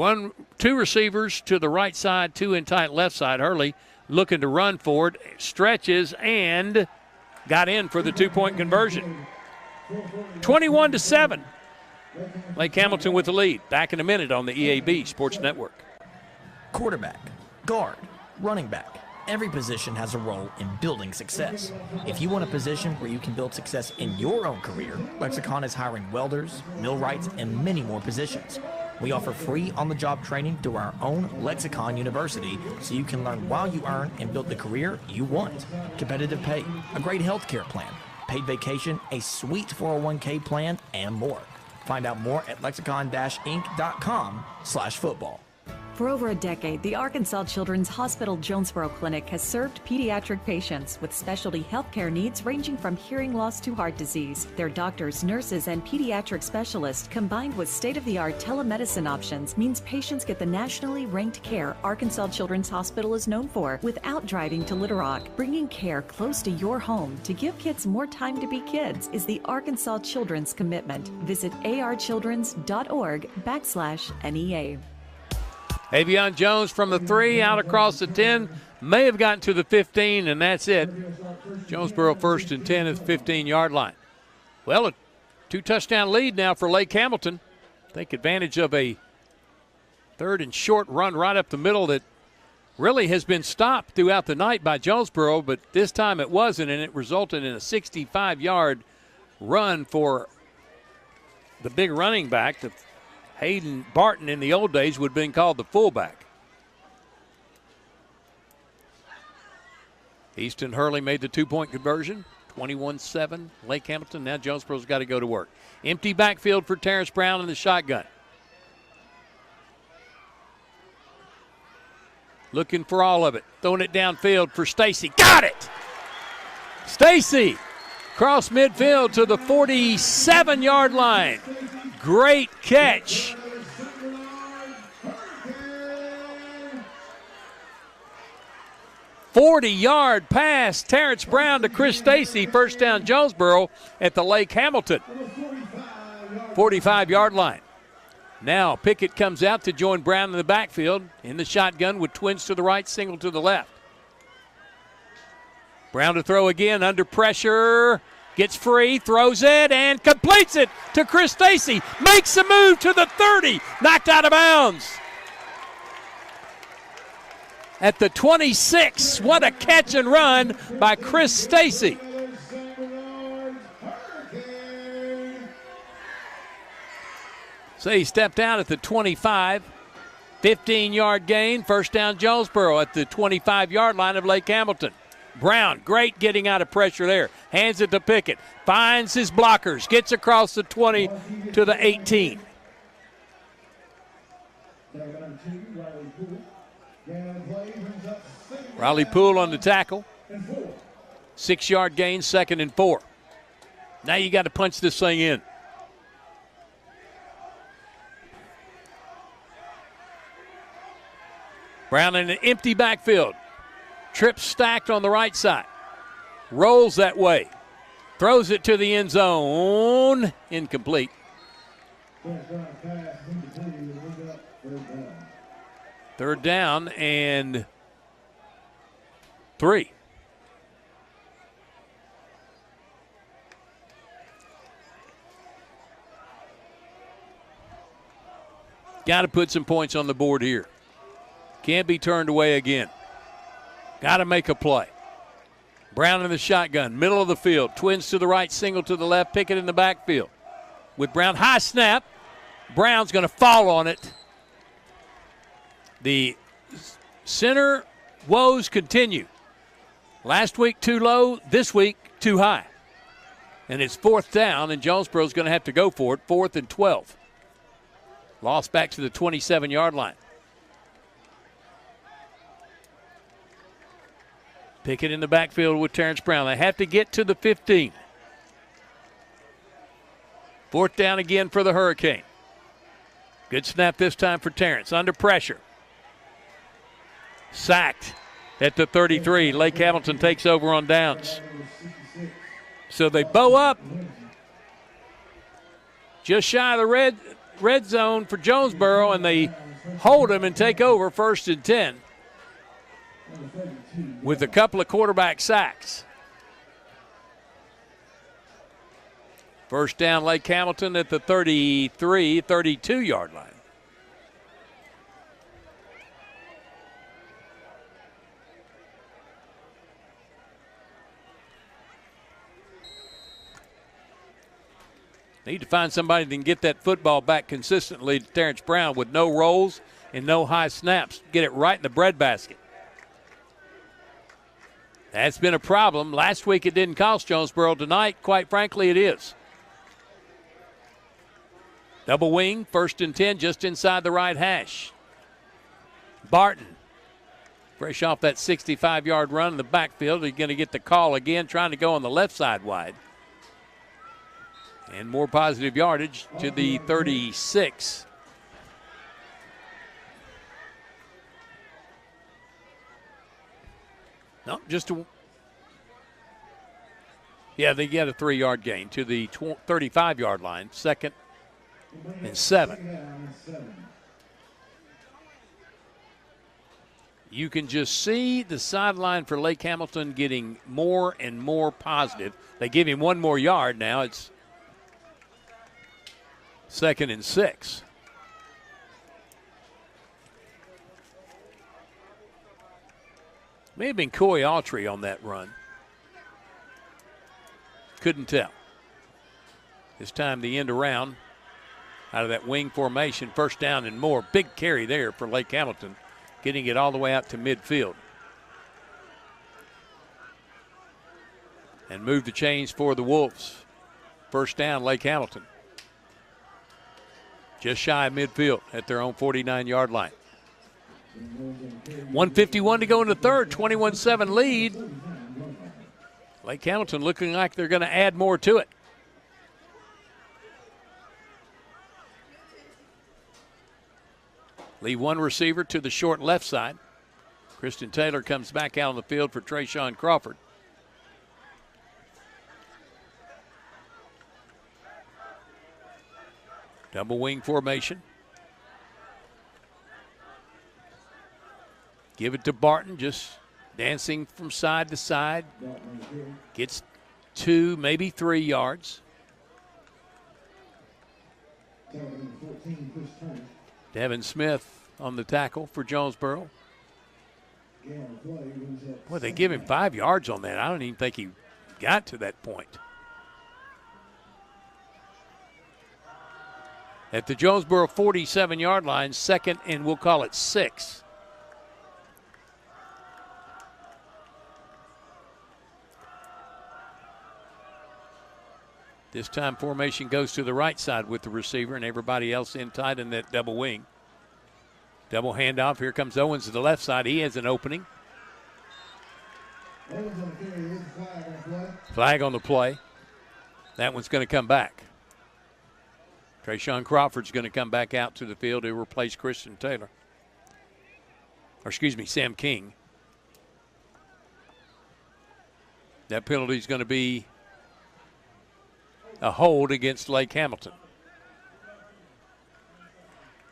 two receivers to the right side, two in tight left side. Hurley looking to run forward, stretches, and got in for the two-point conversion. 21-7. Lake Hamilton with the lead. Back in a minute on the EAB Sports Network. Quarterback, guard, running back. Every position has a role in building success. If you want a position where you can build success in your own career, Lexicon is hiring welders, millwrights, and many more positions. We offer free on-the-job training through our own Lexicon University so you can learn while you earn and build the career you want. Competitive pay, a great health care plan, paid vacation, a sweet 401k plan, and more. Find out more at lexicon-inc.com/football. For over a decade, the Arkansas Children's Hospital Jonesboro Clinic has served pediatric patients with specialty healthcare needs ranging from hearing loss to heart disease. Their doctors, nurses, and pediatric specialists, combined with state-of-the-art telemedicine options, means patients get the nationally ranked care Arkansas Children's Hospital is known for without driving to Little Rock. Bringing care close to your home to give kids more time to be kids is the Arkansas Children's commitment. Visit archildrens.org/NEA. Avion Jones from the 3 out across the 10. May have gotten to the 15, and that's it. Jonesboro first and 10 at the 15-yard line. Well, a 2-touchdown lead now for Lake Hamilton. Take advantage of a third and short run right up the middle that really has been stopped throughout the night by Jonesboro, but this time it wasn't, and it resulted in a 65-yard run for the big running back. The Hayden Barton in the old days would have been called the fullback. Easton Hurley made the two-point conversion, 21-7. Lake Hamilton, now Jonesboro's got to go to work. Empty backfield for Terrence Brown in the shotgun. Looking for all of it, throwing it downfield for Stacy. Got it! Stacy cross midfield to the 47-yard line. Great catch. "40-yard pass, Terrence Brown to Chris Stacy. First down Jonesboro at the Lake Hamilton 45-yard line. Now Pickett comes out to join Brown in the backfield in the shotgun with twins to the right, single to the left. Brown to throw again under pressure. Gets free, throws it, and completes it to Chris Stacy. Makes a move to the 30, knocked out of bounds. At the 26, what a catch and run by Chris Stacy. So he stepped out at the 25, 15-yard gain, first down Jonesboro at the 25-yard line of Lake Hamilton. Brown, great getting out of pressure there. Hands it to Pickett. Finds his blockers. Gets across the 20 to the 18. Riley Poole on the tackle. 6-yard gain, 2nd and 4. Now you got to punch this thing in. Brown in an empty backfield. Trips stacked on the right side. Rolls that way. Throws it to the end zone. Incomplete. Third down and 3. Got to put some points on the board here. Can't be turned away again. Got to make a play. Brown in the shotgun, middle of the field. Twins to the right, single to the left. Pickett in the backfield. With Brown, high snap. Brown's going to fall on it. The center woes continue. Last week too low, this week too high. And it's 4th down, and Jonesboro's going to have to go for it, 4th and 12. Lost back to the 27-yard line. Pickett in the backfield with Terrence Brown. They have to get to the 15. 4th down again for the Hurricane. Good snap this time for Terrence. Under pressure. Sacked at the 33. Lake Hamilton takes over on downs. So they bow up. Just shy of the red zone for Jonesboro, and they hold him and take over 1st and 10 with a couple of quarterback sacks. 1st down, Lake Hamilton at the 32-yard line. Need to find somebody that can get that football back consistently to Terrence Brown with no rolls and no high snaps. Get it right in the breadbasket. That's been a problem. Last week it didn't cost Jonesboro. Tonight, quite frankly, it is. Double wing, 1st and 10, just inside the right hash. Barton, fresh off that 65-yard run in the backfield. He's going to get the call again, trying to go on the left side wide. And more positive yardage to the 36. No, just a. Yeah, they get a 3-yard gain to the 35-yard line. 2nd and 7. You can just see the sideline for Lake Hamilton getting more and more positive. They give him 1 more yard now. It's 2nd and 6. May have been Coy Autry on that run. Couldn't tell. This time the end around out of that wing formation. 1st down and more. Big carry there for Lake Hamilton, getting it all the way out to midfield. And move the chains for the Wolves. 1st down, Lake Hamilton. Just shy of midfield at their own 49-yard line. 1:51 to go in the third, 21-7 lead. Lake Hamilton looking like they're going to add more to it. Leave one receiver to the short left side. Kristen Taylor comes back out on the field for Trayshawn Crawford. Double wing formation. Give it to Barton, just dancing from side to side. Gets 2, maybe 3 yards. Devin Smith on the tackle for Jonesboro. Boy, they give him 5 yards on that. I don't even think he got to that point. At the Jonesboro 47-yard line, 2nd and we'll call it 6. This time formation goes to the right side with the receiver and everybody else in tight in that double wing. Double handoff. Here comes Owens to the left side. He has an opening. Flag on the play. That one's going to come back. Trayshawn Crawford's going to come back out to the field to replace Christian Taylor. Or excuse me, Sam King. That penalty is going to be a hold against Lake Hamilton.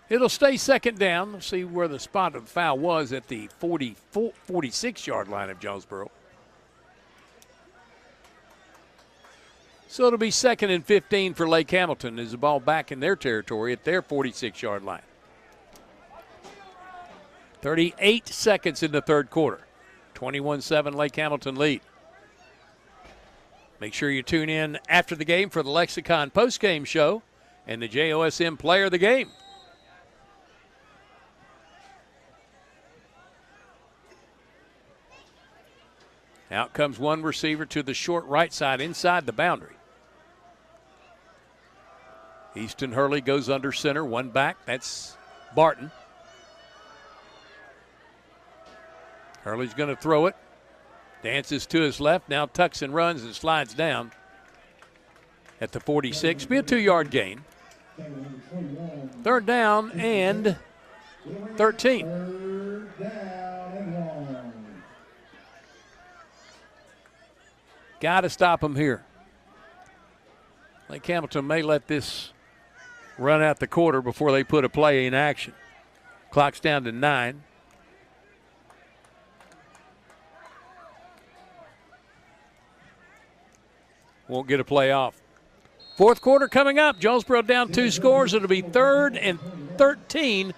It'll stay 2nd down. Let's see where the spot of the foul was at the 46-yard line of Jonesboro. So it'll be 2nd and 15 for Lake Hamilton as the ball back in their territory at their 46-yard line. 38 seconds in the third quarter. 21-7 Lake Hamilton lead. Make sure you tune in after the game for the Lexicon postgame show and the JOSM player of the game. Out comes one receiver to the short right side inside the boundary. Easton Hurley goes under center, one back. That's Barton. Hurley's going to throw it. Dances to his left, now tucks and runs and slides down at the 46. Be a 2-yard gain. Third down and 13. Got to stop him here. Lake Hamilton may let this run out the quarter before they put a play in action. Clock's down to 9. Won't get a play off. Fourth quarter coming up. Jonesboro down 2 scores. It'll be 3rd and 13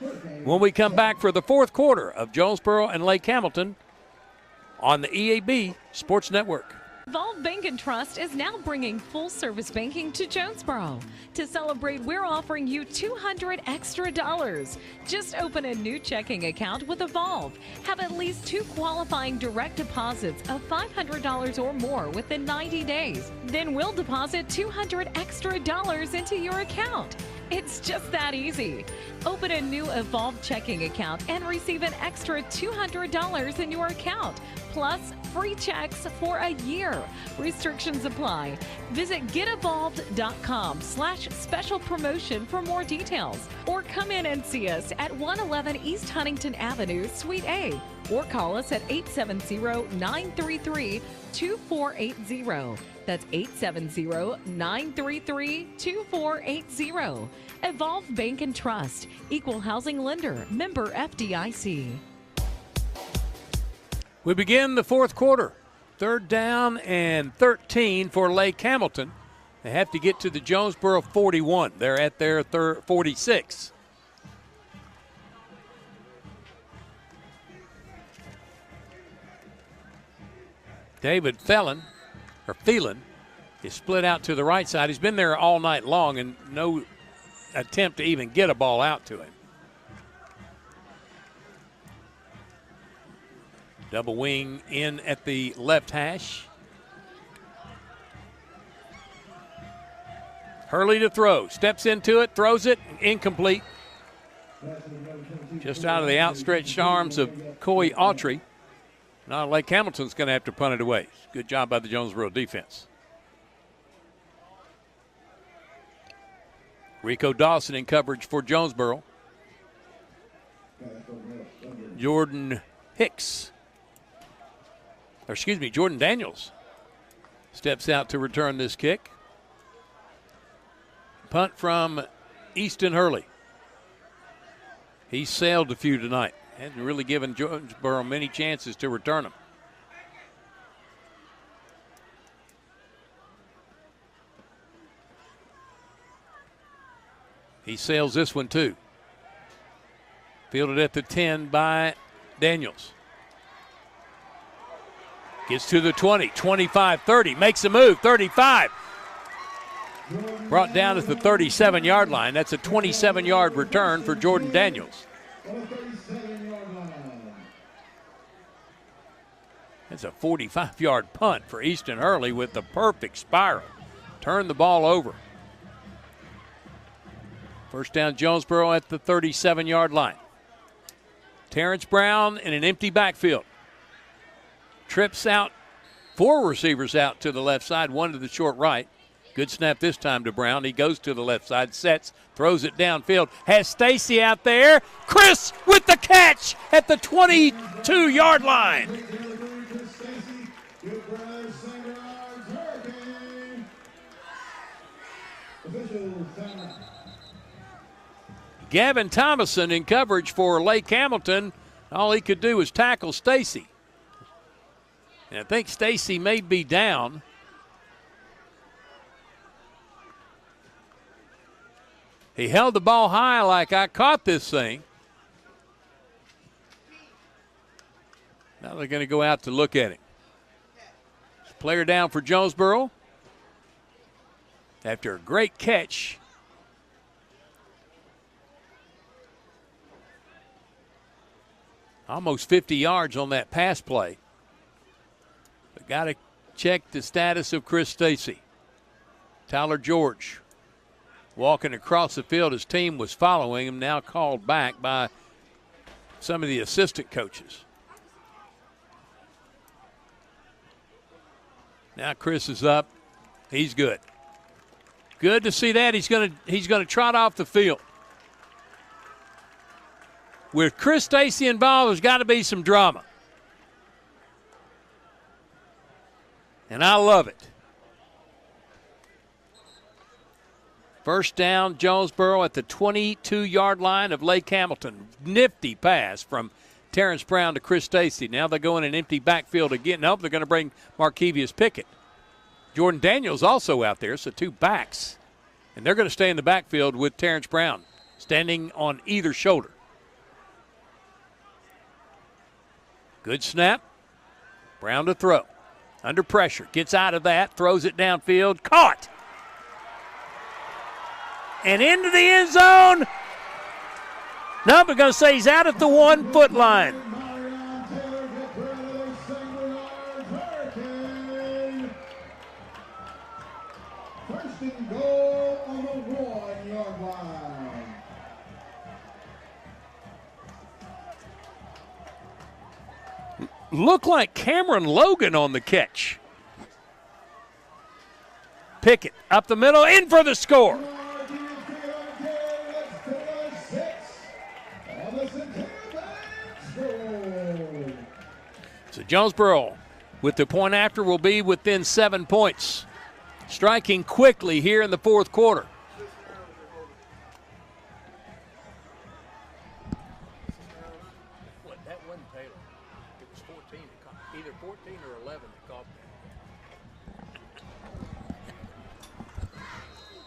when we come back for the fourth quarter of Jonesboro and Lake Hamilton on the EAB Sports Network. Evolve Bank and Trust is now bringing full-service banking to Jonesboro. To celebrate, we're offering you $200 extra. Just open a new checking account with Evolve. Have at least 2 qualifying direct deposits of $500 or more within 90 days. Then we'll deposit $200 extra into your account. It's just that easy. Open a new Evolve checking account and receive an extra $200 in your account, plus free checks for a year. Restrictions apply. Visit getevolved.com/special promotion for more details, or come in and see us at 111 East Huntington Avenue, Suite A, or call us at 870-933-2480. That's 870-933-2480. Evolve Bank and Trust, Equal Housing Lender, member FDIC. We begin the fourth quarter. 3rd down and 13 for Lake Hamilton. They have to get to the Jonesboro 41. They're at their 46. David Phelan is split out to the right side. He's been there all night long and no attempt to even get a ball out to him. Double wing in at the left hash. Hurley to throw. Steps into it, throws it, incomplete. Just out of the outstretched arms of Coy Autry. Now Lake Hamilton's going to have to punt it away. Good job by the Jonesboro defense. Rico Dawson in coverage for Jonesboro. Jordan Daniels steps out to return this kick. Punt from Easton Hurley. He's sailed a few tonight. Hasn't really given Jonesboro many chances to return them. He sails this one too. Fielded at the 10 by Daniels. Gets to the 20, 25, 30, makes a move, 35. Brought down at the 37-yard line. That's a 27-yard return for Jordan Daniels. That's a 45-yard punt for Easton Hurley with the perfect spiral. Turn the ball over. First down, Jonesboro at the 37-yard line. Terrence Brown in an empty backfield. Trips out, 4 receivers out to the left side, 1 to the short right. Good snap this time to Brown. He goes to the left side, sets, throws it downfield. Has Stacy out there. Chris with the catch at the 22-yard line. Gavin Thomason in coverage for Lake Hamilton. All he could do was tackle Stacy. And I think Stacy may be down. He held the ball high like I caught this thing. Now they're going to go out to look at him. Player down for Jonesboro. After a great catch. Almost 50 yards on that pass play. Got to check the status of Chris Stacy. Tyler George walking across the field. His team was following him, now called back by some of the assistant coaches. Now Chris is up. He's good. Good to see that. He's gonna trot off the field. With Chris Stacy involved, there's got to be some drama. And I love it. First down, Jonesboro at the 22-yard line of Lake Hamilton. Nifty pass from Terrence Brown to Chris Stacy. Now they go in an empty backfield again. Nope, they're going to bring Markevius Pickett. Jordan Daniels also out there, so two backs. And they're going to stay in the backfield with Terrence Brown standing on either shoulder. Good snap. Brown to throw. Under pressure. Gets out of that. Throws it downfield. Caught. And into the end zone. No, we're going to say he's out at the 1 foot line. First and goal on the 1 yard line. Looked like Cameron Logan on the catch. Pickett up the middle, in for the score. So Jonesboro, with the point after, will be within 7 points. Striking quickly here in the fourth quarter. That wasn't Taylor. It was 14. Either 14 or 11 that caught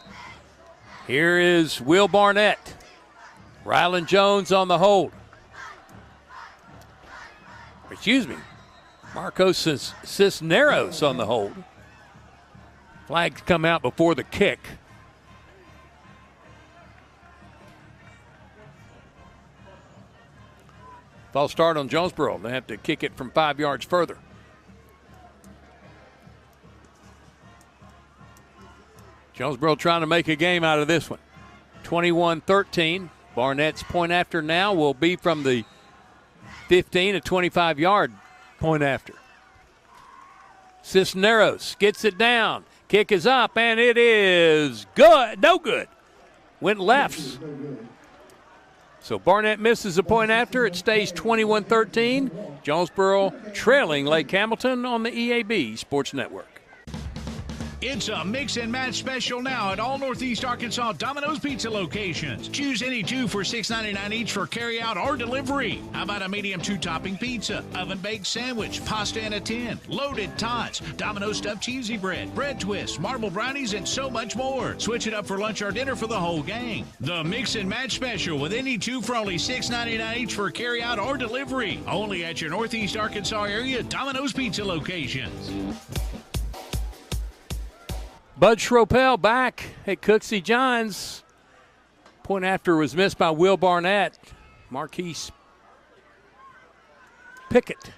that. Here is Will Barnett. Rylan Jones on the hold. Excuse me. Marcos Cisneros on the hold. Flags come out before the kick. False start on Jonesboro. They have to kick it from 5 yards further. Jonesboro trying to make a game out of this one. 21-13. Barnett's point after now will be from the 15 to 25-yard point after. Cisneros gets it down. Kick is up, and it is good. No good. Went left. So Barnett misses a point after. It stays 21-13. Jonesboro trailing Lake Hamilton on the EAB Sports Network. It's a mix and match special now at all Northeast Arkansas Domino's Pizza locations. Choose any two for $6.99 each for carryout or delivery. How about a medium 2-topping pizza, oven-baked sandwich, pasta in a tin, loaded tots, Domino's stuffed cheesy bread, bread twists, marble brownies, and so much more. Switch it up for lunch or dinner for the whole gang. The mix and match special with any two for only $6.99 each for carryout or delivery. Only at your Northeast Arkansas area Domino's Pizza locations. Bud Schropel back at Cooksey Johns. Point after was missed by Will Barnett. Markevius Pickett,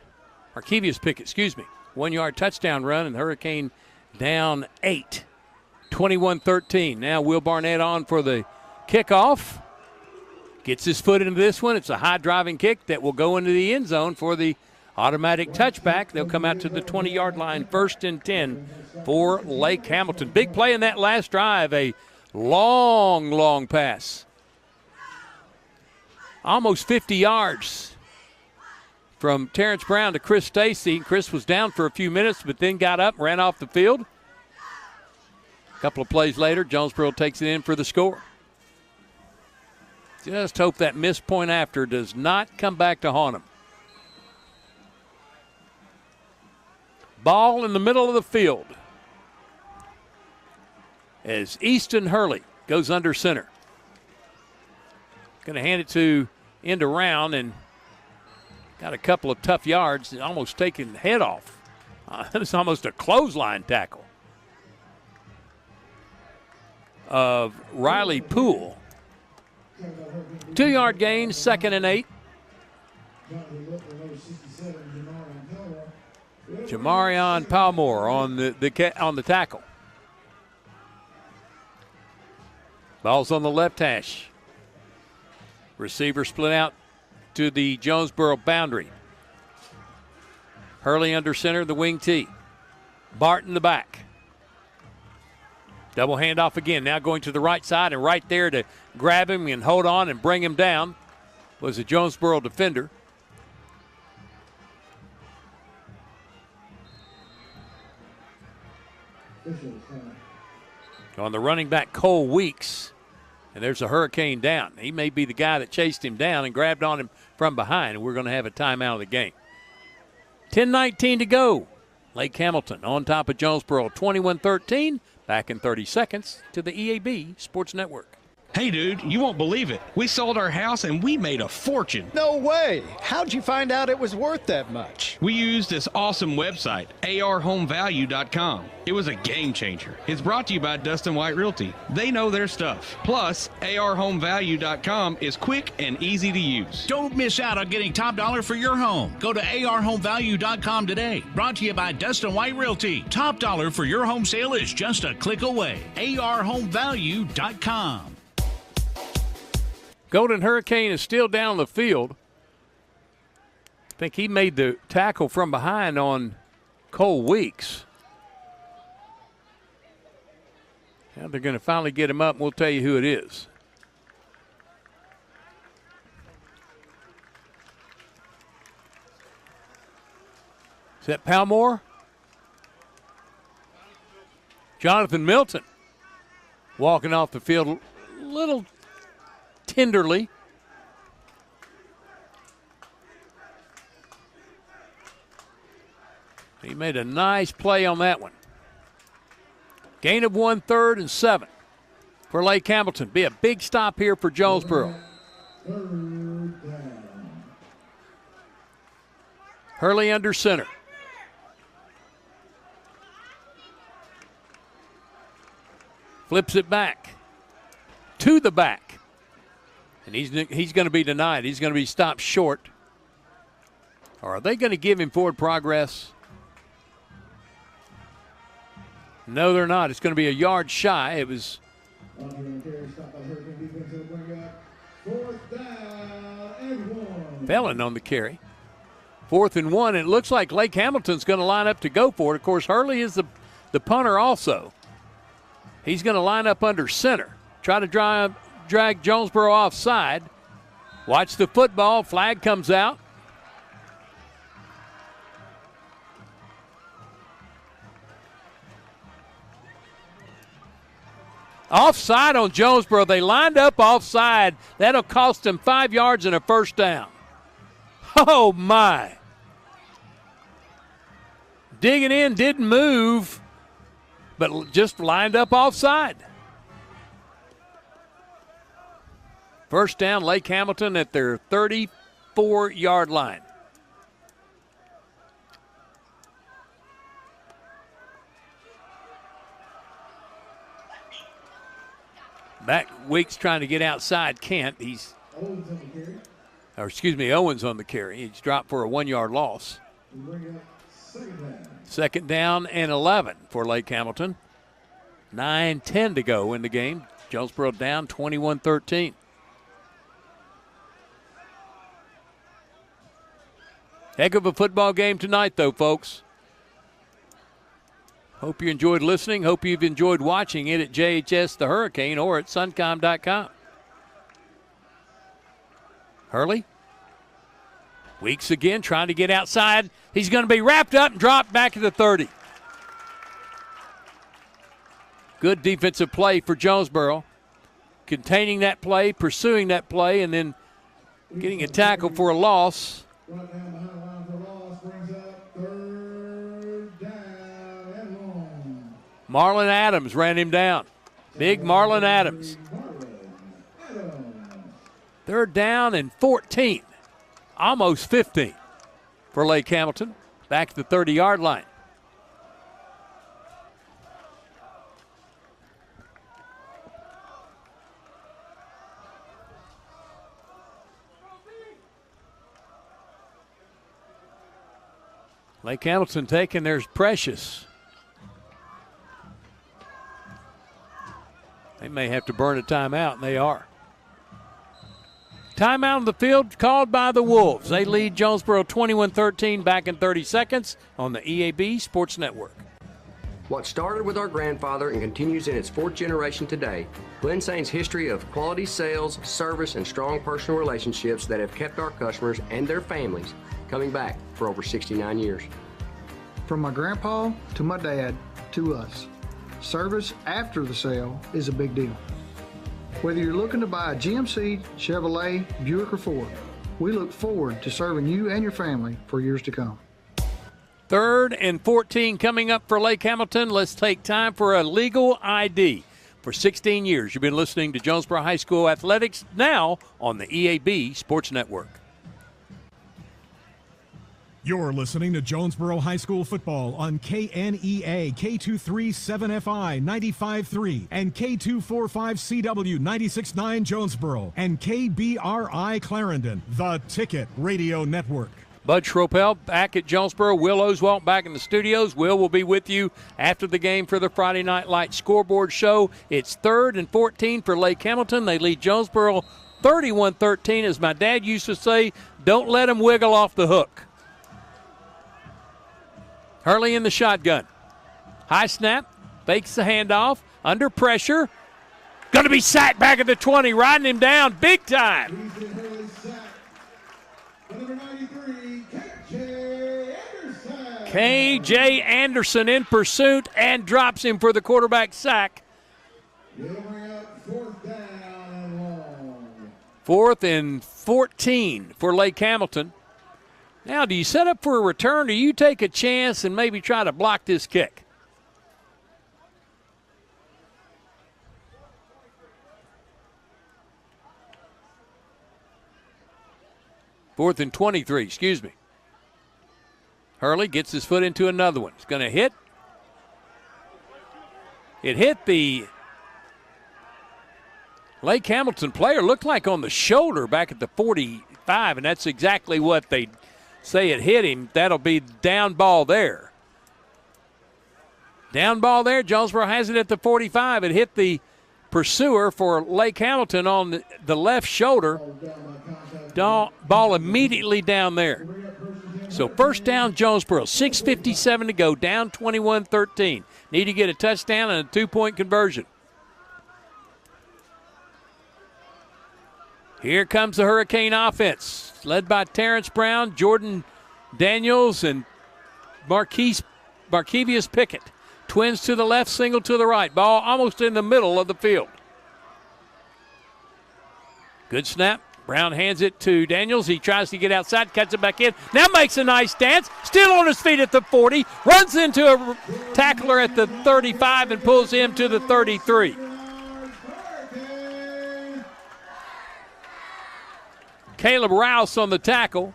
1 yard touchdown run, and the Hurricane down 8. 21-13. Now Will Barnett on for the kickoff. Gets his foot into this one. It's a high driving kick that will go into the end zone for the automatic touchback. They'll come out to the 20-yard line, 1st and 10 for Lake Hamilton. Big play in that last drive, a long pass. Almost 50 yards from Terrence Brown to Chris Stacy. Chris was down for a few minutes, but then got up and ran off the field. A couple of plays later, Jonesboro takes it in for the score. Just hope that missed point after does not come back to haunt him. Ball in the middle of the field as Easton Hurley goes under center. Going to hand it to end around and got a couple of tough yards, almost taking the head off. It's almost a clothesline tackle of Riley Poole. 2-yard gain, 2nd and 8. Jamarion Palmore on the tackle. Ball's on the left hash. Receiver split out to the Jonesboro boundary. Hurley under center, the wing T. Bart in the back. Double handoff again, now going to the right side, and right there to grab him and hold on and bring him down was a Jonesboro defender. On the running back, Cole Weeks, and there's a Hurricane down. He may be the guy that chased him down and grabbed on him from behind, and we're going to have a timeout of the game. 10:19 to go. Lake Hamilton on top of Jonesboro, 21-13. Back in 30 seconds to the EAB Sports Network. Hey, dude, you won't believe it. We sold our house and we made a fortune. No way. How'd you find out it was worth that much? We used this awesome website, arhomevalue.com. It was a game changer. It's brought to you by Dustin White Realty. They know their stuff. Plus, arhomevalue.com is quick and easy to use. Don't miss out on getting top dollar for your home. Go to arhomevalue.com today. Brought to you by Dustin White Realty. Top dollar for your home sale is just a click away. arhomevalue.com. Golden Hurricane is still down the field. I think he made the tackle from behind on Cole Weeks. Now they're going to finally get him up, and we'll tell you who it is. Is that Palmore? Jonathan Milton walking off the field a little tenderly. He made a nice play on that one. Gain of 1, 3rd and 7 for Lake Hamilton. Be a big stop here for Jonesboro. Hurley under center. Flips it back to the back. And he's going to be denied. He's going to be stopped short. Or are they going to give him forward progress? No, they're not. It's going to be a yard shy. It was Felon on the carry. 4th and 1. And it looks like Lake Hamilton's going to line up to go for it. Of course, Hurley is the punter also. He's going to line up under center. Try to drag Jonesboro offside. Watch the football. Flag comes out. Offside on Jonesboro. They lined up offside. That'll cost them 5 yards and a first down. Oh, my. Digging in, didn't move, but just lined up offside. First down, Lake Hamilton at their 34-yard line. Back Weeks trying to get outside, can't. Owens on the carry. He's dropped for a 1-yard loss. Second down and 11 for Lake Hamilton. 9:10 to go in the game. Jonesboro down 21-13. Heck of a football game tonight, though, folks. Hope you enjoyed listening. Hope you've enjoyed watching it at JHS The Hurricane or at suncom.com. Hurley. Weeks again trying to get outside. He's going to be wrapped up and dropped back to the 30. Good defensive play for Jonesboro. Containing that play, pursuing that play, and then getting a tackle for a loss. Marlon Adams ran him down. Big Marlon Adams. 3rd down and 14. Almost 15 for Lake Hamilton. Back to the 30-yard line. Lake Hamilton taking theirs precious. They may have to burn a timeout, and they are. Timeout on the field called by the Wolves. They lead Jonesboro 21-13 back in 30 seconds on the EAB Sports Network. What started with our grandfather and continues in its fourth generation today, Glen Sane's history of quality sales, service, and strong personal relationships that have kept our customers and their families coming back for over 69 years. From my grandpa to my dad to us, service after the sale is a big deal. Whether you're looking to buy a GMC, Chevrolet, Buick, or Ford, we look forward to serving you and your family for years to come. 3rd and 14 coming up for Lake Hamilton. Let's take time for a legal ID. For 16 years, you've been listening to Jonesboro High School Athletics, now on the EAB Sports Network. You're listening to Jonesboro High School football on KNEA, K237FI 95.3, and K245CW 96.9 Jonesboro, and KBRI Clarendon, the Ticket Radio Network. Bud Schropel back at Jonesboro. Will Oswalt back in the studios. Will will be with you after the game for the Friday Night Light scoreboard show. It's 3rd and 14 for Lake Hamilton. They lead Jonesboro 31-13. As my dad used to say, don't let them wiggle off the hook. Hurley in the shotgun. High snap, fakes the handoff, under pressure. Going to be sacked back at the 20, riding him down big time. K.J. Anderson in pursuit and drops him for the quarterback sack. 4th and 14 for Lake Hamilton. Now, do you set up for a return, or do you take a chance and maybe try to block this kick? Fourth and 23, excuse me. Hurley gets his foot into another one. It's going to hit. It hit the Lake Hamilton player, looked like on the shoulder back at the 45, and that's exactly what they say it hit him. That'll be down ball there. Down ball there. Jonesboro has it at the 45. It hit the pursuer for Lake Hamilton on the left shoulder. Ball immediately down there. So first down, Jonesboro. 6:57 to go. Down 21-13. Need to get a touchdown and a 2-point conversion. Here comes the Hurricane offense, led by Terrence Brown, Jordan Daniels, and Markevius Pickett. Twins to the left, single to the right. Ball almost in the middle of the field. Good snap. Brown hands it to Daniels. He tries to get outside, cuts it back in. Now makes a nice dance. Still on his feet at the 40. Runs into a tackler at the 35 and pulls him to the 33. Caleb Rouse on the tackle.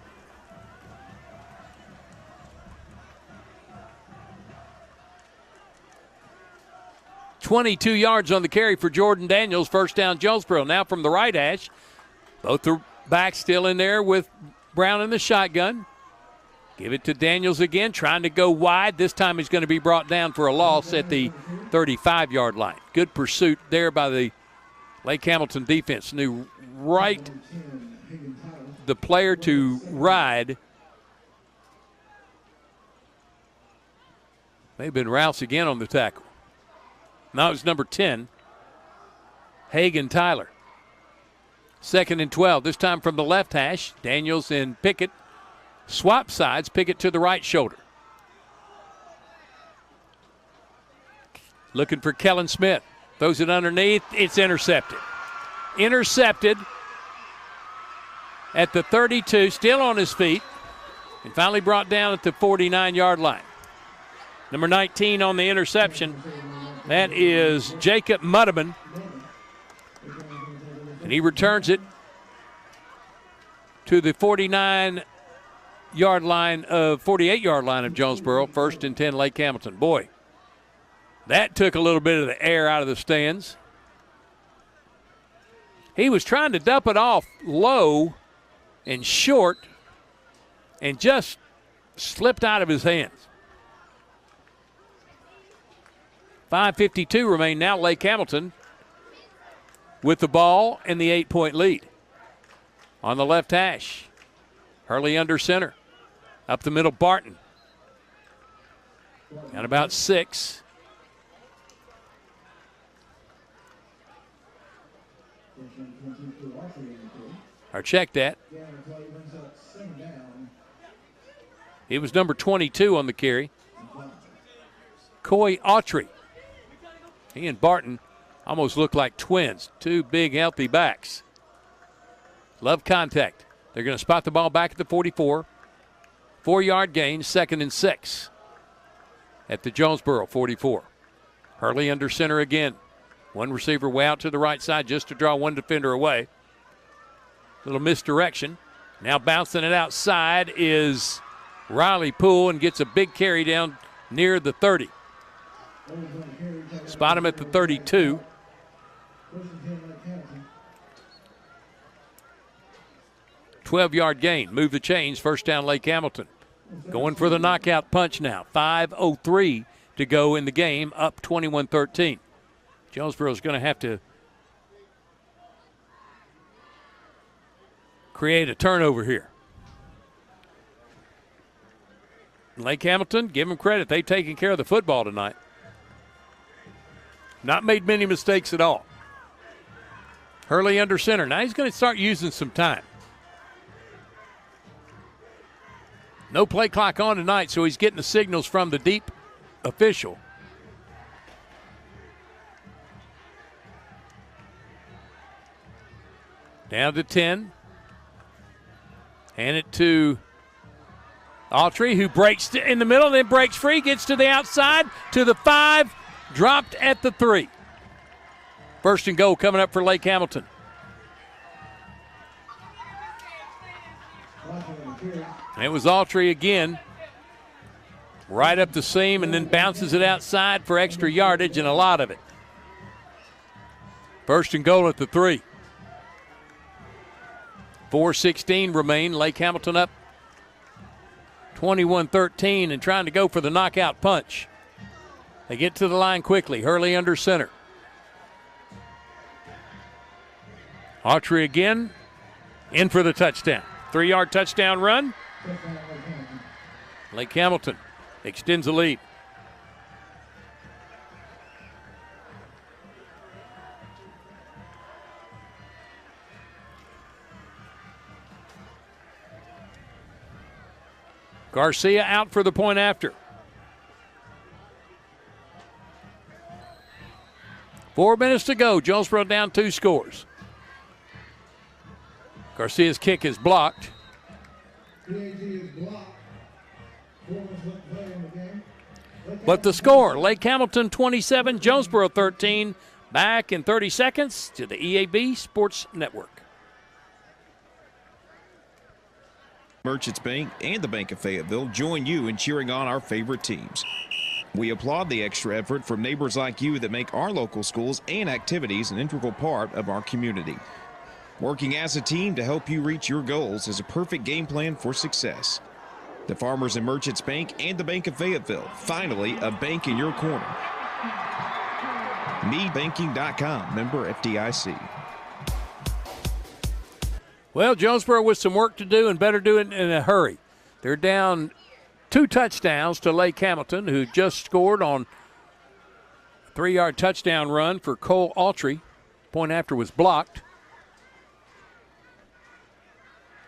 .22 yards on the carry for Jordan Daniels. First down, Jonesboro. Now from the right hash. Both the backs still in there with Brown in the shotgun. Give it to Daniels again, trying to go wide. This time he's going to be brought down for a loss at the 35-yard line. Good pursuit there by the Lake Hamilton defense. Knew right the player to ride. May have been Rouse again on the tackle. Now it's number 10, Hagan Tyler. 2nd and 12, this time from the left hash. Daniels and Pickett swap sides. Pickett to the right shoulder. Looking for Kellen Smith. Throws it underneath. It's intercepted. Intercepted at the 32, still on his feet, and finally brought down at the 49-yard line. Number 19 on the interception, that is Jacob Mudaman. And he returns it to the 48-yard line of Jonesboro. 1st and 10, Lake Hamilton. Boy, that took a little bit of the air out of the stands. He was trying to dump it off low and short and just slipped out of his hands. 5:52 remain now. Lake Hamilton with the ball and the 8-point lead. On the left hash, Hurley under center. Up the middle, Barton. Got about 6. Or check that. It was number 22 on the carry. Coy Autry. He and Barton almost look like twins. Two big, healthy backs. Love contact. They're going to spot the ball back at the 44. 4-yard gain, 2nd and 6 at the Jonesboro 44. Hurley under center again. One receiver way out to the right side just to draw one defender away. Little misdirection. Now bouncing it outside is Riley Poole and gets a big carry down near the 30. Spot him at the 32. $12-yard gain. Move the chains. First down, Lake Hamilton. Going for the knockout punch now. 5:03 to go in the game, up 21-13. Jonesboro's going to have to create a turnover here. Lake Hamilton, give them credit. They've taken care of the football tonight. Not made many mistakes at all. Hurley under center. Now he's going to start using some time. No play clock on tonight, so he's getting the signals from the deep official. Down to 10. Hand it to Autry, who breaks in the middle, then breaks free, gets to the outside, to the 5, dropped at the 3. First and goal coming up for Lake Hamilton. It was Autry again. Right up the seam and then bounces it outside for extra yardage and a lot of it. First and goal at the 3. 4:16 remain. Lake Hamilton up 21-13 and trying to go for the knockout punch. They get to the line quickly. Hurley under center. Autry again. In for the touchdown. 3-yard touchdown run. Lake Hamilton extends the lead. Garcia out for the point after. 4 minutes to go. Jonesboro down 2 scores. Garcia's kick is blocked. But the score, Lake Hamilton 27, Jonesboro 13. Back in 30 seconds to the EAB Sports Network. Merchants Bank and the Bank of Fayetteville join you in cheering on our favorite teams. We applaud the extra effort from neighbors like you that make our local schools and activities an integral part of our community. Working as a team to help you reach your goals is a perfect game plan for success. The Farmers and Merchants Bank and the Bank of Fayetteville, finally a bank in your corner. MeBanking.com, member FDIC. Well, Jonesboro with some work to do and better do it in a hurry. They're down 2 touchdowns to Lake Hamilton, who just scored on a 3-yard touchdown run for Cole Autry. Point after was blocked.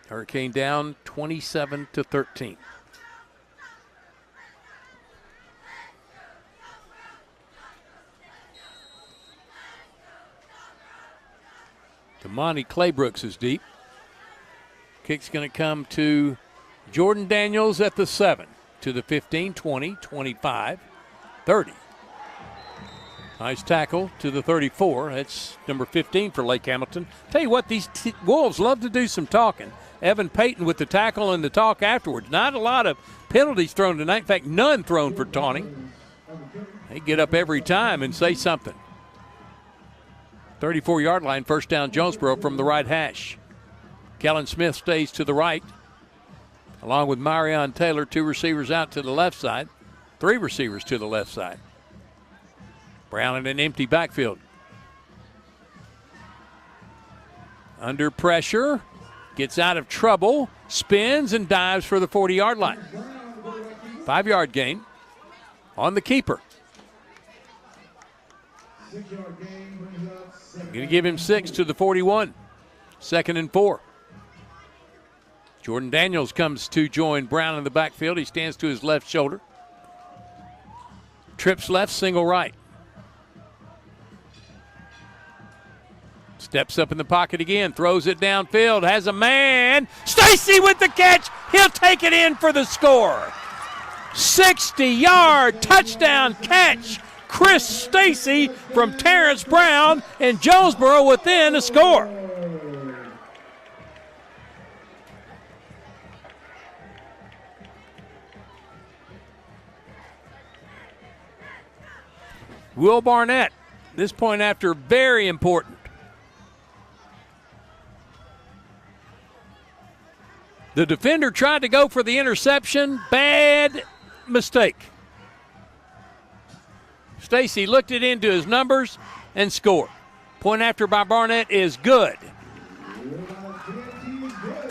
Hurricane down 27-13. Damani Claybrooks is deep. Kick's going to come to Jordan Daniels at the 7, to the 15, 20, 25, 30. Nice tackle to the 34. That's number 15 for Lake Hamilton. Tell you what, these Wolves love to do some talking. Evan Payton with the tackle and the talk afterwards. Not a lot of penalties thrown tonight. In fact, none thrown for taunting. They get up every time and say something. 34-yard line, first down Jonesboro from the right hash. Kellen Smith stays to the right. along with Marion Taylor, 2 receivers out to the left side, 3 receivers to the left side. Brown in an empty backfield. Under pressure, gets out of trouble, spins and dives for the 40-yard line. 5-yard gain on the keeper. Going to give him 6 to the 41. 2nd and 4. Jordan Daniels comes to join Brown in the backfield. He stands to his left shoulder. Trips left, single right. Steps up in the pocket again, throws it downfield, has a man. Stacy with the catch. He'll take it in for the score. 60-yard touchdown catch. Chris Stacy from Terrence Brown, and Jonesboro within a score. Will Barnett, this point after, very important. The defender tried to go for the interception. Bad mistake. Stacy looked it into his numbers and scored. Point after by Barnett is good.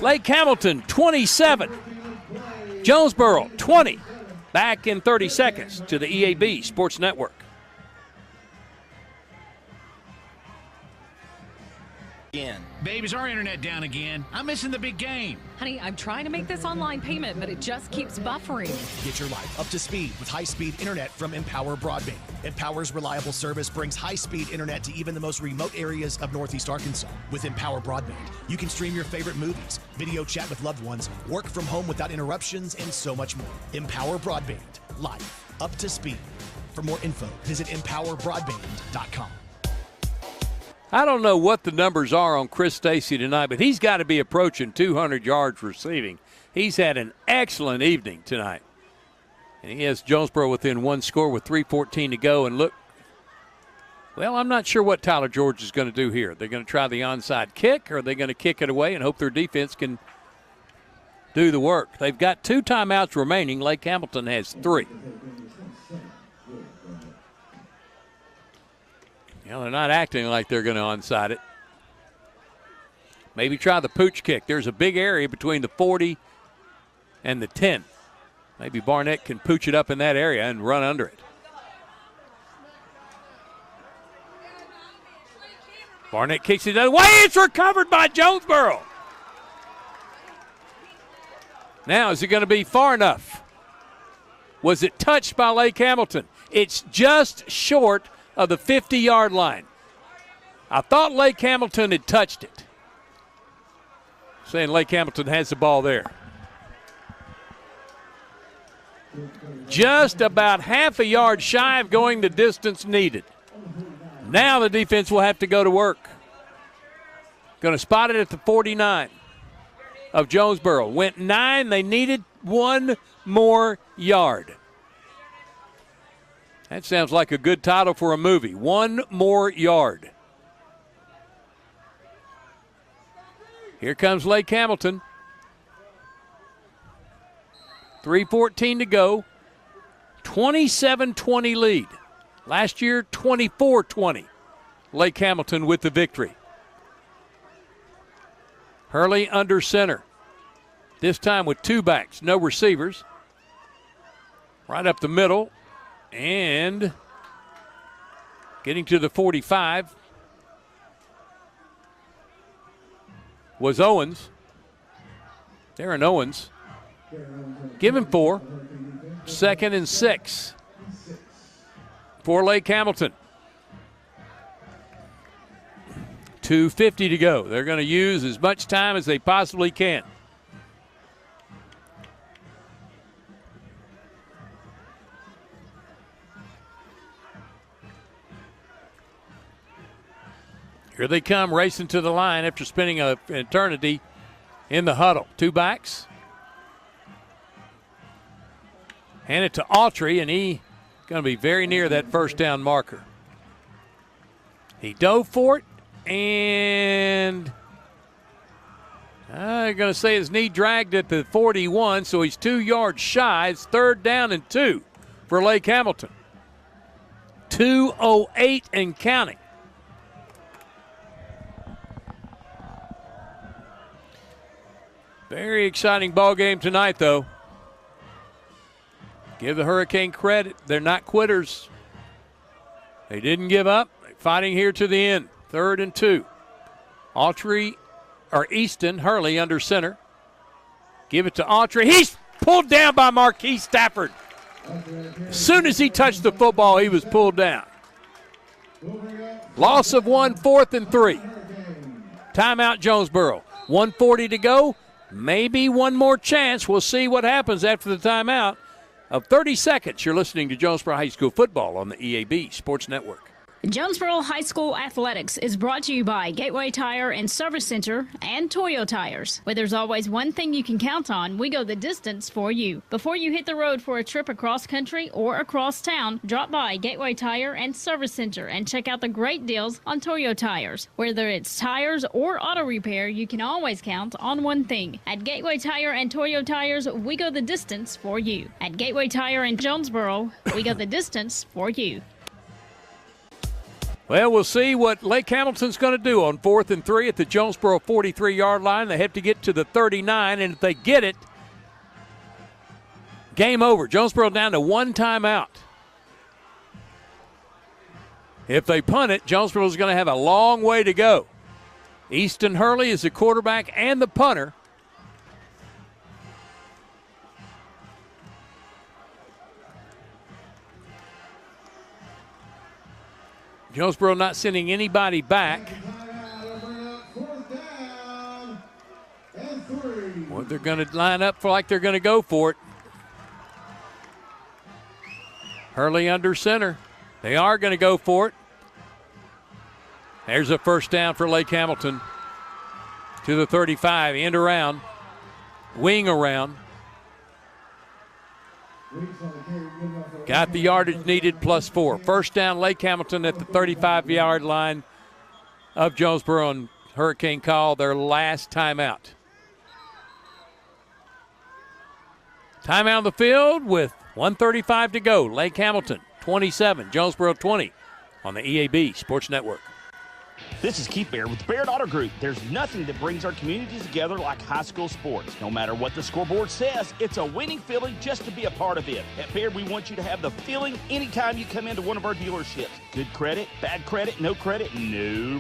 Lake Hamilton, 27. Jonesboro, 20. Back in 30 seconds to the EAB Sports Network. Babe, is our internet down again? I'm missing the big game. Honey, I'm trying to make this online payment, but it just keeps buffering. Get your life up to speed with high-speed internet from Empower Broadband. Empower's reliable service brings high-speed internet to even the most remote areas of Northeast Arkansas. With Empower Broadband, you can stream your favorite movies, video chat with loved ones, work from home without interruptions, and so much more. Empower Broadband. Life up to speed. For more info, visit empowerbroadband.com. I don't know what the numbers are on Chris Stacy tonight, but he's got to be approaching 200 yards receiving. He's had an excellent evening tonight. And he has Jonesboro within 1 score with 3:14 to go. And look, well, I'm not sure what Tyler George is going to do here. They're going to try the onside kick, or are they going to kick it away and hope their defense can do the work? They've got 2 timeouts remaining. Lake Hamilton has 3. They're not acting like they're going to onside it. Maybe try the pooch kick. There's a big area between the 40 and the 10. Maybe Barnett can pooch it up in that area and run under it. Barnett kicks it the other way. It's recovered by Jonesboro. Now, is it going to be far enough? Was it touched by Lake Hamilton? It's just short of the 50-yard line. I thought Lake Hamilton had touched it. Saying Lake Hamilton has the ball there. Just about half a yard shy of going the distance needed. Now the defense will have to go to work. Going to spot it at the 49 of Jonesboro. Went 9. They needed 1 more yard. That sounds like a good title for a movie. 1 more yard. Here comes Lake Hamilton. 3:14 to go. 27-20 lead. Last year, 24-20. Lake Hamilton with the victory. Hurley under center. This time with 2 backs, no receivers. Right up the middle. And getting to the 45 was Owens. Darren Owens. Give him 4. 2nd and 6 for Lake Hamilton. 2:50 to go. They're going to use as much time as they possibly can. Here they come racing to the line after spending an eternity in the huddle. 2 backs. Hand it to Autry, and he going to be very near that first down marker. He dove for it, and I'm going to say his knee dragged at the 41, so he's 2 yards shy. It's 3rd down and 2 for Lake Hamilton. 2:08 and counting. Very exciting ball game tonight, though. Give the Hurricane credit. They're not quitters. They didn't give up. They're fighting here to the end. 3rd and 2. Easton Hurley under center. Give it to Autry. He's pulled down by Marquise Stafford. As soon as he touched the football, he was pulled down. Loss of 1, 4th and 3. Timeout Jonesboro. 1:40 to go. Maybe one more chance. We'll see what happens after the timeout of 30 seconds. You're listening to Jonesboro High School football on the EAB Sports Network. Jonesboro High School Athletics is brought to you by Gateway Tire and Service Center and Toyo Tires. Where there's always one thing you can count on, we go the distance for you. Before you hit the road for a trip across country or across town, drop by Gateway Tire and Service Center and check out the great deals on Toyo Tires. Whether it's tires or auto repair, you can always count on one thing. At Gateway Tire and Toyo Tires, we go the distance for you. At Gateway Tire in Jonesboro, we go the distance for you. Well, we'll see what Lake Hamilton's going to do on 4th and 3 at the Jonesboro 43-yard line. They have to get to the 39, and if they get it, game over. Jonesboro down to 1 timeout. If they punt it, Jonesboro's going to have a long way to go. Easton Hurley is the quarterback and the punter. Jonesboro not sending anybody back. Well, they're going to line up like they're going to go for it. Hurley under center. They are going to go for it. There's a 1st down for Lake Hamilton to the 35. End around. Wing around. Got the yardage needed +4. 1st down, Lake Hamilton at the 35-yard line of Jonesboro, and Hurricane call their last timeout. Timeout on the field with 1:35 to go. Lake Hamilton 27, Jonesboro 20 on the EAB Sports Network. This is Keith Baird with the Baird Auto Group. There's nothing that brings our communities together like high school sports. No matter what the scoreboard says, it's a winning feeling just to be a part of it. At Baird, we want you to have the feeling anytime you come into one of our dealerships. Good credit, bad credit, no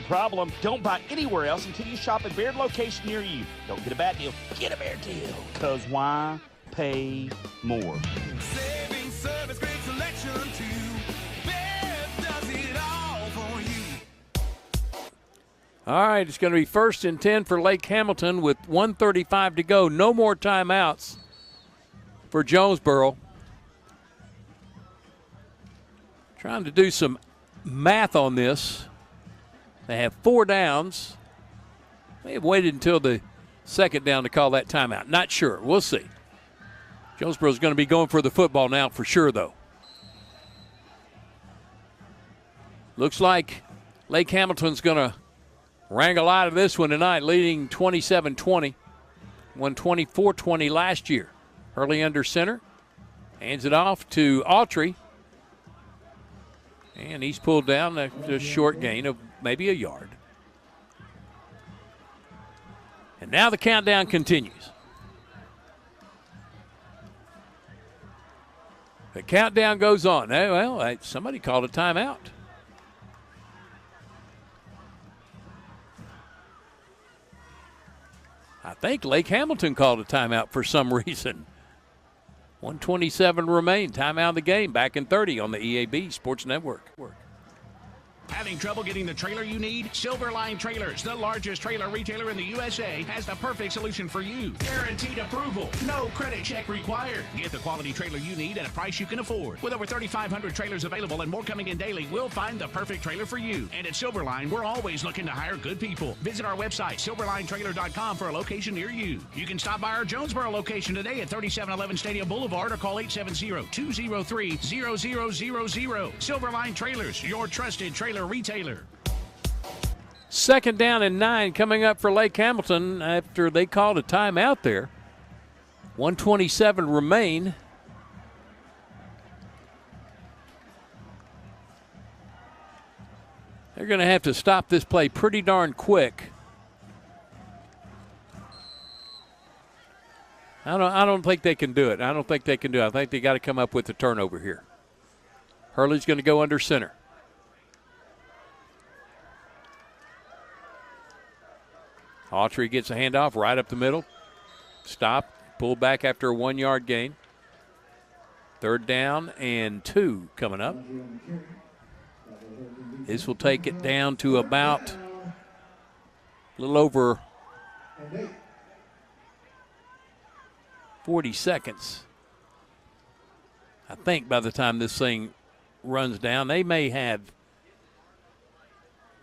problem. Don't buy anywhere else until you shop at Baird location near you. Don't get a bad deal, get a Baird deal. Because why pay more? Saving service, great selection too. Baird does it all for you. All right, it's going to be 1st and 10 for Lake Hamilton with 1:35 to go. No more timeouts for Jonesboro. Trying to do some math on this. They have 4 downs. They have waited until the 2nd down to call that timeout. Not sure. We'll see. Jonesboro's going to be going for the football now for sure, though. Looks like Lake Hamilton's going to wrangle out of this one tonight, leading 27-20. Won 24-20 last year. Hurley under center. Hands it off to Autry. And he's pulled down a short gain of maybe a yard. And now the countdown continues. The countdown goes on. Well, somebody called a timeout. I think Lake Hamilton called a timeout for some reason. 1:27 remain. Timeout of the game. Back in 30 on the EAB Sports Network. Having trouble getting the trailer you need? Silverline Trailers, the largest trailer retailer in the USA, has the perfect solution for you. Guaranteed approval. No credit check required. Get the quality trailer you need at a price you can afford. With over 3,500 trailers available and more coming in daily, we'll find the perfect trailer for you. And at Silverline, we're always looking to hire good people. Visit our website, silverlinetrailer.com, for a location near you. You can stop by our Jonesboro location today at 3711 Stadium Boulevard or call 870-203-0000. Silverline Trailers, your trusted trailer retailer. 2nd down and 9 coming up for Lake Hamilton after they called a timeout there. 1:27 remain. They're going to have to stop this play pretty darn quick. I don't think they can do it. I think they got to come up with a turnover here. Hurley's going to go under center. Autry gets a handoff right up the middle. Stop. Pull back after a 1-yard gain. 3rd down and 2 coming up. This will take it down to about a little over 40 seconds. I think by the time this thing runs down, they maybe have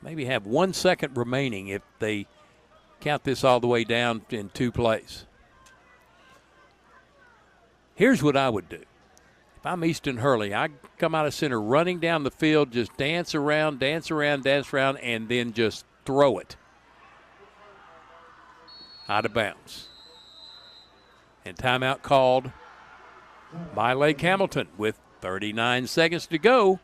1 second remaining if they count this all the way down in 2 plays. Here's what I would do. If I'm Easton Hurley, I come out of center running down the field, just dance around, and then just throw it out of bounds. And timeout called by Lake Hamilton with 39 seconds to go.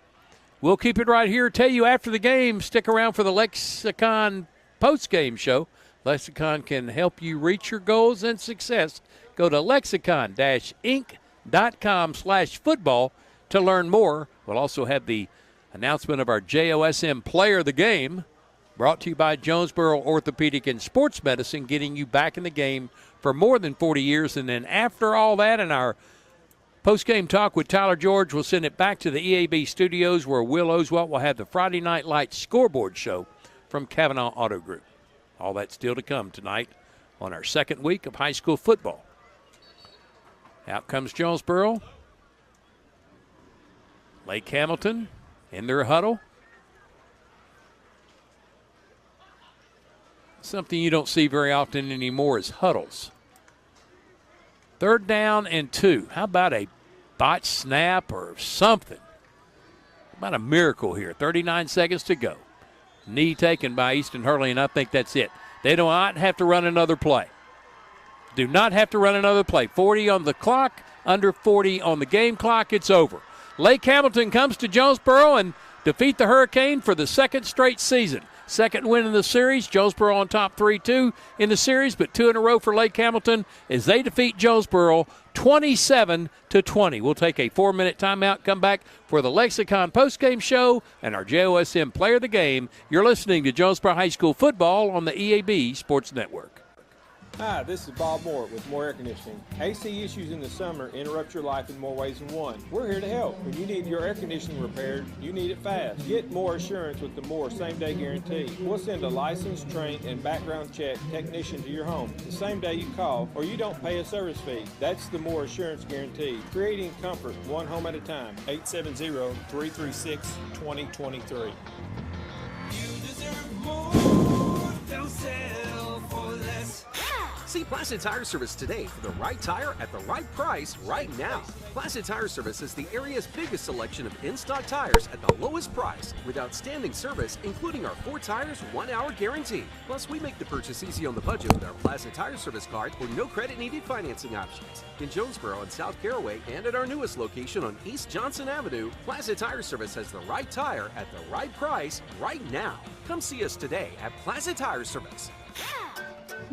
We'll keep it right here. Tell you after the game, stick around for the Lexicon post-game show. Lexicon can help you reach your goals and success. Go to lexicon-inc.com/football to learn more. We'll also have the announcement of our JOSM Player of the Game, brought to you by Jonesboro Orthopedic and Sports Medicine, getting you back in the game for more than 40 years. And then after all that, in our post-game talk with Tyler George, we'll send it back to the EAB studios where Will Oswalt will have the Friday Night Lights scoreboard show from Kavanaugh Auto Group. All that's still to come tonight on our 2nd week of high school football. Out comes Jonesboro. Lake Hamilton in their huddle. Something you don't see very often anymore is huddles. 3rd down and 2. How about a botch snap or something? How about a miracle here? 39 seconds to go. Knee taken by Easton Hurley, and I think that's it. They do not have to run another play. 40 on the clock, under 40 on the game clock. It's over. Lake Hamilton comes to Jonesboro and defeat the Hurricane for the 2nd straight season. 2nd win in the series. Jonesboro on top 3-2 in the series, but 2 in a row for Lake Hamilton as they defeat Jonesboro 27-20. We'll take a 4-minute timeout, come back for the Lexicon postgame show and our JOSM Player of the Game. You're listening to Jonesboro High School football on the EAB Sports Network. Hi, this is Bob Moore with Moore Air Conditioning. AC issues in the summer interrupt your life in more ways than one. We're here to help. When you need your air conditioning repaired, you need it fast. Get Moore Assurance with the Moore same-day guarantee. We'll send a licensed, trained, and background check technician to your home the same day you call, or you don't pay a service fee. That's the Moore Assurance guarantee. Creating comfort one home at a time. 870-336-2023. You deserve more. Don't settle for less. See Placid Tire Service today for the right tire at the right price right now. Placid Tire Service is the area's biggest selection of in-stock tires at the lowest price with outstanding service, including our 4 tires, 1-hour guarantee. Plus, we make the purchase easy on the budget with our Placid Tire Service card or no credit needed financing options. In Jonesboro and South Caraway and at our newest location on East Johnson Avenue, Placid Tire Service has the right tire at the right price right now. Come see us today at Placid Tire Service.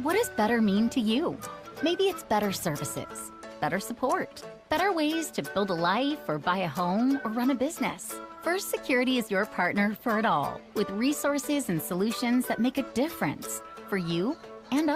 What does better mean to you? Maybe it's better services, better support, better ways to build a life or buy a home or run a business. First Security is your partner for it all, with resources and solutions that make a difference for you and